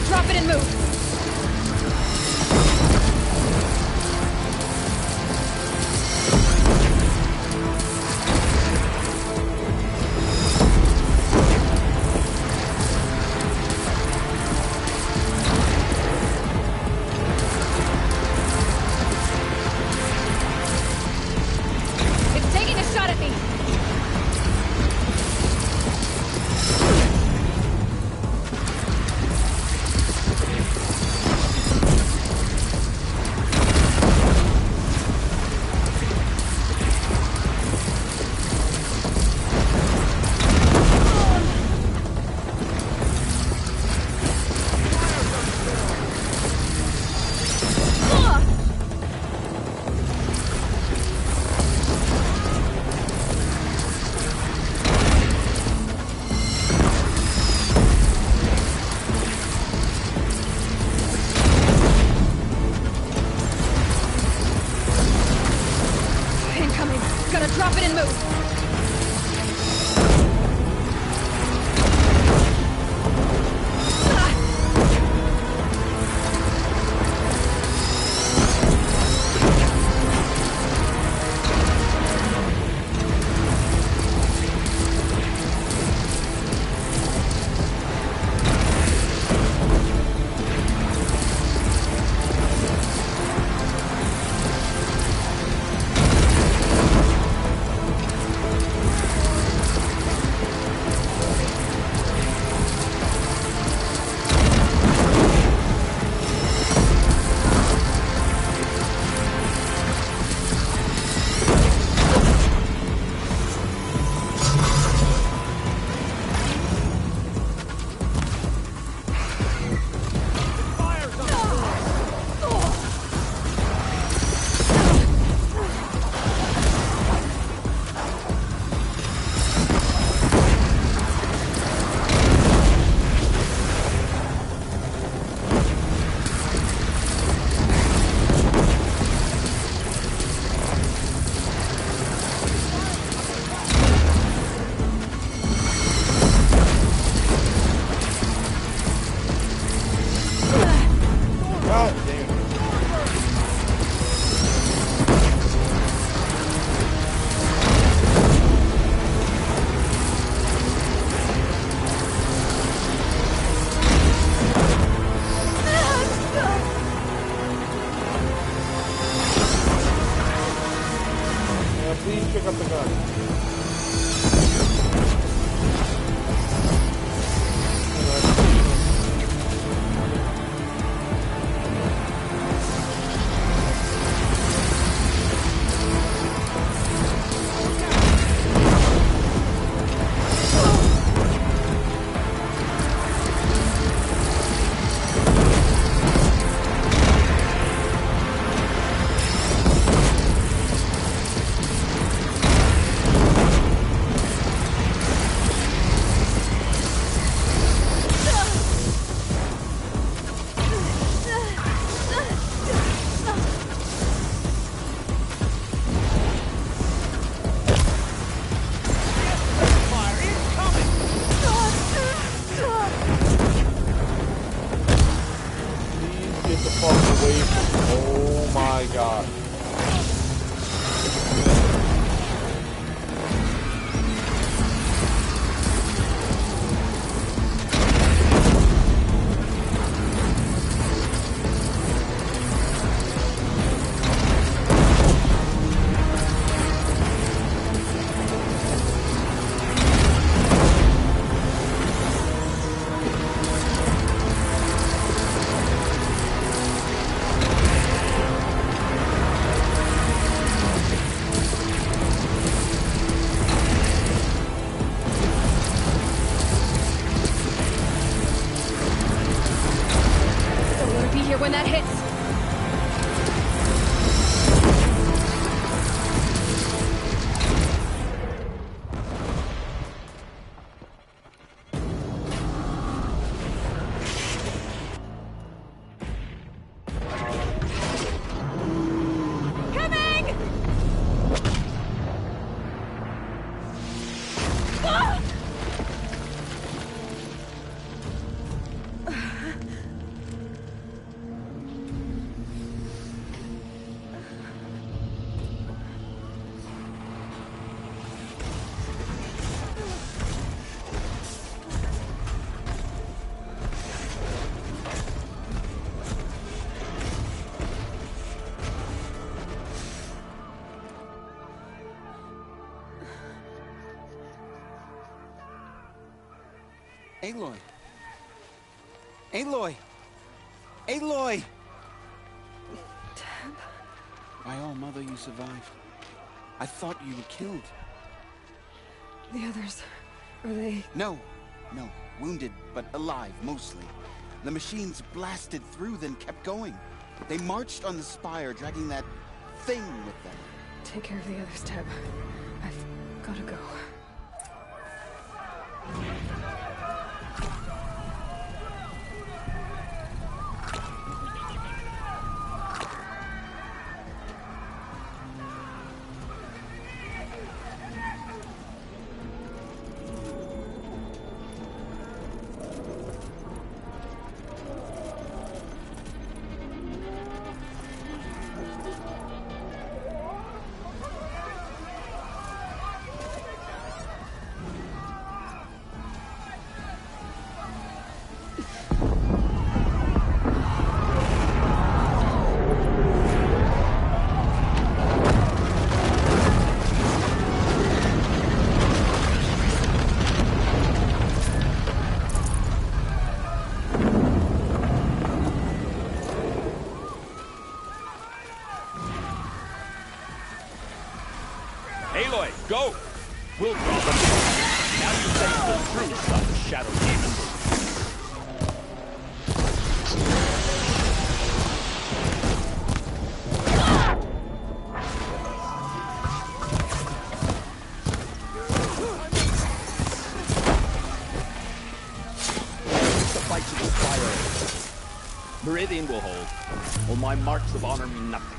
Drop it and move! It's taking a shot at me! When that hits... Aloy! Aloy! Aloy! Tab? My own mother, you survived. I thought you were killed. The others, are they... No. Wounded, but alive, mostly. The machines blasted through, then kept going. They marched on the spire, dragging that thing with them. Take care of the others, Tab. I've gotta go. Aloy, go! We'll draw them. Now you face the truth of the Shadow Demon. The fight to the spire. Meridian will hold. Will my marks of honor mean nothing?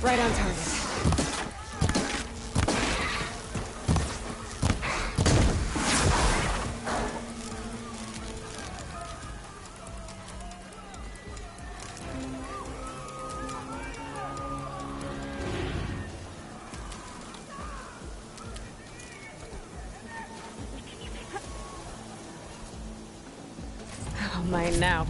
Right on target. Oh, mine now.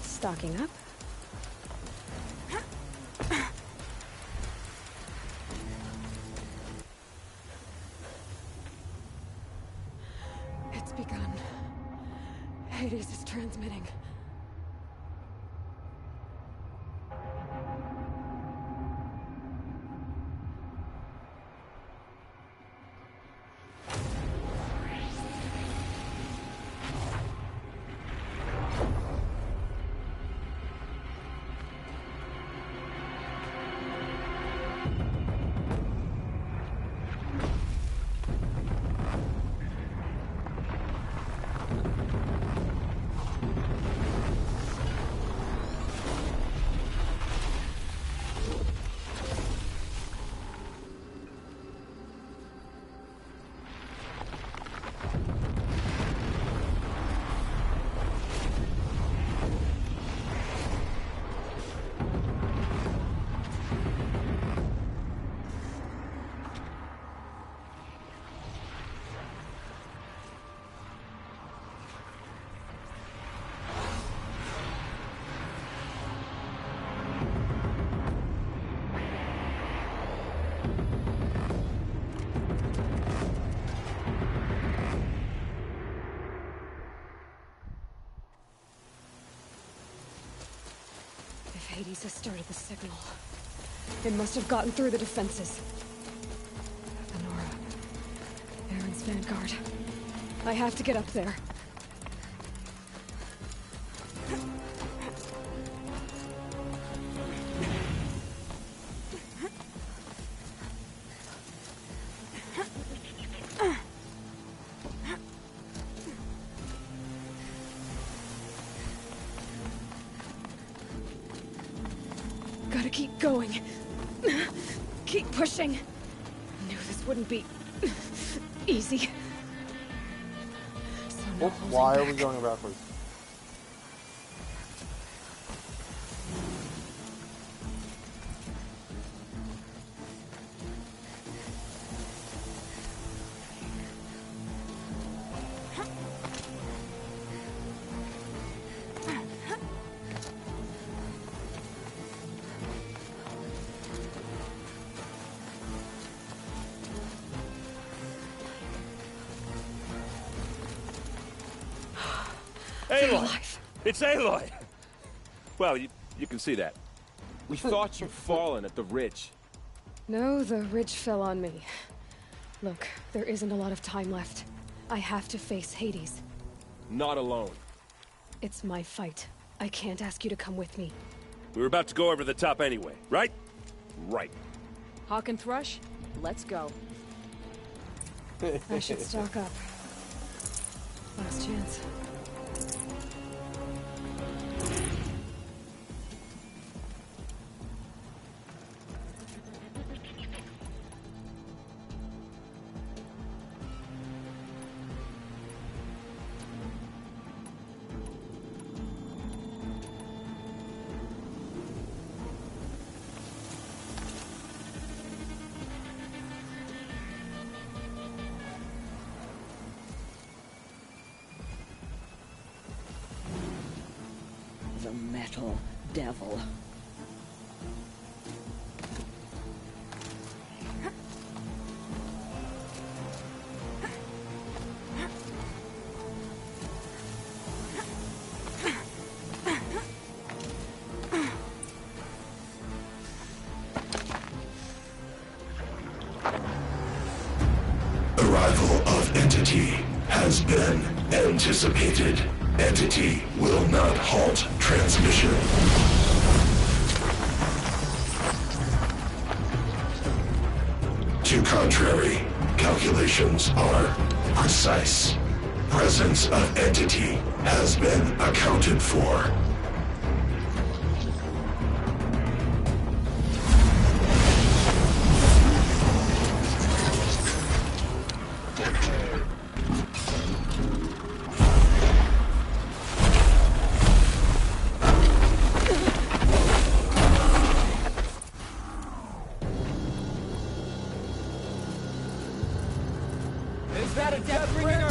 Stocking up. It's begun. Hades is transmitting. Hades has started the signal. It must have gotten through the defenses. Nora. Aaron's vanguard. I have to get up there. Gotta keep going. Keep pushing. Knew this wouldn't be easy. So no holding Why are back. we going backwards? Aloy! It's Aloy! Well, you can see that. We thought you'd fallen at the ridge. No, the ridge fell on me. Look, there isn't a lot of time left. I have to face Hades. Not alone. It's my fight. I can't ask you to come with me. We were about to go over the top anyway, right? Right. Hawk and Thrush, let's go. I should stock up. Last chance. The metal devil. Arrival of Entity has been anticipated. Entity will not halt transmission. To contrary, calculations are precise. Presence of Entity has been accounted for. Is that a Deathbringer?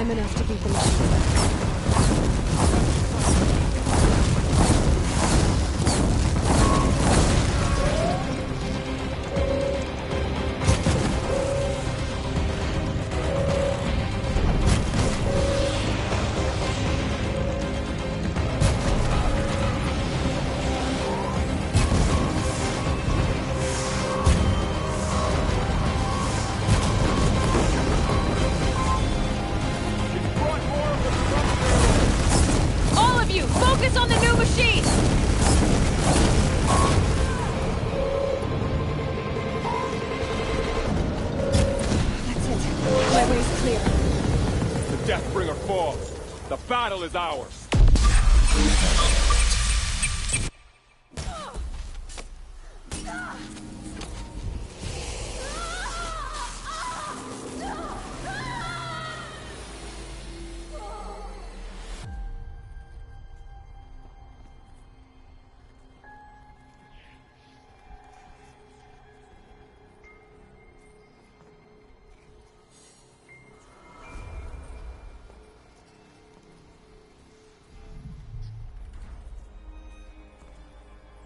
I'm enough to beat them all. All of you, focus on the new machine! That's it. My way's clear. The Deathbringer falls. The battle is ours.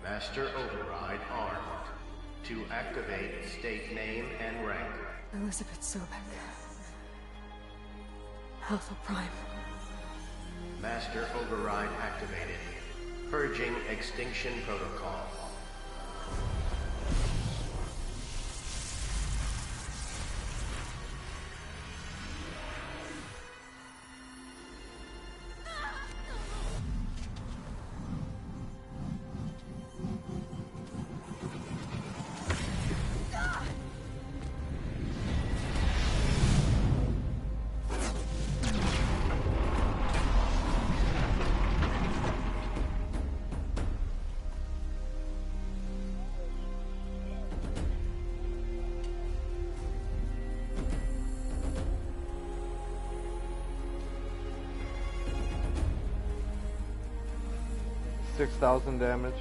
Master Override armed. To activate, state name and rank. Elizabeth Sobek. Alpha Prime. Master Override activated. Purging Extinction Protocol. $6,000 damage.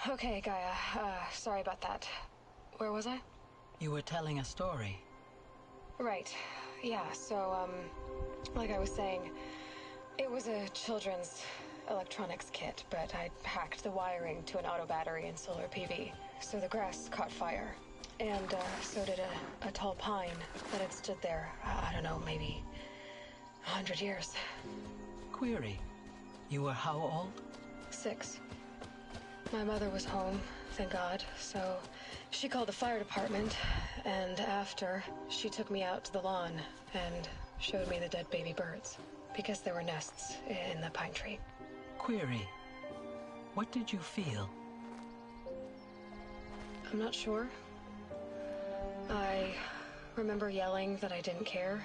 Okay, Gaia. Sorry about that. Where was I? You were telling a story. Right. Yeah, so, like I was saying, it was a children's electronics kit, but I'd hacked the wiring to an auto battery and solar PV. So the grass caught fire. And, so did a tall pine that had stood there, I don't know, maybe 100 years. Query. You were how old? 6. My mother was home, thank God, so she called the fire department, and after, she took me out to the lawn and showed me the dead baby birds, because there were nests in the pine tree. Query. What did you feel? I'm not sure. I remember yelling that I didn't care,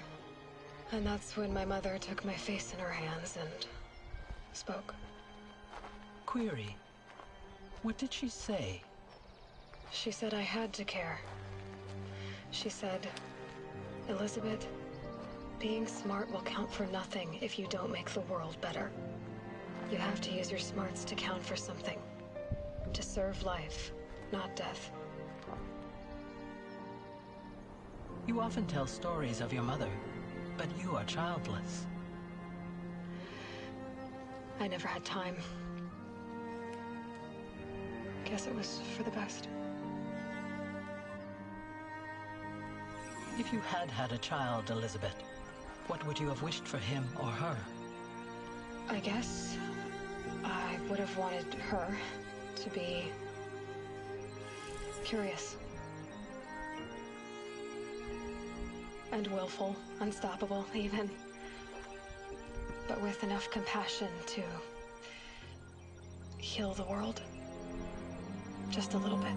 and that's when my mother took my face in her hands and spoke. Query. What did she say? She said I had to care. She said, Elizabeth, Being smart will count for nothing if you don't make the world better. You have to use your smarts to count for something. To serve life, not death. You often tell stories of your mother, but you are childless. I never had time. Guess it was for the best. If you had had a child, Elizabeth, what would you have wished for him or her? I guess I would have wanted her to be curious. And willful, unstoppable, even. But with enough compassion to heal the world. Just a little bit.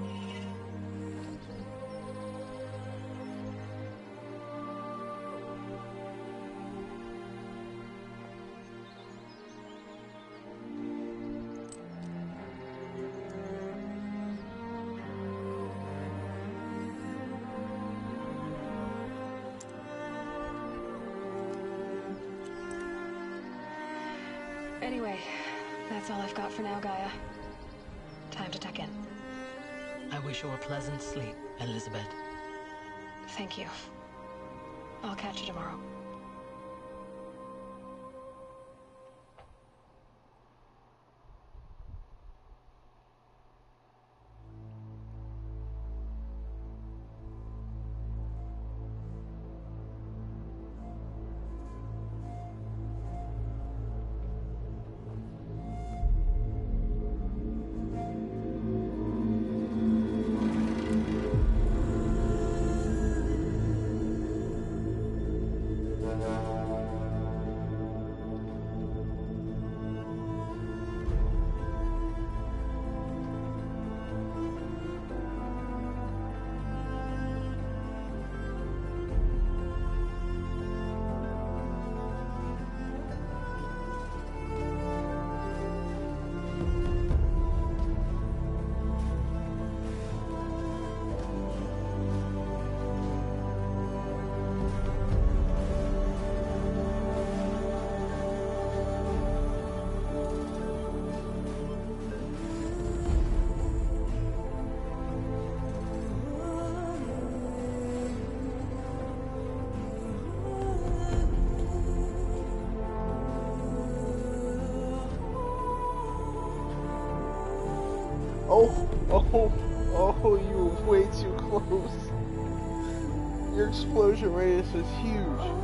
Anyway, that's all I've got for now, Gaia. Time to tuck in. I wish you a pleasant sleep, Elizabeth. Thank you. I'll catch you tomorrow. Oh, you were way too close. Your explosion radius is huge.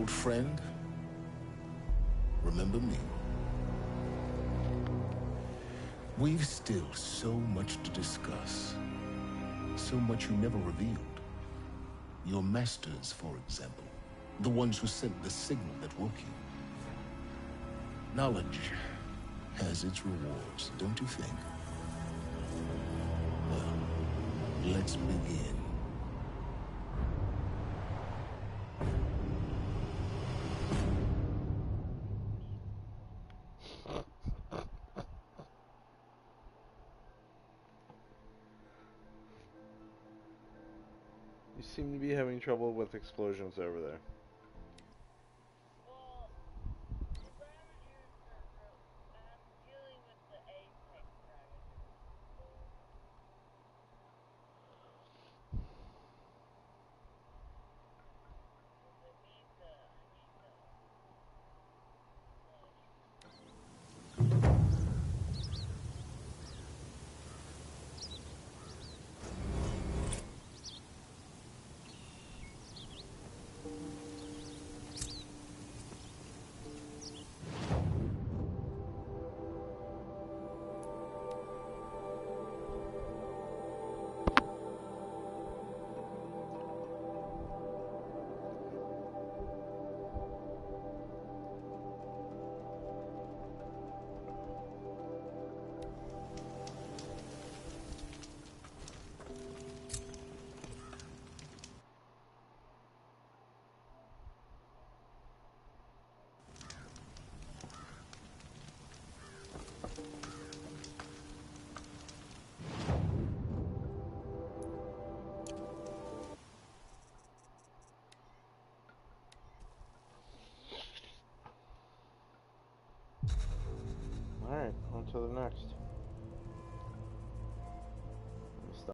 old friend? Remember me? We've still so much to discuss. So much you never revealed. Your masters, for example. The ones who sent the signal that woke you. Knowledge has its rewards, don't you think? Well, let's begin. You seem to be having trouble with explosions over there. Alright, on to the next.